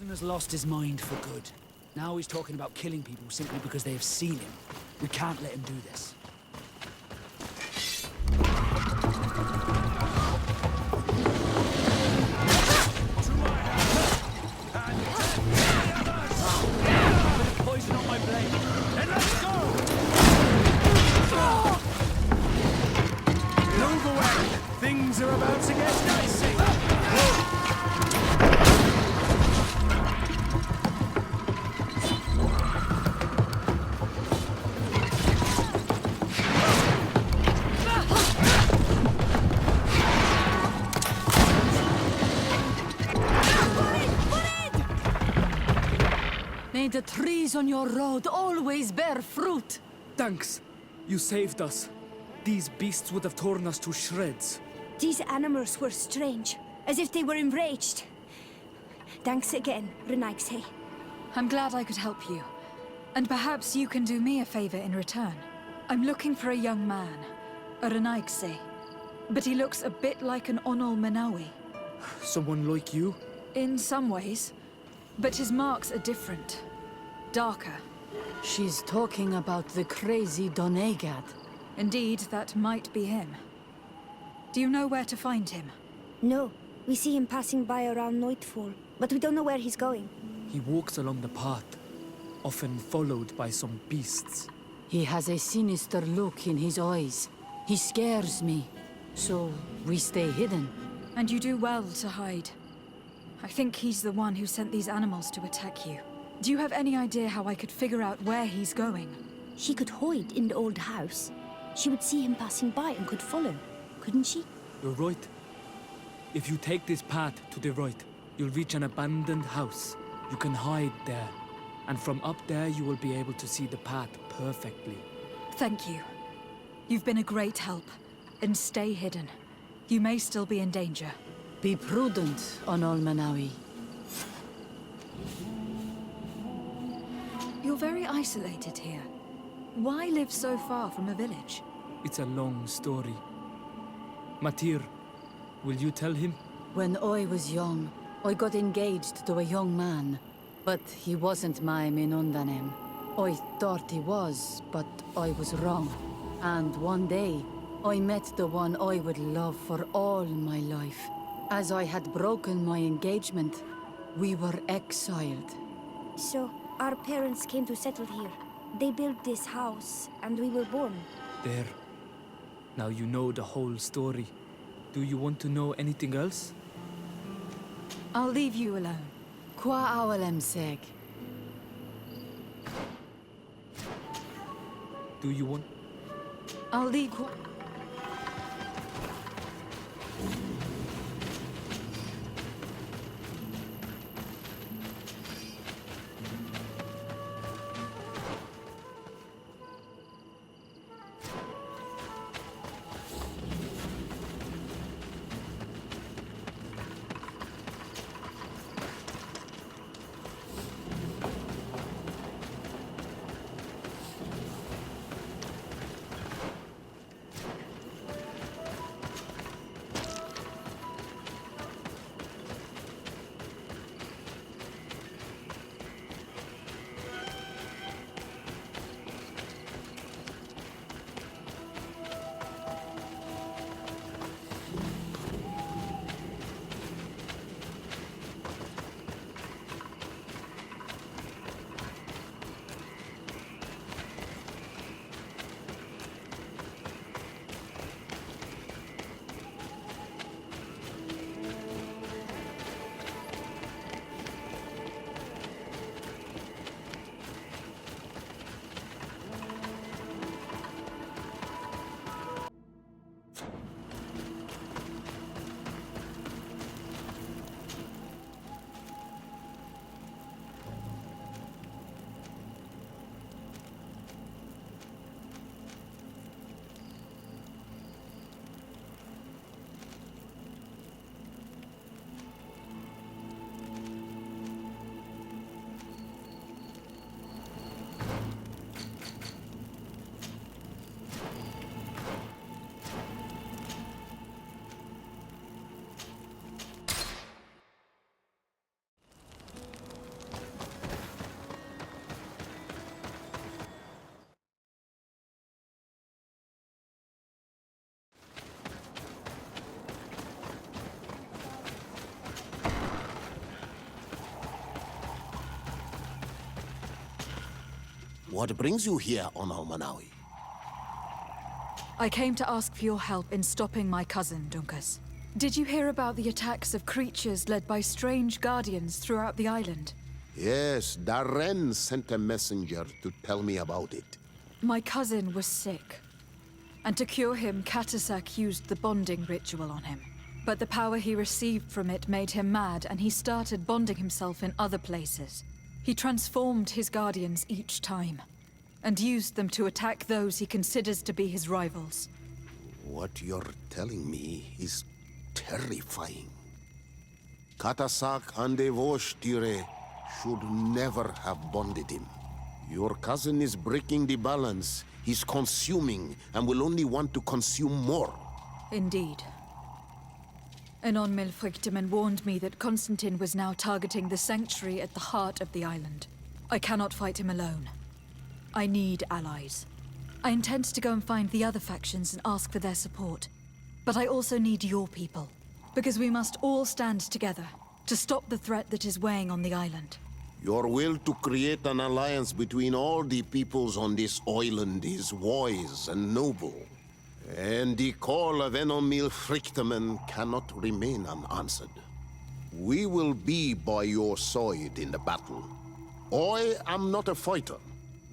Has lost his mind for good. Now he's talking about killing people simply because they have seen him. We can't let him do this. Poison on my blade. Then let's go! Move away! Things are about to get dicey! May the trees on your road always bear fruit. Thanks. You saved us. These beasts would have torn us to shreds. These animals were strange, as if they were enraged. Thanks again, Renaigse. I'm glad I could help you. And perhaps you can do me a favor in return. I'm looking for a young man, a Renaigse. But he looks a bit like an Onol Menawi. Someone like you? In some ways. But his marks are different. Darker. She's talking about the crazy Donegad. Indeed, that might be him. Do you know where to find him? No. We see him passing by around nightfall, but we don't know where he's going. He walks along the path, often followed by some beasts. He has a sinister look in his eyes. He scares me. So, we stay hidden. And you do well to hide. I think he's the one who sent these animals to attack you. Do you have any idea how I could figure out where he's going? She could hide in the old house. She would see him passing by and could follow, couldn't she? You're right. If you take this path to the right, you'll reach an abandoned house. You can hide there. And from up there, you will be able to see the path perfectly. Thank you. You've been a great help. And stay hidden. You may still be in danger. Be prudent, Onol Manawi. You're very isolated here. Why live so far from a village? It's a long story. Matir, will you tell him? When I was young, I got engaged to a young man. But he wasn't my Minundanem. I thought he was, but I was wrong. And one day, I met the one I would love for all my life. As I had broken my engagement, we were exiled. So, our parents came to settle here. They built this house, and we were born. There. Now you know the whole story. Do you want to know anything else? I'll leave you alone. Qua awalem seg. Do you want... I'll leave... What brings you here, Onol Manawi? I came to ask for your help in stopping my cousin, Dunkas. Did you hear about the attacks of creatures led by strange guardians throughout the island? Yes, Darren sent a messenger to tell me about it. My cousin was sick. And to cure him, Katasak used the bonding ritual on him. But the power he received from it made him mad, and he started bonding himself in other places. He transformed his guardians each time, and used them to attack those he considers to be his rivals. What you're telling me is terrifying. Katasak and Devosh'Tire should never have bonded him. Your cousin is breaking the balance. He's consuming, and will only want to consume more. Indeed. Anon Milfrichteman warned me that Constantine was now targeting the sanctuary at the heart of the island. I cannot fight him alone. I need allies. I intend to go and find the other factions and ask for their support. But I also need your people. Because we must all stand together to stop the threat that is weighing on the island. Your will to create an alliance between all the peoples on this island is wise and noble. And the call of Enomil Frichteman cannot remain unanswered. We will be by your side in the battle. I am not a fighter,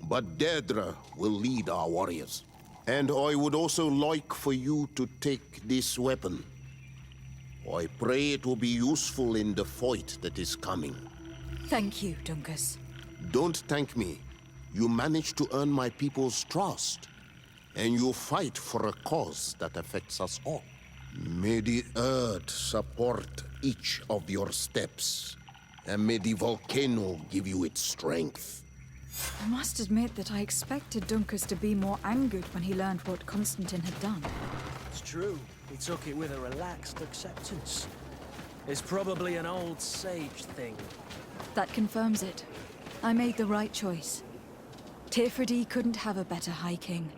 But Deirdre will lead our warriors. And I would also like for you to take this weapon. I pray it will be useful in the fight that is coming. Thank you, Dunkus. Don't thank me. You managed to earn my people's trust. And you fight for a cause that affects us all. May the earth support each of your steps. And may the volcano give you its strength. I must admit that I expected Dunkus to be more angered when he learned what Constantine had done. It's true. He took it with a relaxed acceptance. It's probably an old sage thing. That confirms it. I made the right choice. Tirfridi couldn't have a better High King.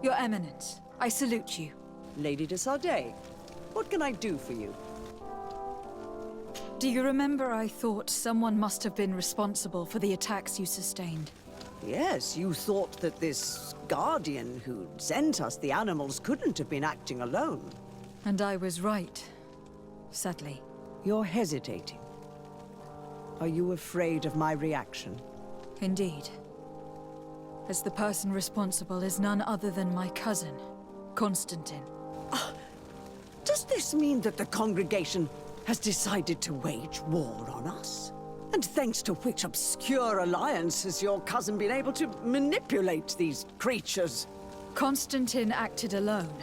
Your Eminence, I salute you. Lady de Sardet, what can I do for you? Do you remember I thought someone must have been responsible for the attacks you sustained? Yes, you thought that this guardian who sent us the animals couldn't have been acting alone. And I was right, sadly. You're hesitating. Are you afraid of my reaction? Indeed. As the person responsible is none other than my cousin, Constantine. Does this mean that the congregation has decided to wage war on us? And thanks to which obscure alliance has your cousin been able to manipulate these creatures? Constantine acted alone,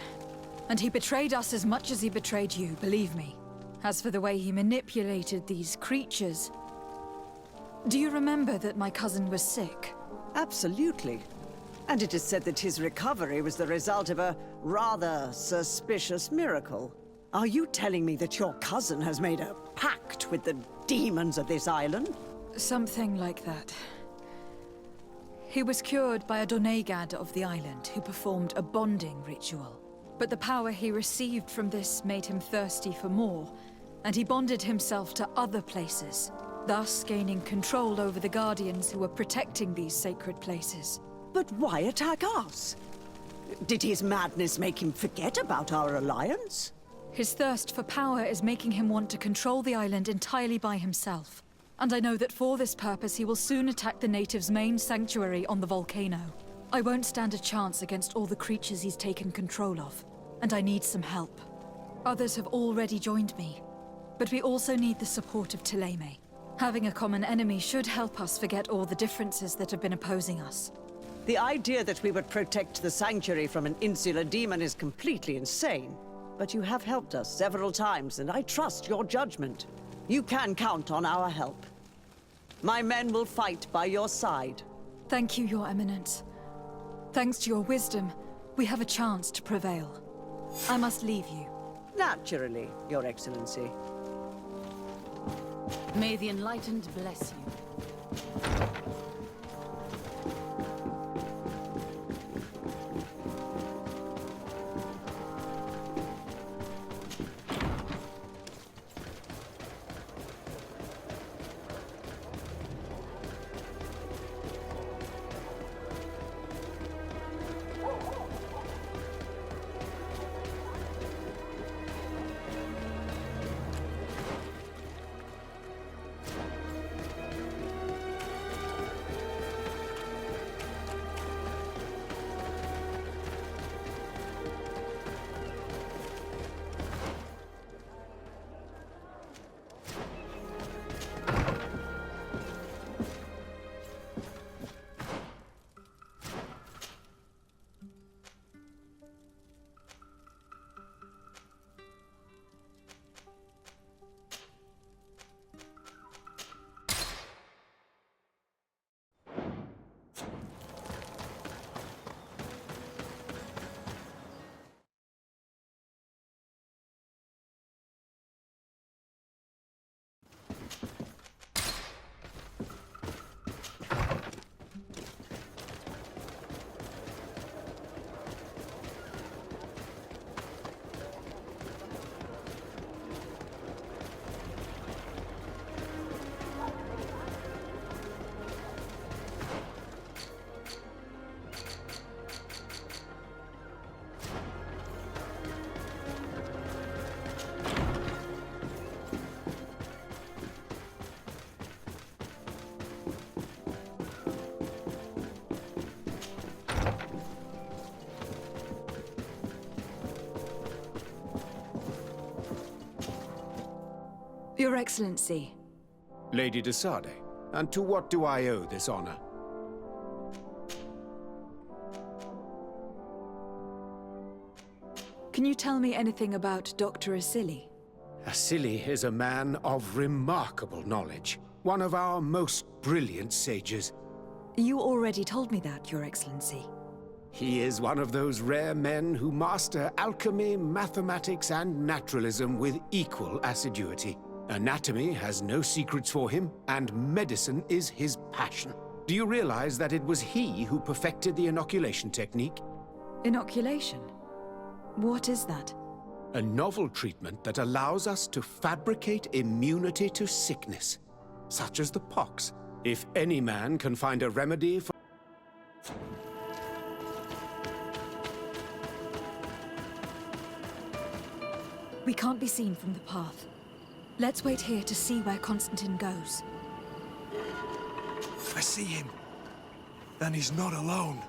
and he betrayed us as much as he betrayed you, believe me. As for the way he manipulated these creatures... Do you remember that my cousin was sick? Absolutely. And it is said that his recovery was the result of a rather suspicious miracle. Are you telling me that your cousin has made a pact with the demons of this island? Something like that. He was cured by a Donegad of the island who performed a bonding ritual. But the power he received from this made him thirsty for more, and he bonded himself to other places, thus gaining control over the Guardians who were protecting these sacred places. But why attack us? Did his madness make him forget about our alliance? His thirst for power is making him want to control the island entirely by himself. And I know that for this purpose he will soon attack the natives' main sanctuary on the volcano. I won't stand a chance against all the creatures he's taken control of, and I need some help. Others have already joined me, but we also need the support of Thélème. Having a common enemy should help us forget all the differences that have been opposing us. The idea that we would protect the sanctuary from an insular demon is completely insane. But you have helped us several times, and I trust your judgment. You can count on our help. My men will fight by your side. Thank you, Your Eminence. Thanks to your wisdom, we have a chance to prevail. I must leave you. Naturally, Your Excellency. May the Enlightened bless you. Your Excellency. Lady de Sade, and to what do I owe this honor? Can you tell me anything about Dr. Asili? Asili is a man of remarkable knowledge, one of our most brilliant sages. You already told me that, Your Excellency. He is one of those rare men who master alchemy, mathematics, and naturalism with equal assiduity. Anatomy has no secrets for him, and medicine is his passion. Do you realize that it was he who perfected the inoculation technique? Inoculation? What is that? A novel treatment that allows us to fabricate immunity to sickness, such as the pox. If any man can find a remedy for... We can't be seen from the path. Let's wait here to see where Constantine goes. I see him. And he's not alone.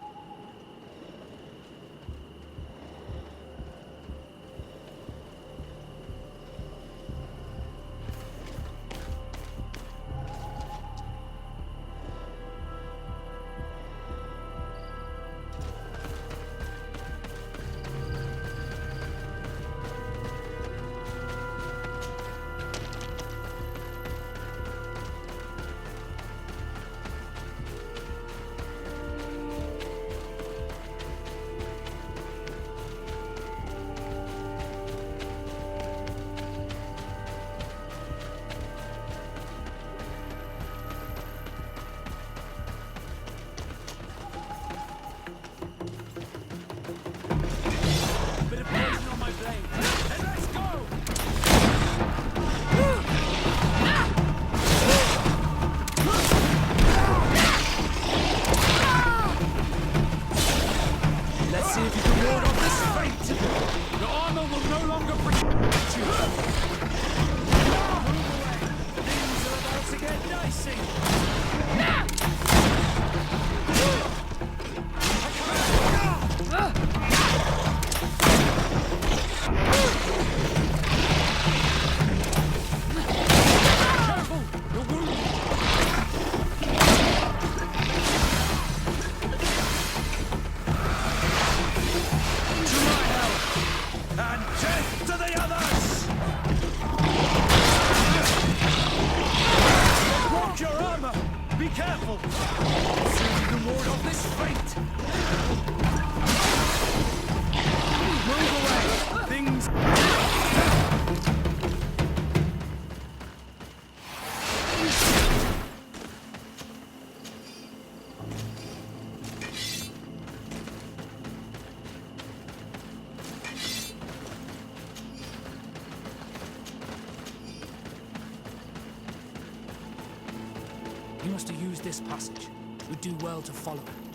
He must have used this passage. We'd do well to follow it.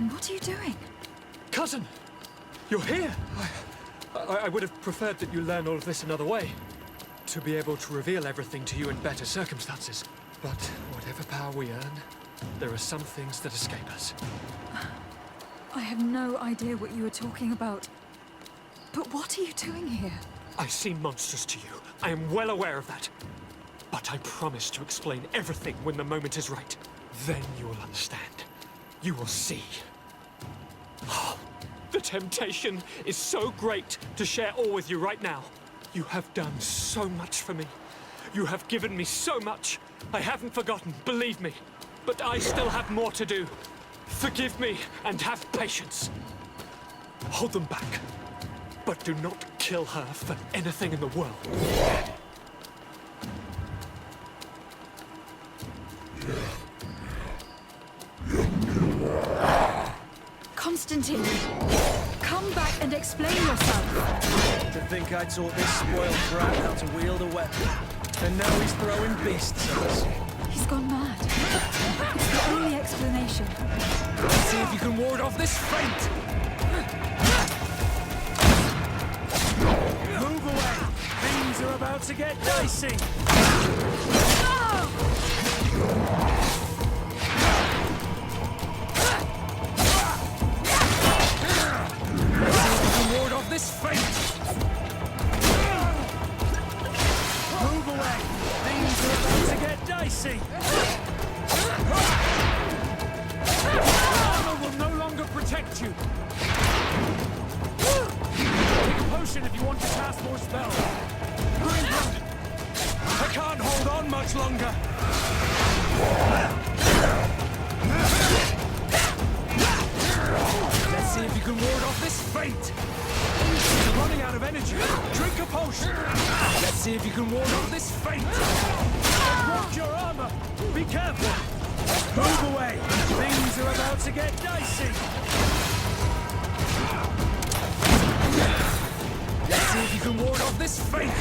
What are you doing? Cousin! You're here! I would have preferred that you learn all of this another way. To be able to reveal everything to you in better circumstances. But whatever power we earn, there are some things that escape us. I have no idea what you were talking about. But what are you doing here? I seem monstrous to you. I am well aware of that. But I promise to explain everything when the moment is right. Then you will understand. You will see. Oh, the The temptation is so great to share all with you right now. You have done so much for me. You have given me so much. I haven't forgotten, believe me. But I still have more to do. Forgive me and have patience. Hold them back. But do not kill her for anything in the world. Constantine, come back and explain yourself. To think I taught this spoiled brat how to wield a weapon. And now he's throwing beasts at us. He's gone mad. It's the only explanation. Let's see if you can ward off this feint! Move away! Things are about to get dicey! Ward off this feint! Move away! Things are about to get dicey! Armor will no longer protect you! Take a potion if you want to cast more spells! I can't hold on much longer! Let's see if you can ward off this feint! You're running out of energy! Drink a potion! Let's see if you can ward off this feint! Watch your armor! Be careful! Move away! Things are about to get dicey! Let's see if you can ward off this feint!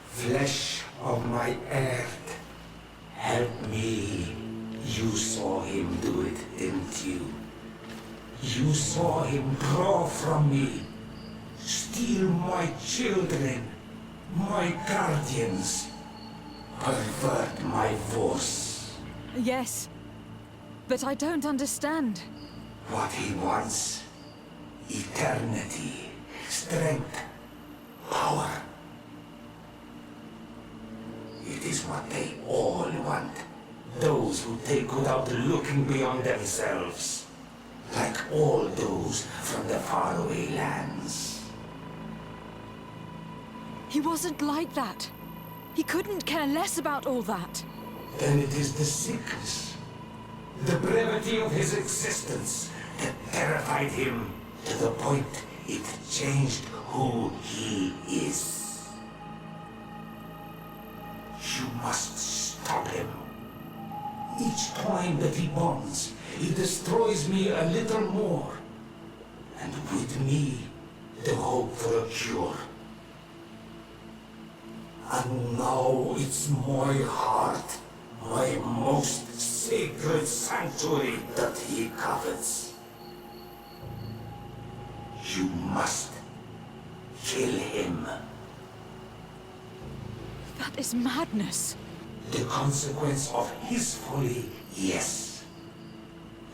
Flesh of my earth, help me. You saw him do it, didn't you? You saw him draw from me, steal my children, my guardians, pervert my force. Yes, but I don't understand. What he wants, eternity, strength, power. It is what they all want. Those who take without looking beyond themselves. Like all those from the faraway lands. He wasn't like that. He couldn't care less about all that. Then it is the sickness, the brevity of his existence that terrified him to the point it changed who he is. You must stop him. Each time that he bonds, he destroys me a little more. And with me, the hope for a cure. And now it's my heart, my most sacred sanctuary that he covets. You must kill him. That is madness. The consequence of his folly, yes.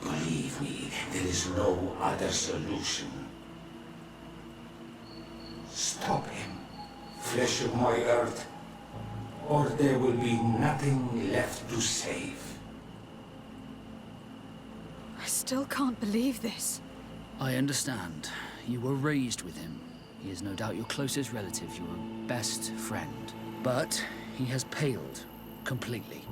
Believe me, there is no other solution. Stop him, flesh of my earth, or there will be nothing left to save. I still can't believe this. I understand. You were raised with him. He is no doubt your closest relative, your best friend. But he has paled completely.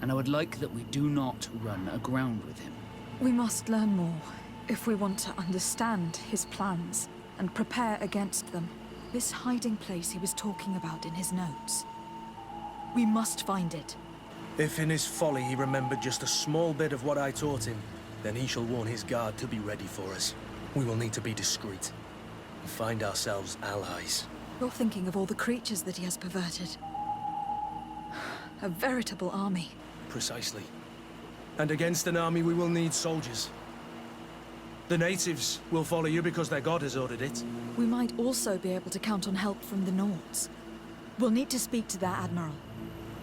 And I would like that we do not run aground with him. We must learn more if we want to understand his plans and prepare against them. This hiding place he was talking about in his notes. We must find it. If in his folly he remembered just a small bit of what I taught him, then he shall warn his guard to be ready for us. We will need to be discreet and find ourselves allies. You're thinking of all the creatures that he has perverted. A veritable army. Precisely. And against an army we will need soldiers. The natives will follow you because their god has ordered it. We might also be able to count on help from the Nords. We'll need to speak to their admiral.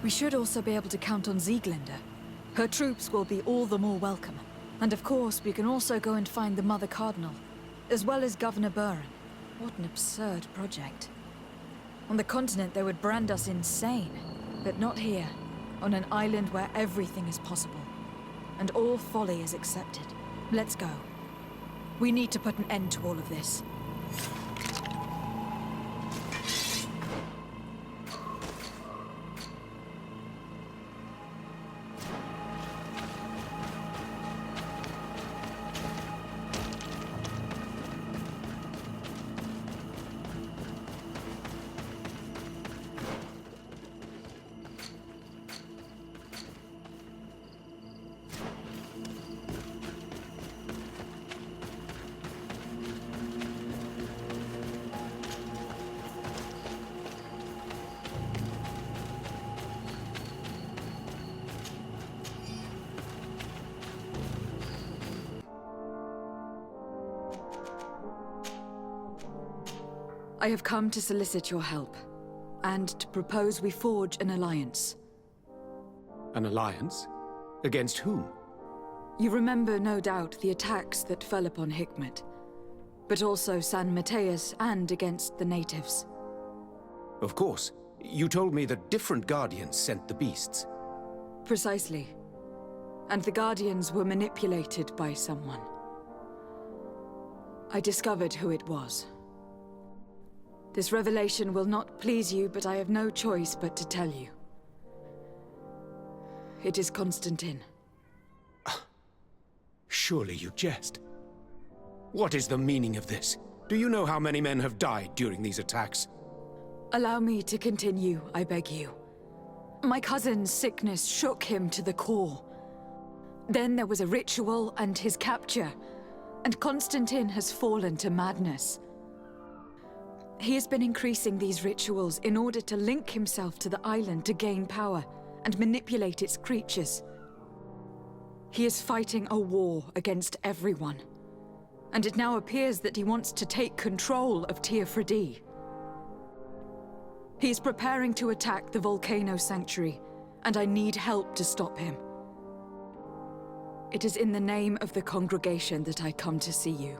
We should also be able to count on Sieglinde. Her troops will be all the more welcome. And of course, we can also go and find the Mother Cardinal, as well as Governor Buren. What an absurd project. On the continent, they would brand us insane. But not here, on an island where everything is possible. And all folly is accepted. Let's go. We need to put an end to all of this. I have come to solicit your help, and to propose we forge an alliance. An alliance? Against whom? You remember, no doubt, the attacks that fell upon Hikmet, but also San Mateus and against the natives. Of course. You told me that different Guardians sent the beasts. Precisely. And the Guardians were manipulated by someone. I discovered who it was. This revelation will not please you, but I have no choice but to tell you. It is Constantine. Surely you jest. What is the meaning of this? Do you know how many men have died during these attacks? Allow me to continue, I beg you. My cousin's sickness shook him to the core. Then there was a ritual and his capture, and Constantine has fallen to madness. He has been increasing these rituals in order to link himself to the island to gain power and manipulate its creatures. He is fighting a war against everyone, and it now appears that he wants to take control of Teofridi. He is preparing to attack the volcano sanctuary, and I need help to stop him. It is in the name of the congregation that I come to see you.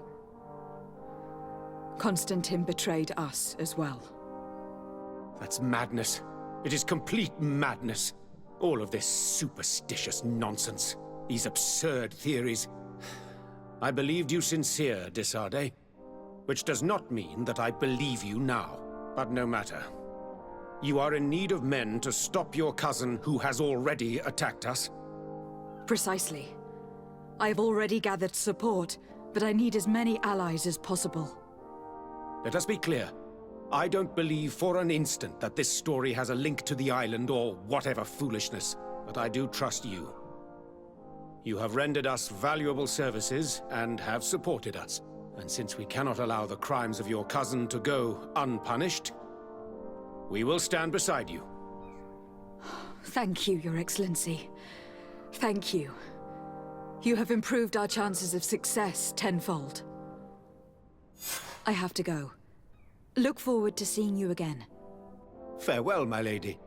Constantine betrayed us as well. That's madness. It is complete madness. All of this superstitious nonsense. These absurd theories. I believed you sincere, Desade. Which does not mean that I believe you now. But no matter. You are in need of men to stop your cousin who has already attacked us? Precisely. I have already gathered support, but I need as many allies as possible. Let us be clear. I don't believe for an instant that this story has a link to the island or whatever foolishness, but I do trust you. You have rendered us valuable services and have supported us. And since we cannot allow the crimes of your cousin to go unpunished, we will stand beside you. Thank you, Your Excellency. Thank you. You have improved our chances of success tenfold. I have to go. Look forward to seeing you again. Farewell, my lady.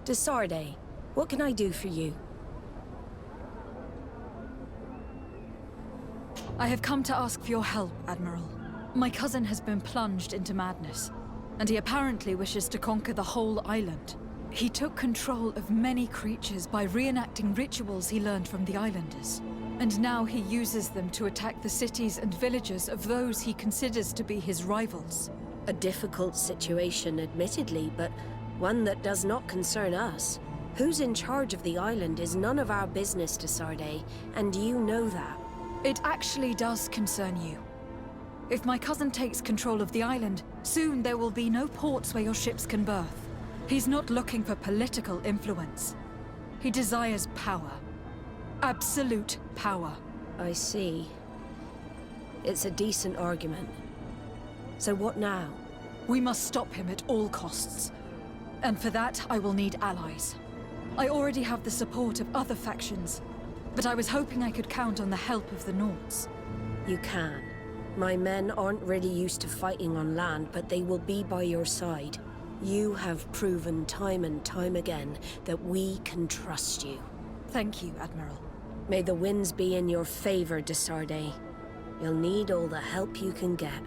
Desarde, what can I do for you? I have come to ask for your help, Admiral. My cousin has been plunged into madness, and he apparently wishes to conquer the whole island. He took control of many creatures by reenacting rituals he learned from the islanders. And now he uses them to attack the cities and villages of those he considers to be his rivals. A difficult situation, admittedly, but one that does not concern us. Who's in charge of the island is none of our business, Desarde, and you know that. It actually does concern you. If my cousin takes control of the island, soon there will be no ports where your ships can berth. He's not looking for political influence. He desires power. Absolute power. I see. It's a decent argument. So what now? We must stop him at all costs. And for that, I will need allies. I already have the support of other factions, but I was hoping I could count on the help of the Nords. You can. My men aren't really used to fighting on land, but they will be by your side. You have proven time and time again that we can trust you. Thank you, Admiral. May the winds be in your favor, Desarde. You'll need all the help you can get.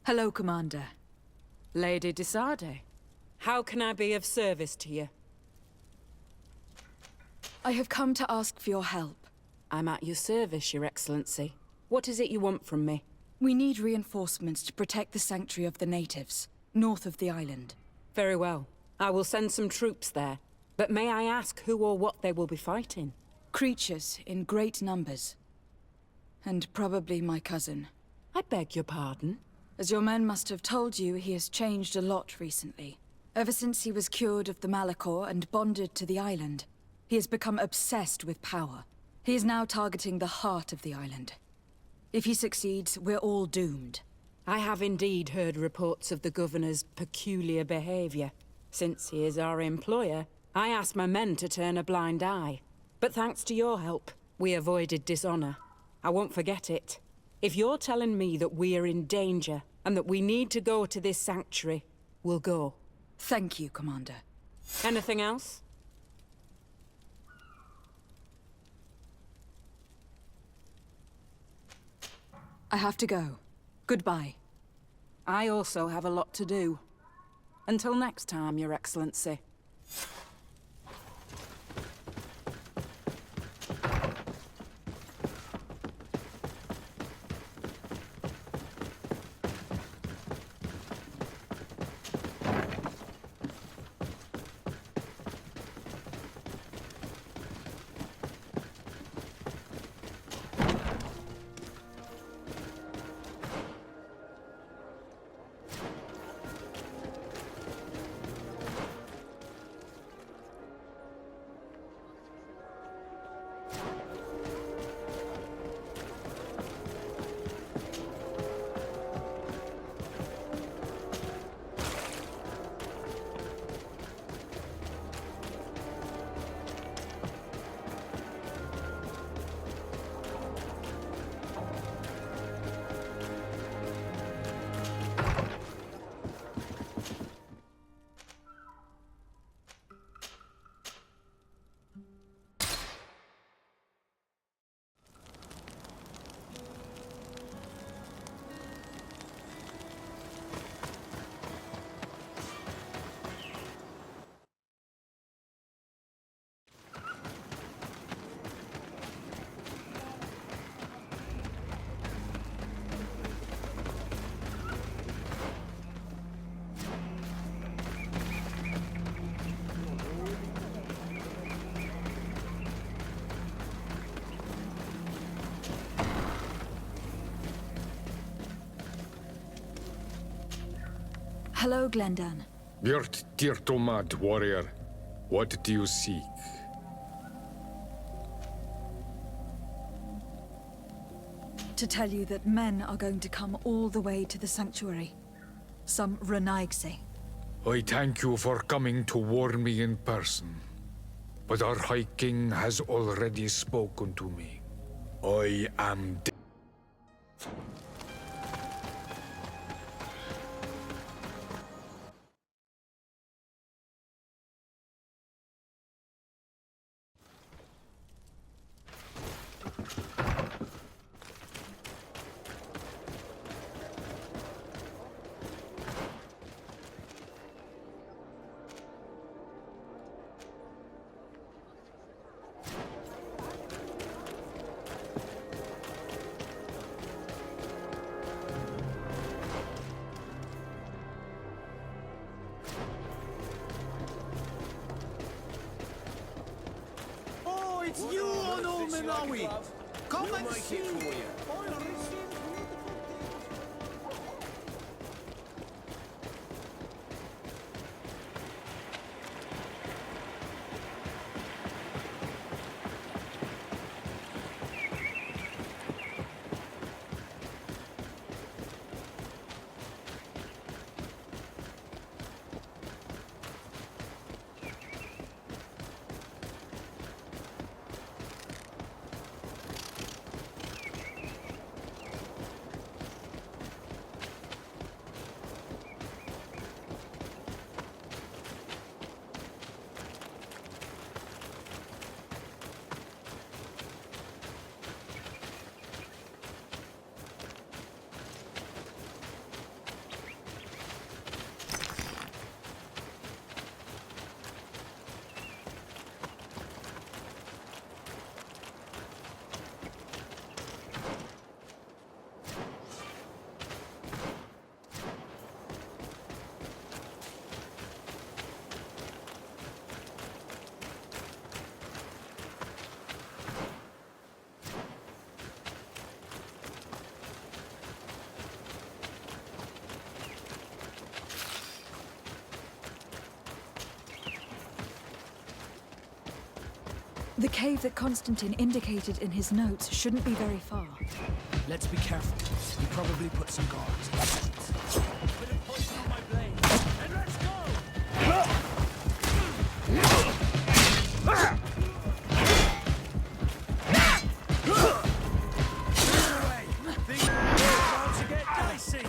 Hello, Commander. Lady Desarde, how can I be of service to you? I have come to ask for your help. I'm at your service, Your Excellency. What is it you want from me? We need reinforcements to protect the sanctuary of the natives, north of the island. Very well. I will send some troops there. But may I ask who or what they will be fighting? Creatures in great numbers. And probably my cousin. I beg your pardon? As your men must have told you, he has changed a lot recently. Ever since he was cured of the Malachor and bonded to the island, he has become obsessed with power. He is now targeting the heart of the island. If he succeeds, we're all doomed. I have indeed heard reports of the Governor's peculiar behavior. Since he is our employer, I asked my men to turn a blind eye. But thanks to your help, we avoided dishonor. I won't forget it. If you're telling me that we are in danger, and that we need to go to this sanctuary, we'll go. Thank you, Commander. Anything else? I have to go. Goodbye. I also have a lot to do. Until next time, Your Excellency. Hello, Glendan. Björt Tirtomad, warrior. What do you seek? To tell you that men are going to come all the way to the sanctuary. Some Renaigse. I thank you for coming to warn me in person. But our High King has already spoken to me. I am dead. Oh, it's you, Ono Minawi! Come and see! The cave that Constantine indicated in his notes shouldn't be very far. Let's be careful. He probably put some guards. Bit of poison on my blade. And let's go! Things are about to get dicey.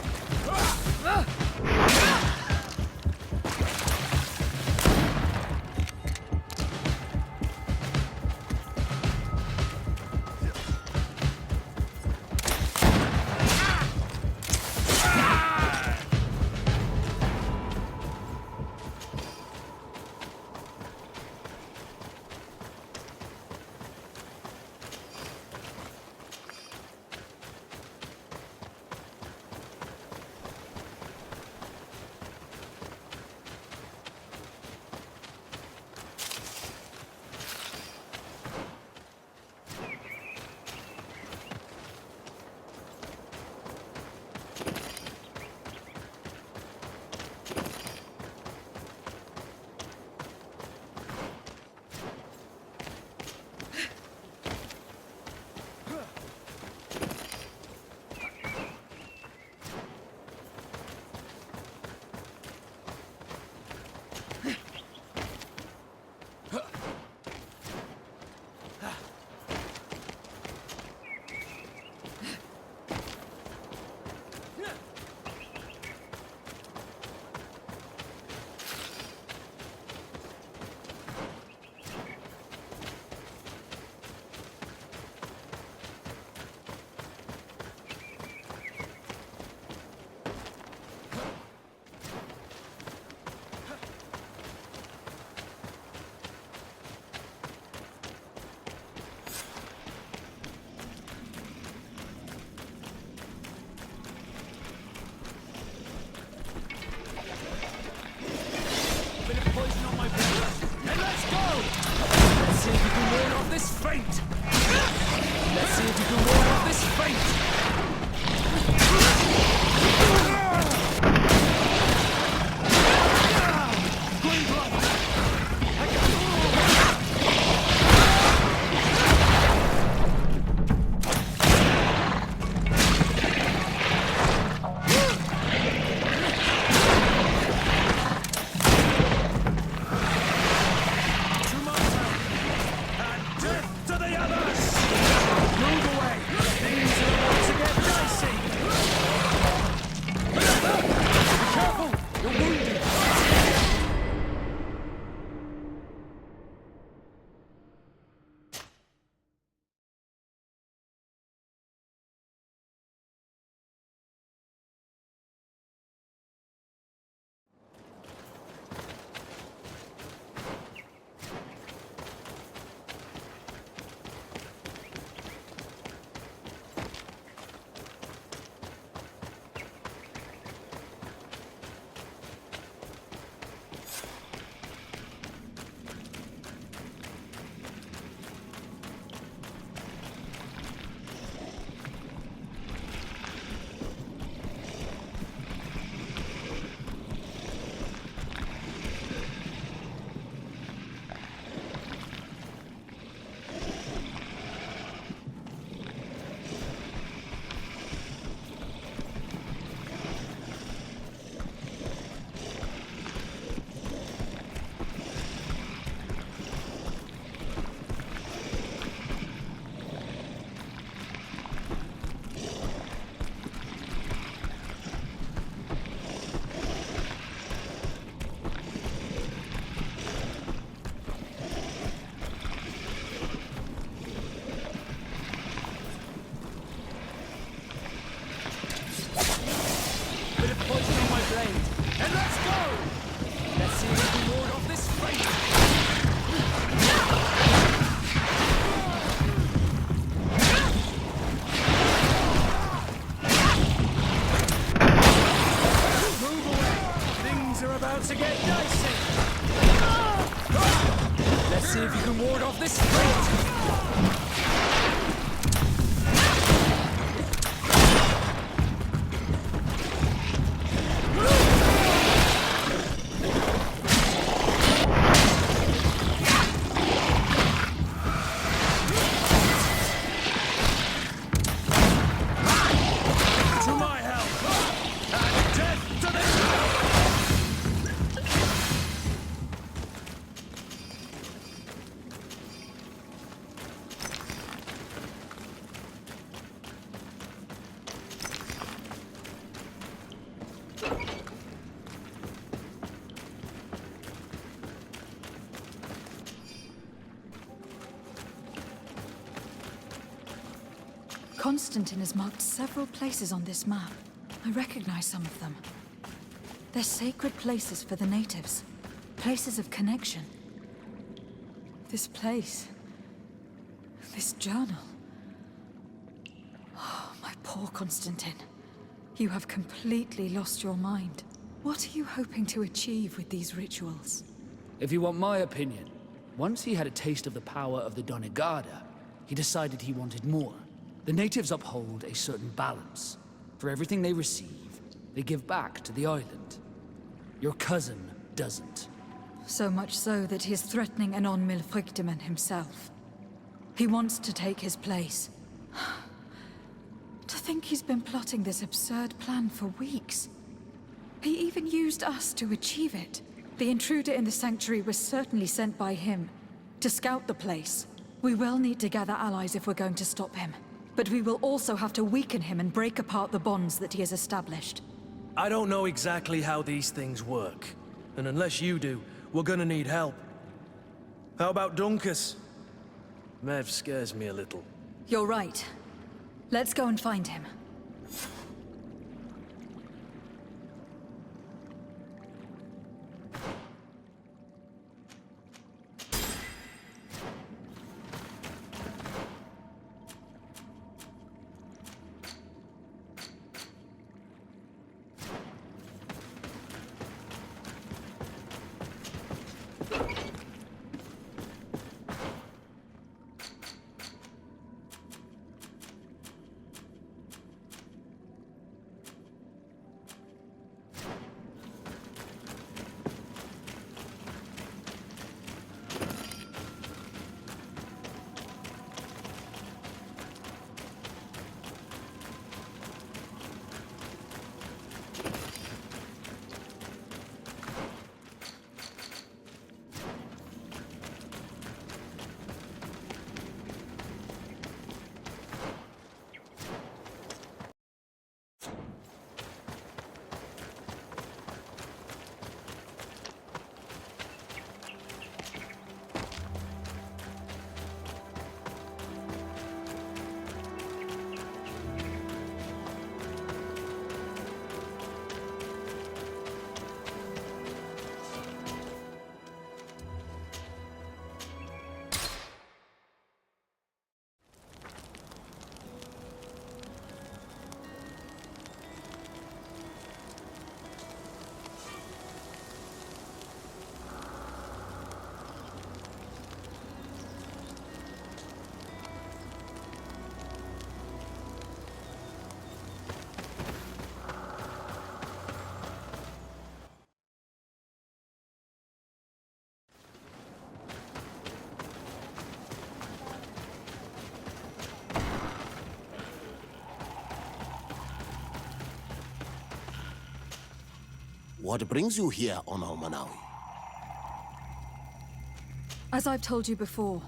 mercy! Let's see if you can ward off this fate! Constantine has marked several places on this map. I recognize some of them. They're sacred places for the natives. Places of connection. This place. This journal. Oh, my poor Constantine. You have completely lost your mind. What are you hoping to achieve with these rituals? If you want my opinion, once he had a taste of the power of the Donegada, he decided he wanted more. The natives uphold a certain balance. For everything they receive, they give back to the island. Your cousin doesn't. So much so that he is threatening Anon Milfrictiman himself. He wants to take his place. To think he's been plotting this absurd plan for weeks. He even used us to achieve it. The intruder in the sanctuary was certainly sent by him to scout the place. We will need to gather allies if we're going to stop him. But we will also have to weaken him and break apart the bonds that he has established. I don't know exactly how these things work. And unless you do, we're gonna need help. How about Dunkus? Mev scares me a little. You're right. Let's go and find him. What brings you here, Ono Manawi? As I've told you before,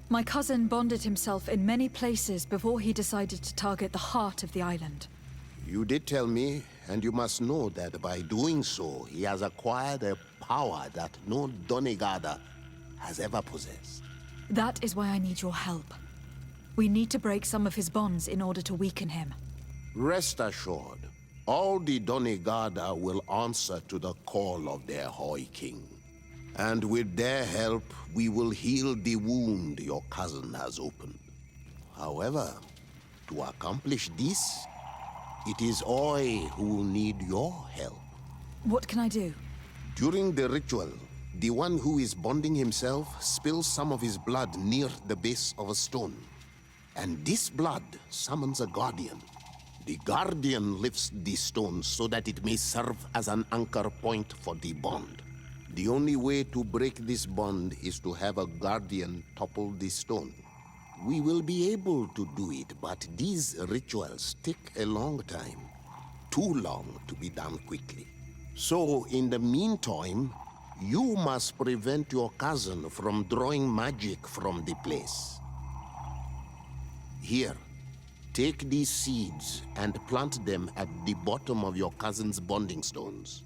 my cousin bonded himself in many places before he decided to target the heart of the island. You did tell me, and you must know that by doing so, he has acquired a power that no Donegada has ever possessed. That is why I need your help. We need to break some of his bonds in order to weaken him. Rest assured, all the Donegada will answer to the call of their Hoi King. And with their help, we will heal the wound your cousin has opened. However, to accomplish this, it is I who will need your help. What can I do? During the ritual, the one who is bonding himself spills some of his blood near the base of a stone. And this blood summons a guardian. The guardian lifts the stone so that it may serve as an anchor point for the bond. The only way to break this bond is to have a guardian topple the stone. We will be able to do it, but these rituals take a long time. Too long to be done quickly. So, in the meantime, you must prevent your cousin from drawing magic from the place. Here, take these seeds and plant them at the bottom of your cousin's bonding stones.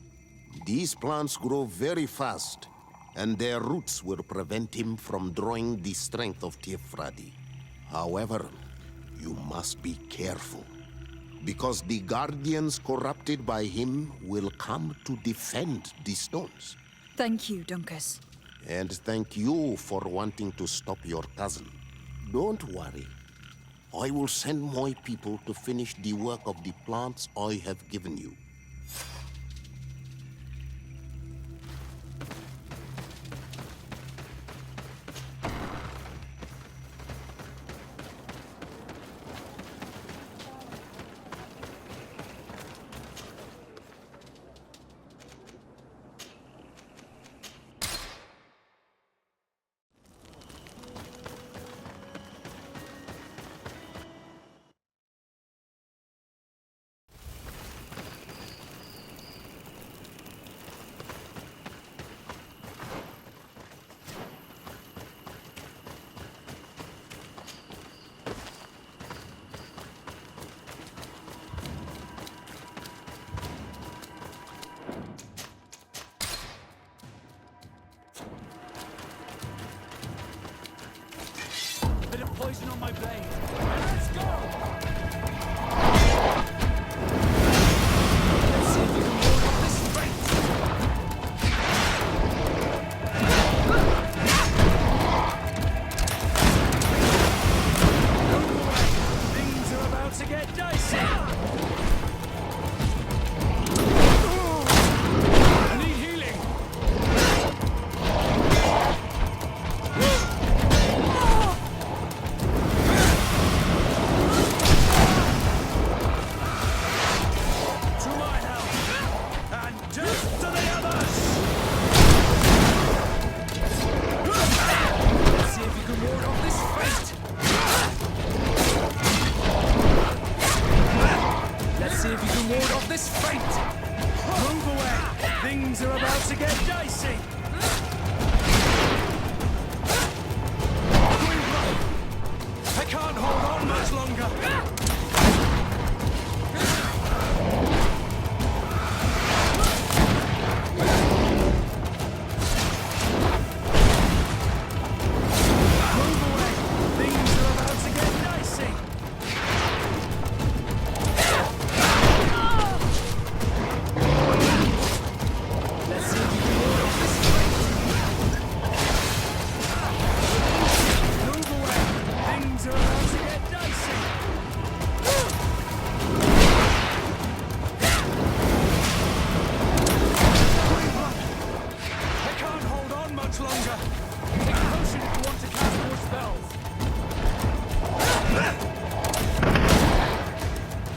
These plants grow very fast, and their roots will prevent him from drawing the strength of Tifradi. However, you must be careful, because the guardians corrupted by him will come to defend the stones. Thank you, Dunkus. And thank you for wanting to stop your cousin. Don't worry. I will send my people to finish the work of the plants I have given you. Poison on my blade. Let's go! Let's see if you can ward off this fate. Move away. Things are about to get dicey. I need healing. This fate! Move away! Things are about to get dicey! I can't hold on much longer!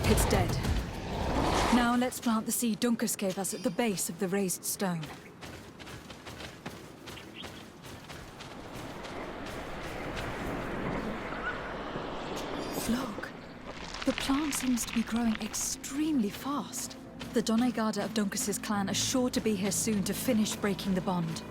It's dead. Now let's plant the seed Dunkus gave us at the base of the raised stone. Look. The plant seems to be growing extremely fast. The Donegada of Dunkus's clan are sure to be here soon to finish breaking the bond.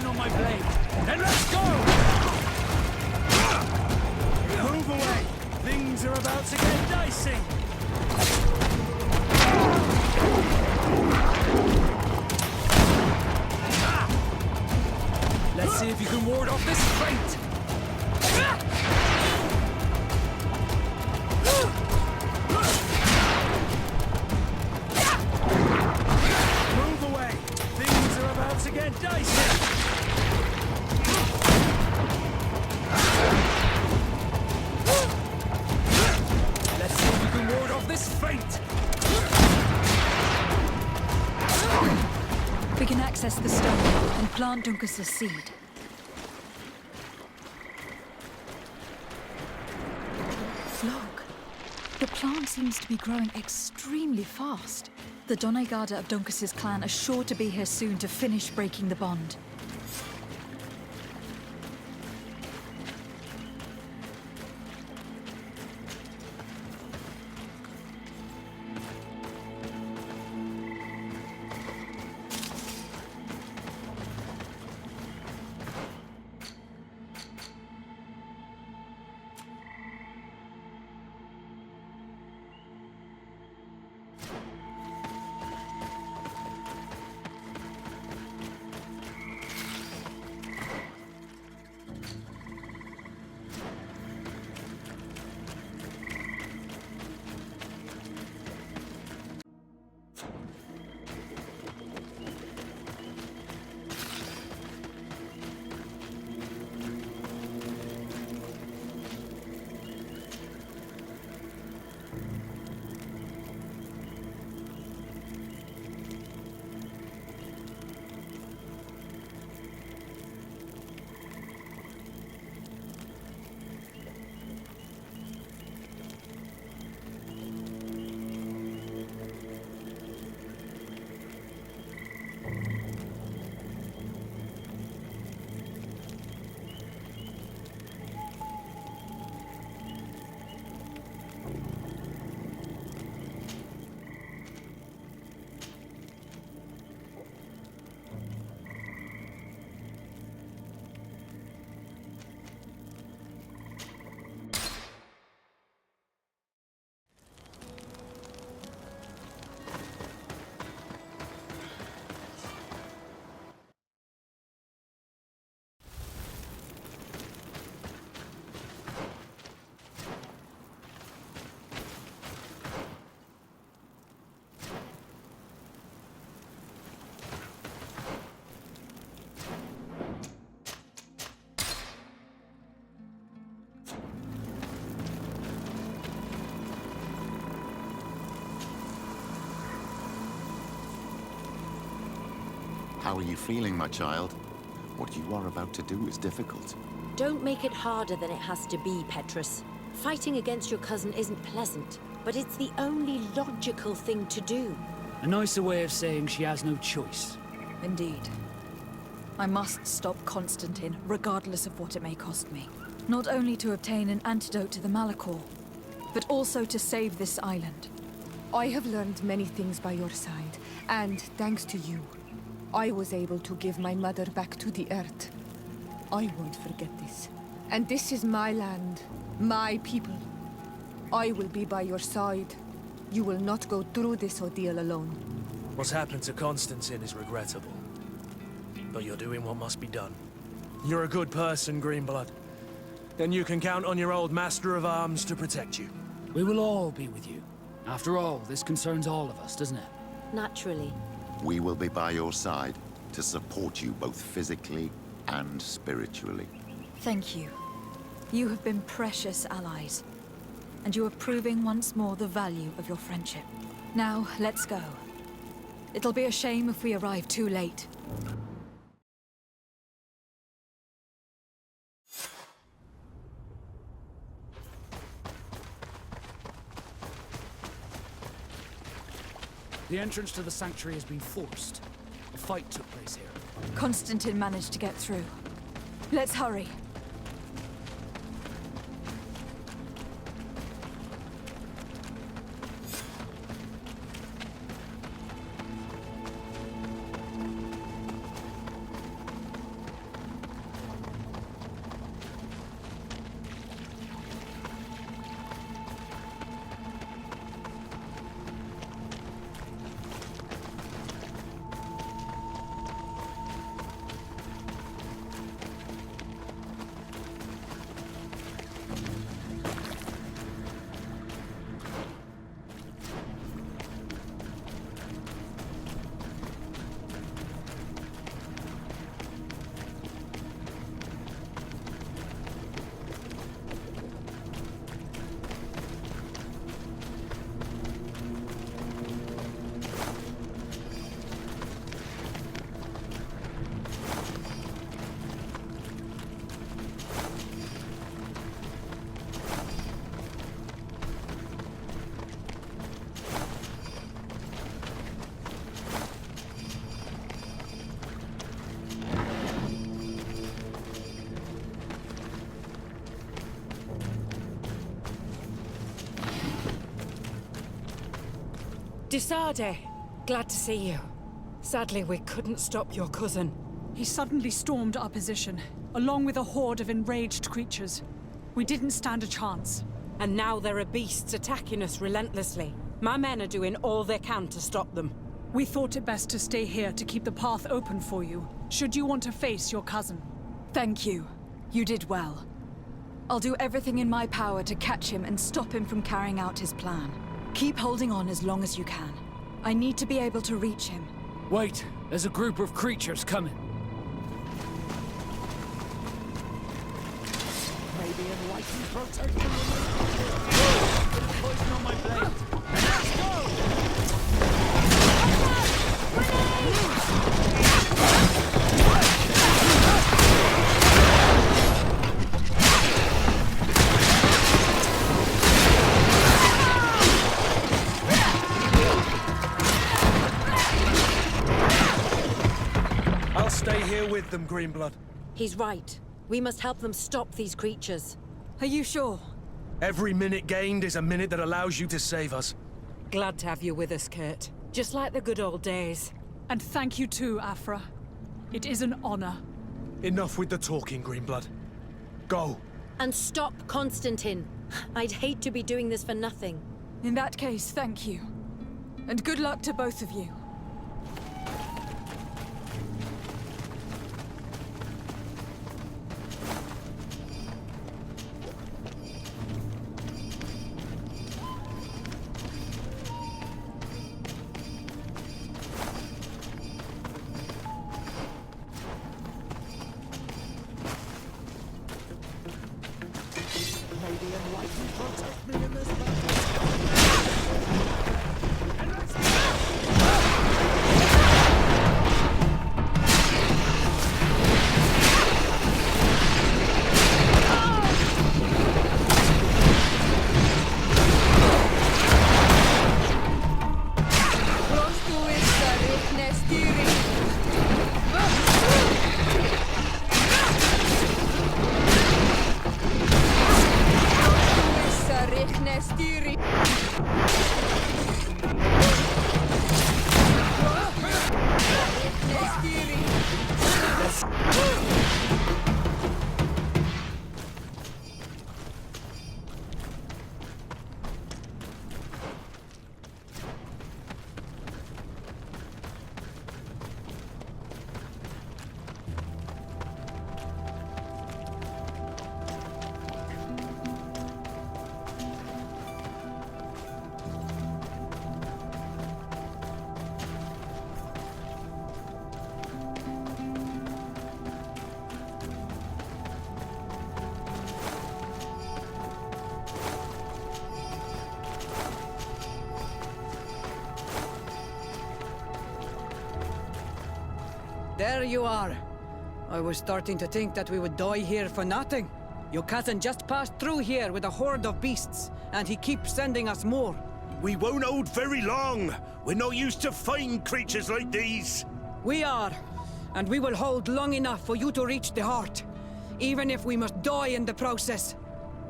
on my blade. Then let's go! Move away! Things are about to get dicey! Let's see if you can ward off this fate! Move away! Things are about to get dicey! Let's see if you can ward off this fate! We can access the stone and plant Duncas's seed. Look, the plant seems to be growing extremely fast. The Doneigada of Duncas's clan are sure to be here soon to finish breaking the bond. How are you feeling, my child? What you are about to do is difficult. Don't make it harder than it has to be, Petrus. Fighting against your cousin isn't pleasant, but it's the only logical thing to do. A nicer way of saying she has no choice. Indeed. I must stop Constantine, regardless of what it may cost me. Not only to obtain an antidote to the Malachor, but also to save this island. I have learned many things by your side, and thanks to you, I was able to give my mother back to the earth. I won't forget this. And this is my land, my people. I will be by your side. You will not go through this ordeal alone. What's happened to Constantine is regrettable. But you're doing what must be done. You're a good person, Greenblood. Then you can count on your old master of arms to protect you. We will all be with you. After all, this concerns all of us, doesn't it? Naturally. We will be by your side to support you both physically and spiritually. Thank you. You have been precious allies. And you are proving once more the value of your friendship. Now, let's go. It'll be a shame if we arrive too late. The entrance to the sanctuary has been forced. A fight took place here. Constantine managed to get through. Let's hurry. Desade, glad to see you. Sadly, we couldn't stop your cousin. He suddenly stormed our position, along with a horde of enraged creatures. We didn't stand a chance. And now there are beasts attacking us relentlessly. My men are doing all they can to stop them. We thought it best to stay here to keep the path open for you, should you want to face your cousin. Thank you. You did well. I'll do everything in my power to catch him and stop him from carrying out his plan. Keep holding on as long as you can. I need to be able to reach him. Wait, there's a group of creatures coming. Maybe enlighten protect them from the poison on my blade. Let's go! I'll stay here with them, Greenblood. He's right. We must help them stop these creatures. Are you sure? Every minute gained is a minute that allows you to save us. Glad to have you with us, Kurt. Just like the good old days. And thank you too, Afra. It is an honor. Enough with the talking, Greenblood. Go. And stop Constantine. I'd hate to be doing this for nothing. In that case, thank you. And good luck to both of you. There you are. I was starting to think that we would die here for nothing. Your cousin just passed through here with a horde of beasts, and he keeps sending us more. We won't hold very long. We're not used to fighting creatures like these. We are, and we will hold long enough for you to reach the heart, even if we must die in the process.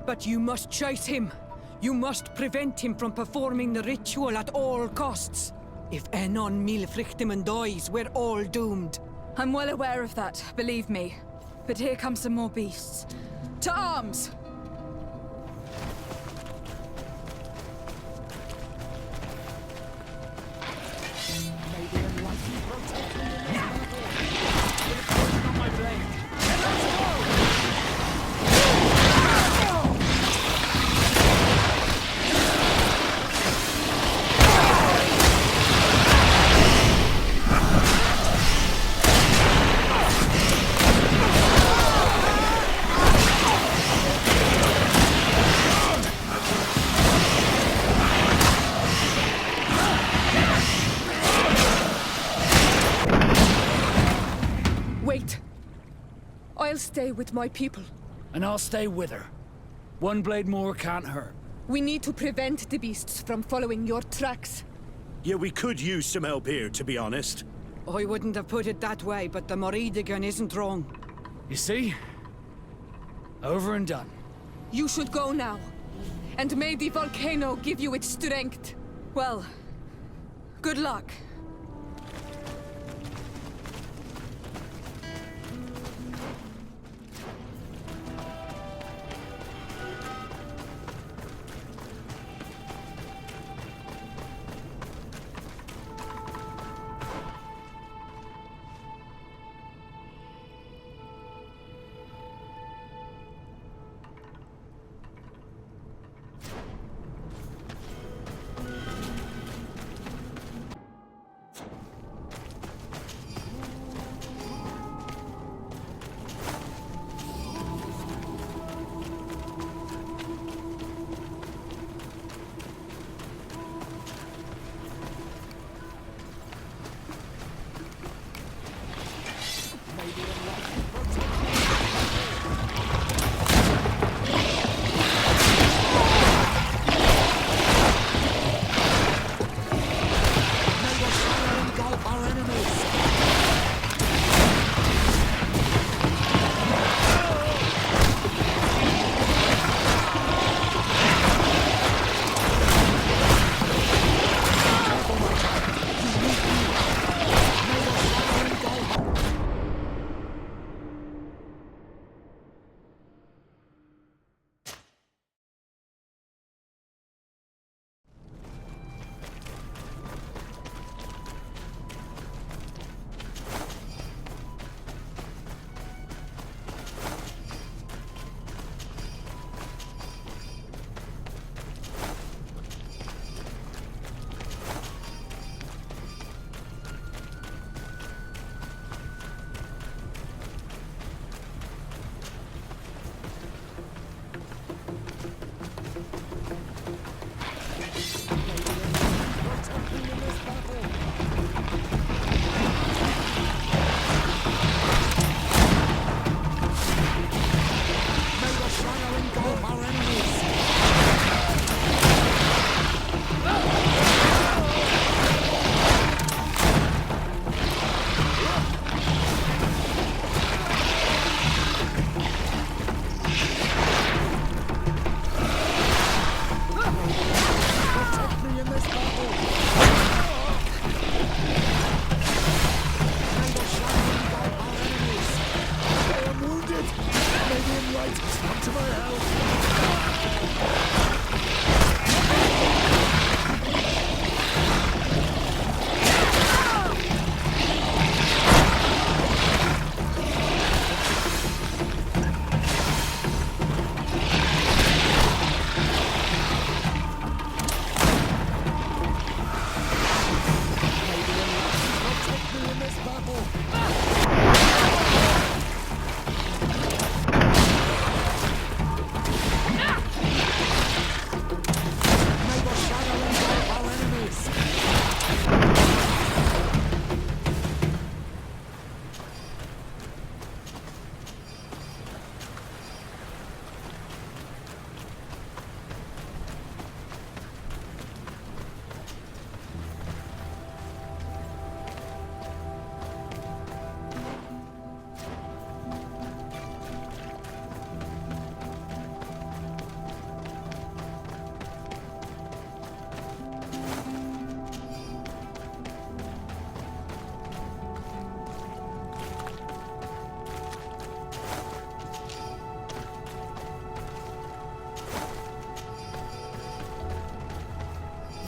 But you must chase him. You must prevent him from performing the ritual at all costs. If Enon Milfrichtiman dies, we're all doomed. I'm well aware of that, believe me. But here come some more beasts. To arms! I'll stay with my people. And I'll stay with her. One blade more can't hurt. We need to prevent the beasts from following your tracks. Yeah, we could use some help here, to be honest. I wouldn't have put it that way, but the Moridigan isn't wrong. You see? Over and done. You should go now. And may the volcano give you its strength. Well, Good luck.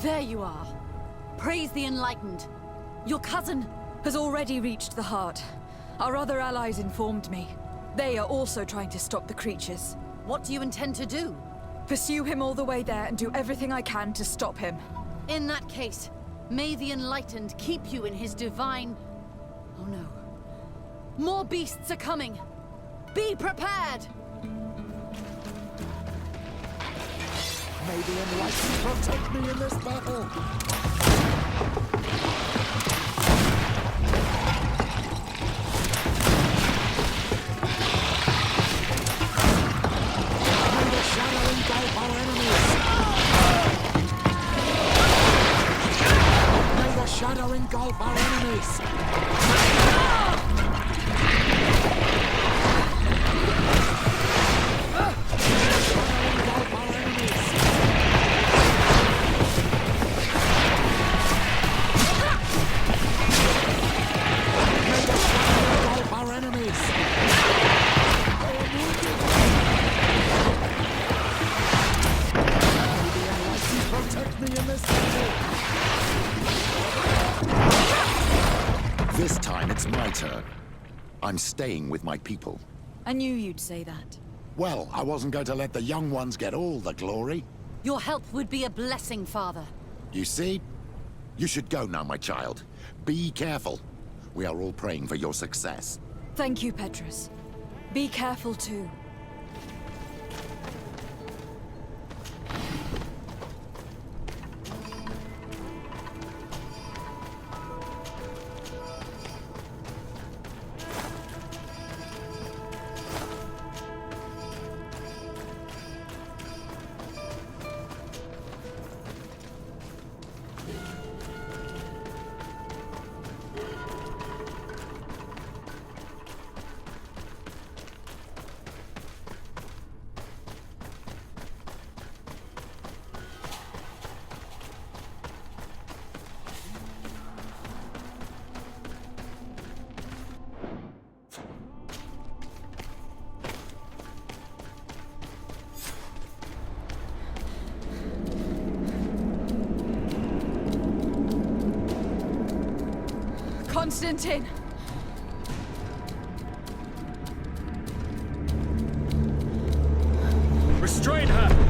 There you are. Praise the Enlightened. Your cousin has already reached the heart. Our other allies informed me. They are also trying to stop the creatures. What do you intend to do? Pursue him all the way there and do everything I can to stop him. In that case, may the Enlightened keep you in his divine... Oh no. More beasts are coming. Be prepared! May the Enlightened protect me in this battle! May the shadow engulf our enemies! May the shadow engulf our enemies! staying with my people. I knew you'd say that. Well, I wasn't going to let the young ones get all the glory. Your help would be a blessing, Father. You see? You should go now, my child. Be careful. We are all praying for your success. Thank you, Petrus. Be careful too. Constantine! Restrain her!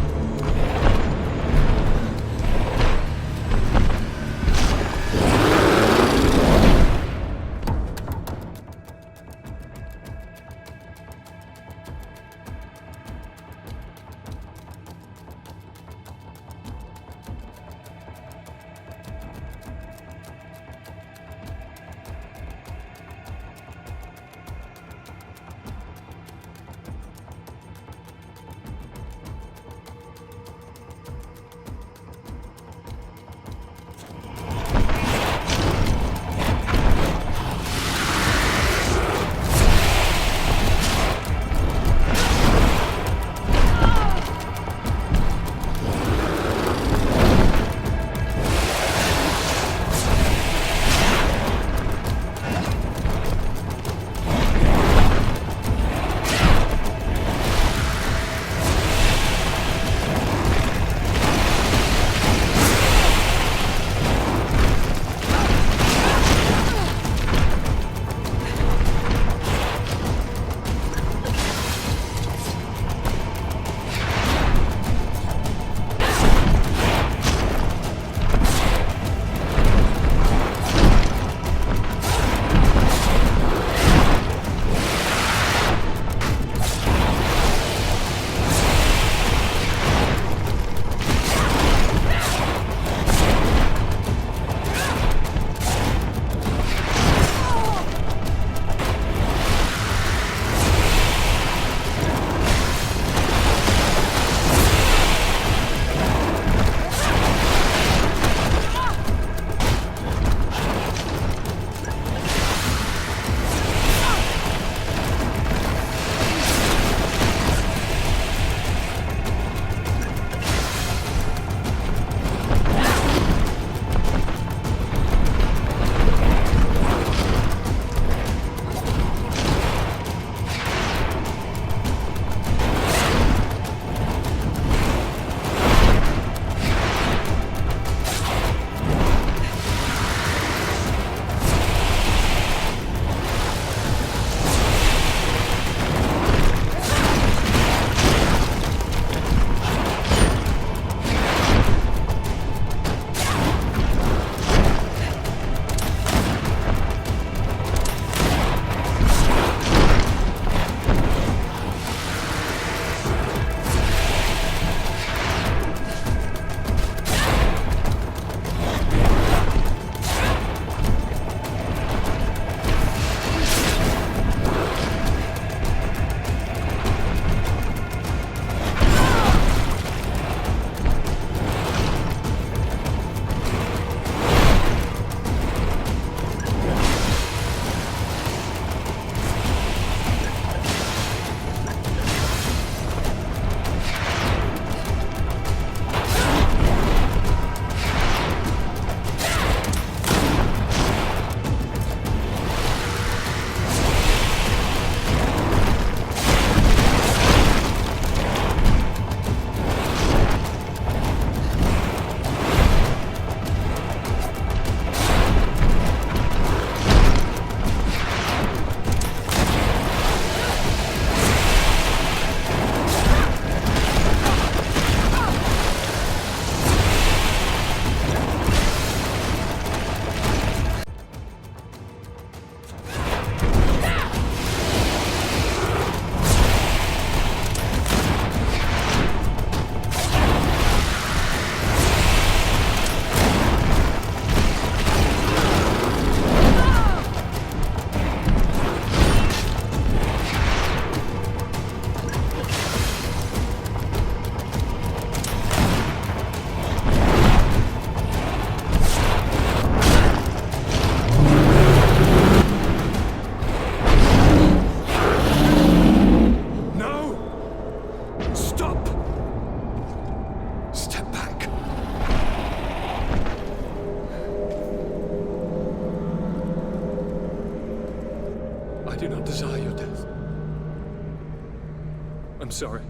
I'm sorry.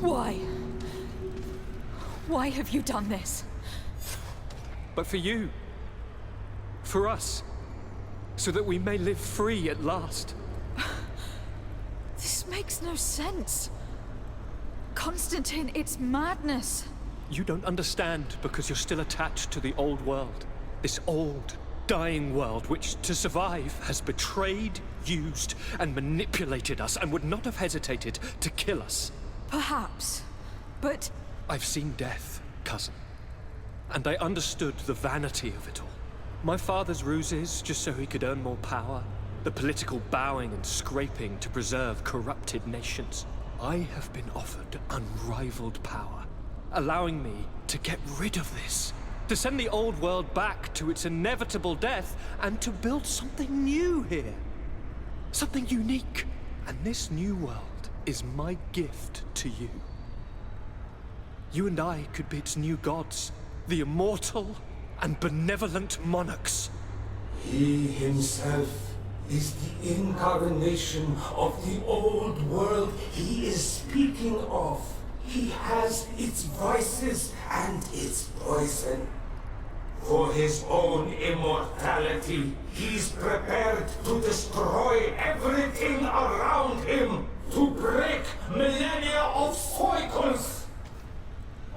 Why? Why have you done this? But for you. For us. So that we may live free at last. This makes no sense. Constantine, it's madness. You don't understand because you're still attached to the old world. This old, dying world which, to survive, has betrayed, used, and manipulated us and would not have hesitated to kill us. Perhaps, but... I've seen death, cousin. And I understood the vanity of it all. My father's ruses just so he could earn more power. The political bowing and scraping to preserve corrupted nations. I have been offered unrivaled power, allowing me to get rid of this. To send the old world back to its inevitable death and to build something new here. Something unique. And this new world is my gift to you. You and I could be its new gods, the immortal and benevolent monarchs. He himself is the incarnation of the old world he is speaking of. He has its vices and its poison. For his own immortality, he's prepared to destroy everything around him, to break millennia of cycles.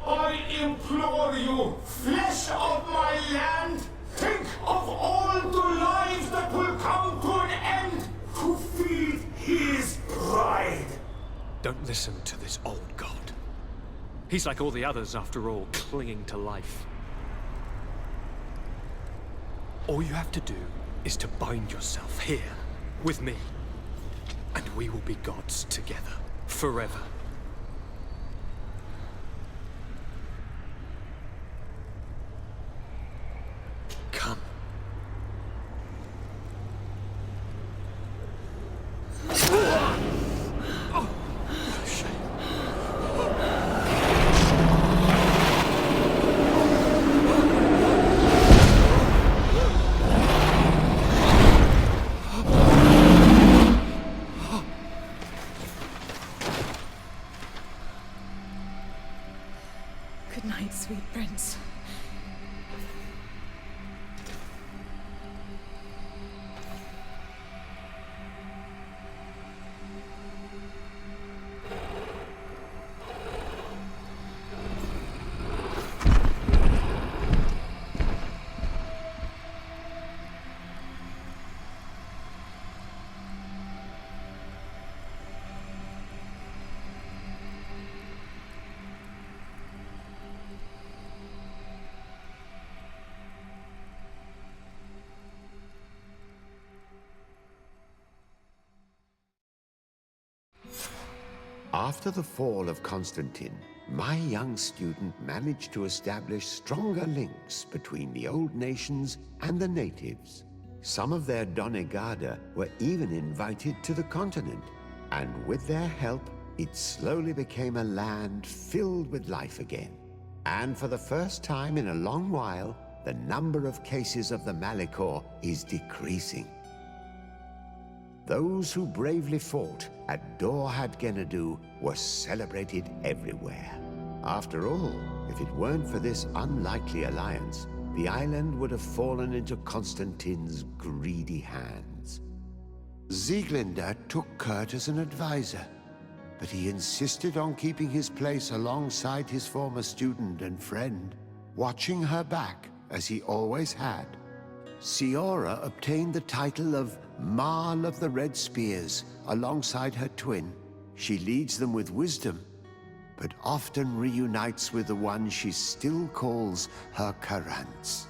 I implore you, flesh of my land, think of all the lives that will come to an end to feed his pride. Don't listen to this old god. He's like all the others, after all, clinging to life. All you have to do is to bind yourself here, with me. And we will be gods together, forever. Come. Good night, sweet prince. After the fall of Constantine, my young student managed to establish stronger links between the old nations and the natives. Some of their donegada were even invited to the continent, and with their help, it slowly became a land filled with life again. And for the first time in a long while, the number of cases of the Malichor is decreasing. Those who bravely fought at Dorhad Genadu were celebrated everywhere. After all, if it weren't for this unlikely alliance, the island would have fallen into Constantine's greedy hands. Sieglinde took Kurt as an advisor, but he insisted on keeping his place alongside his former student and friend, watching her back as he always had. Siora obtained the title of Marl of the Red Spears alongside her twin. She leads them with wisdom, but often reunites with the one she still calls her Karants.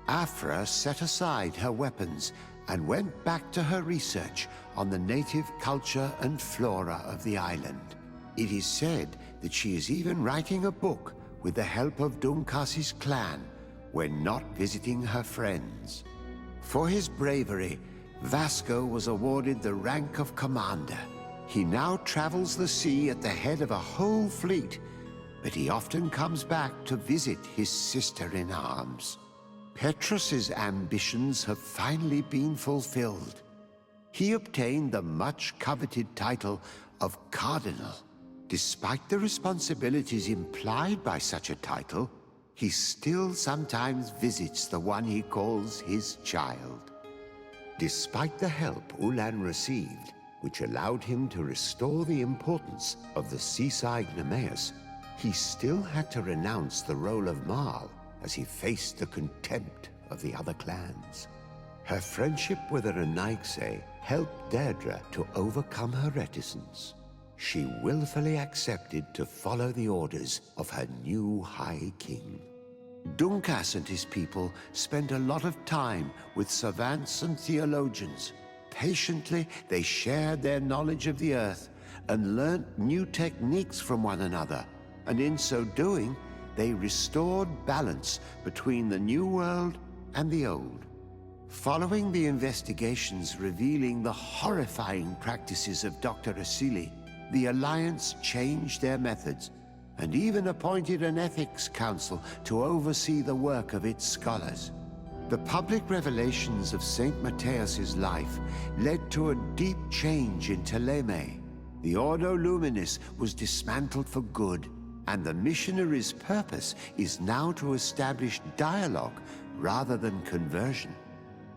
Afra set aside her weapons and went back to her research on the native culture and flora of the island. It is said that she is even writing a book with the help of Dunkasi's clan when not visiting her friends. For his bravery, Vasco was awarded the rank of commander. He now travels the sea at the head of a whole fleet, but he often comes back to visit his sister-in-arms. Petrus's ambitions have finally been fulfilled. He obtained the much-coveted title of Cardinal. Despite the responsibilities implied by such a title, he still sometimes visits the one he calls his child. Despite the help Ulan received, which allowed him to restore the importance of the seaside Nemeus, he still had to renounce the role of Marl as he faced the contempt of the other clans. Her friendship with the Renaigse helped Deirdre to overcome her reticence. She willfully accepted to follow the orders of her new High King. Dunkas and his people spent a lot of time with savants and theologians. Patiently, they shared their knowledge of the earth and learnt new techniques from one another, and in so doing, they restored balance between the new world and the old. Following the investigations revealing the horrifying practices of Dr. Asili, the Alliance changed their methods and even appointed an ethics council to oversee the work of its scholars. The public revelations of Saint Matthias's life led to a deep change in Teleme. The Ordo Luminis was dismantled for good, and the missionaries' purpose is now to establish dialogue rather than conversion.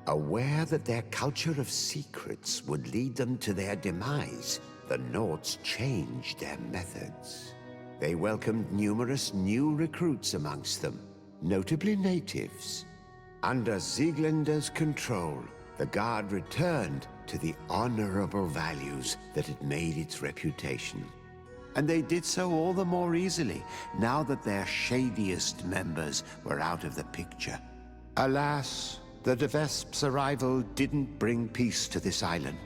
Aware that their culture of secrets would lead them to their demise, the Nords changed their methods. They welcomed numerous new recruits amongst them, notably natives. Under Sieglinder's control, the Guard returned to the honorable values that had made its reputation. And they did so all the more easily, now that their shadiest members were out of the picture. Alas, the De Vesp's arrival didn't bring peace to this island.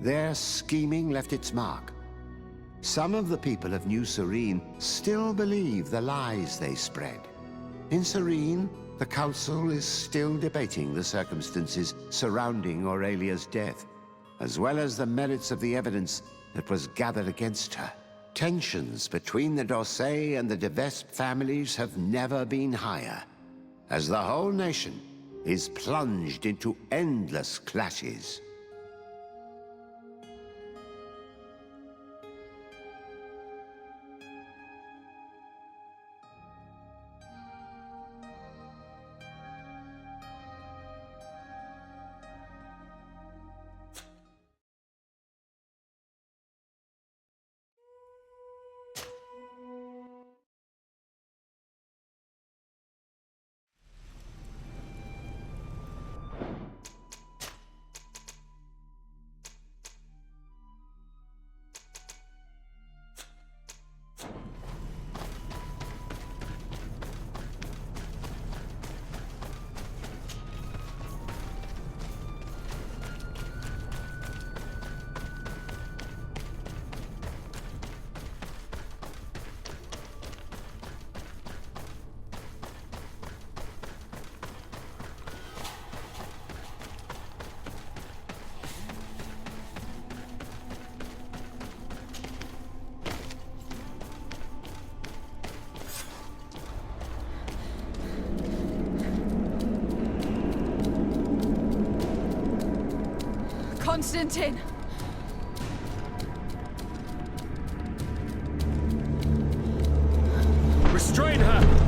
Their scheming left its mark. Some of the people of New Serene still believe the lies they spread. In Serene, the Council is still debating the circumstances surrounding Aurelia's death, as well as the merits of the evidence that was gathered against her. Tensions between the Dorsey and the De Vesp families have never been higher, as the whole nation is plunged into endless clashes. Constantine! Restrain her!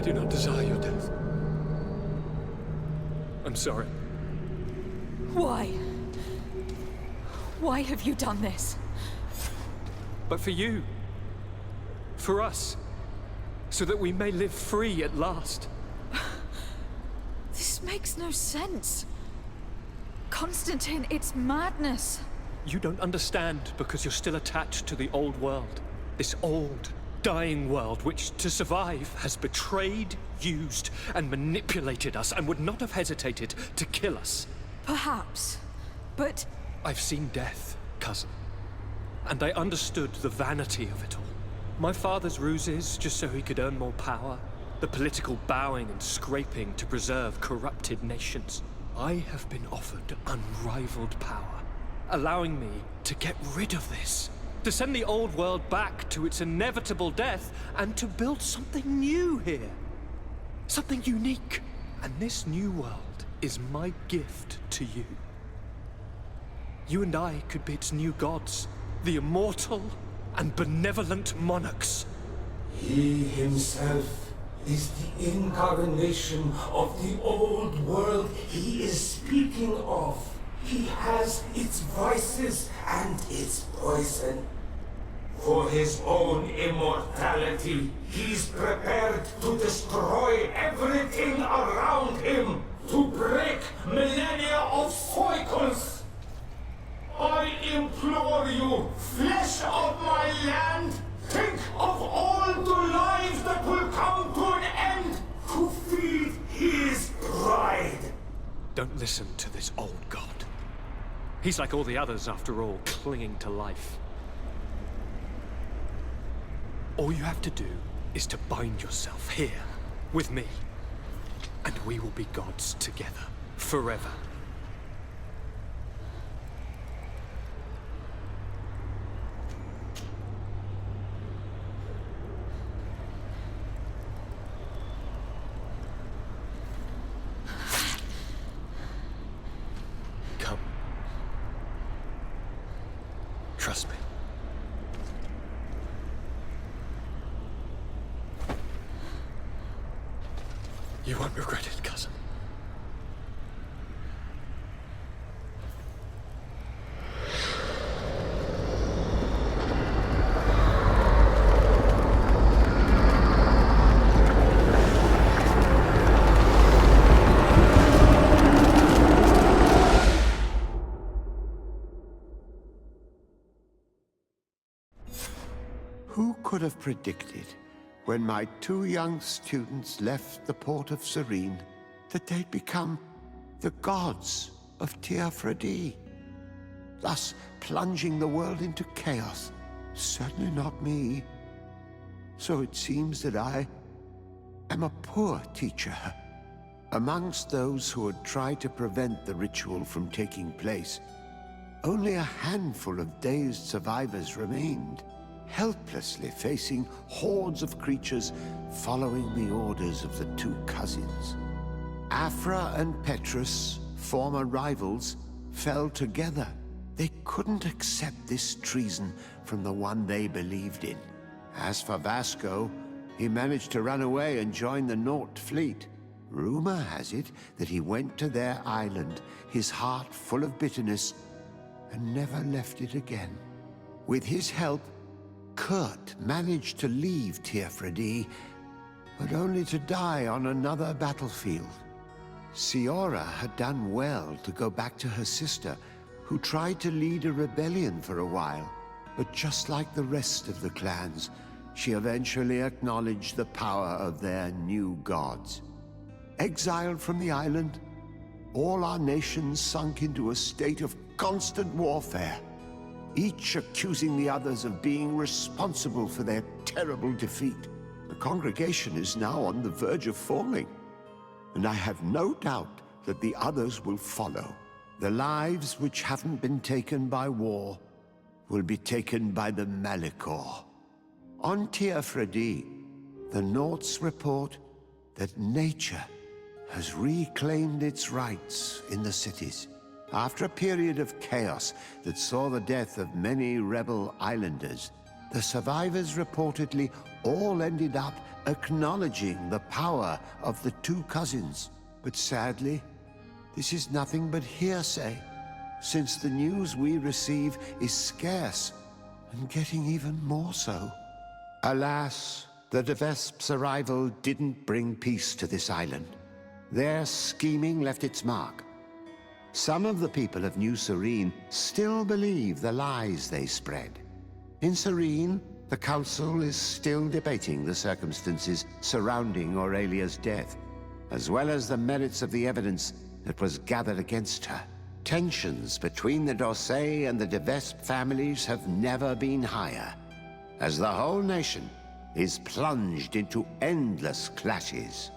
do not desire your death. I'm sorry. Why? Why have you done this? But for you. For us. So that we may live free at last. This makes no sense. Constantine, it's madness. You don't understand because you're still attached to the old world. This old, dying world which, to survive, has betrayed, used, and manipulated us and would not have hesitated to kill us. Perhaps. But... I've seen death, cousin. And I understood the vanity of it all. My father's ruses just so he could earn more power. The political bowing and scraping to preserve corrupted nations. I have been offered unrivaled power, allowing me to get rid of this. To send the old world back to its inevitable death and to build something new here. Something unique. And this new world is my gift to you. You and I could be its new gods, the immortal and benevolent monarchs. He himself is the incarnation of the old world he is speaking of. He has its vices and its poison. For his own immortality, he's prepared to destroy everything around him, to break millennia of cycles. I implore you, flesh of my land, think of all the lives that will come to an end to feed his pride. Don't listen to this old god. He's like all the others, after all, clinging to life. All you have to do is to bind yourself here, with me. And we will be gods together, forever. Come. Trust me. You won't regret it, cousin. Who could have predicted, when my two young students left the port of Serene, that they'd become the gods of Teofredi, thus plunging the world into chaos? Certainly not me. So it seems that I am a poor teacher. Amongst those who had tried to prevent the ritual from taking place, only a handful of dazed survivors remained, helplessly facing hordes of creatures following the orders of the two cousins. Afra and Petrus, former rivals, fell together. They couldn't accept this treason from the one they believed in. As for Vasco, he managed to run away and join the Naut fleet. Rumor has it that he went to their island, his heart full of bitterness, and never left it again. With his help, Kurt managed to leave Teofredi, but only to die on another battlefield. Siora had done well to go back to her sister, who tried to lead a rebellion for a while, but just like the rest of the clans, she eventually acknowledged the power of their new gods. Exiled from the island, all our nations sunk into a state of constant warfare, each accusing the others of being responsible for their terrible defeat. The congregation is now on the verge of falling, and I have no doubt that the others will follow. The lives which haven't been taken by war will be taken by the Malicor. On Teofredi, the Nauts report that nature has reclaimed its rights in the cities. After a period of chaos that saw the death of many rebel islanders, the survivors reportedly all ended up acknowledging the power of the two cousins. But sadly, this is nothing but hearsay, since the news we receive is scarce, and getting even more so. Alas, the De Vesp's arrival didn't bring peace to this island. Their scheming left its mark. Some of the people of New Serene still believe the lies they spread. In Serene, the Council is still debating the circumstances surrounding Aurelia's death, as well as the merits of the evidence that was gathered against her. Tensions between the D'Orsay and the De Vespe families have never been higher, as the whole nation is plunged into endless clashes.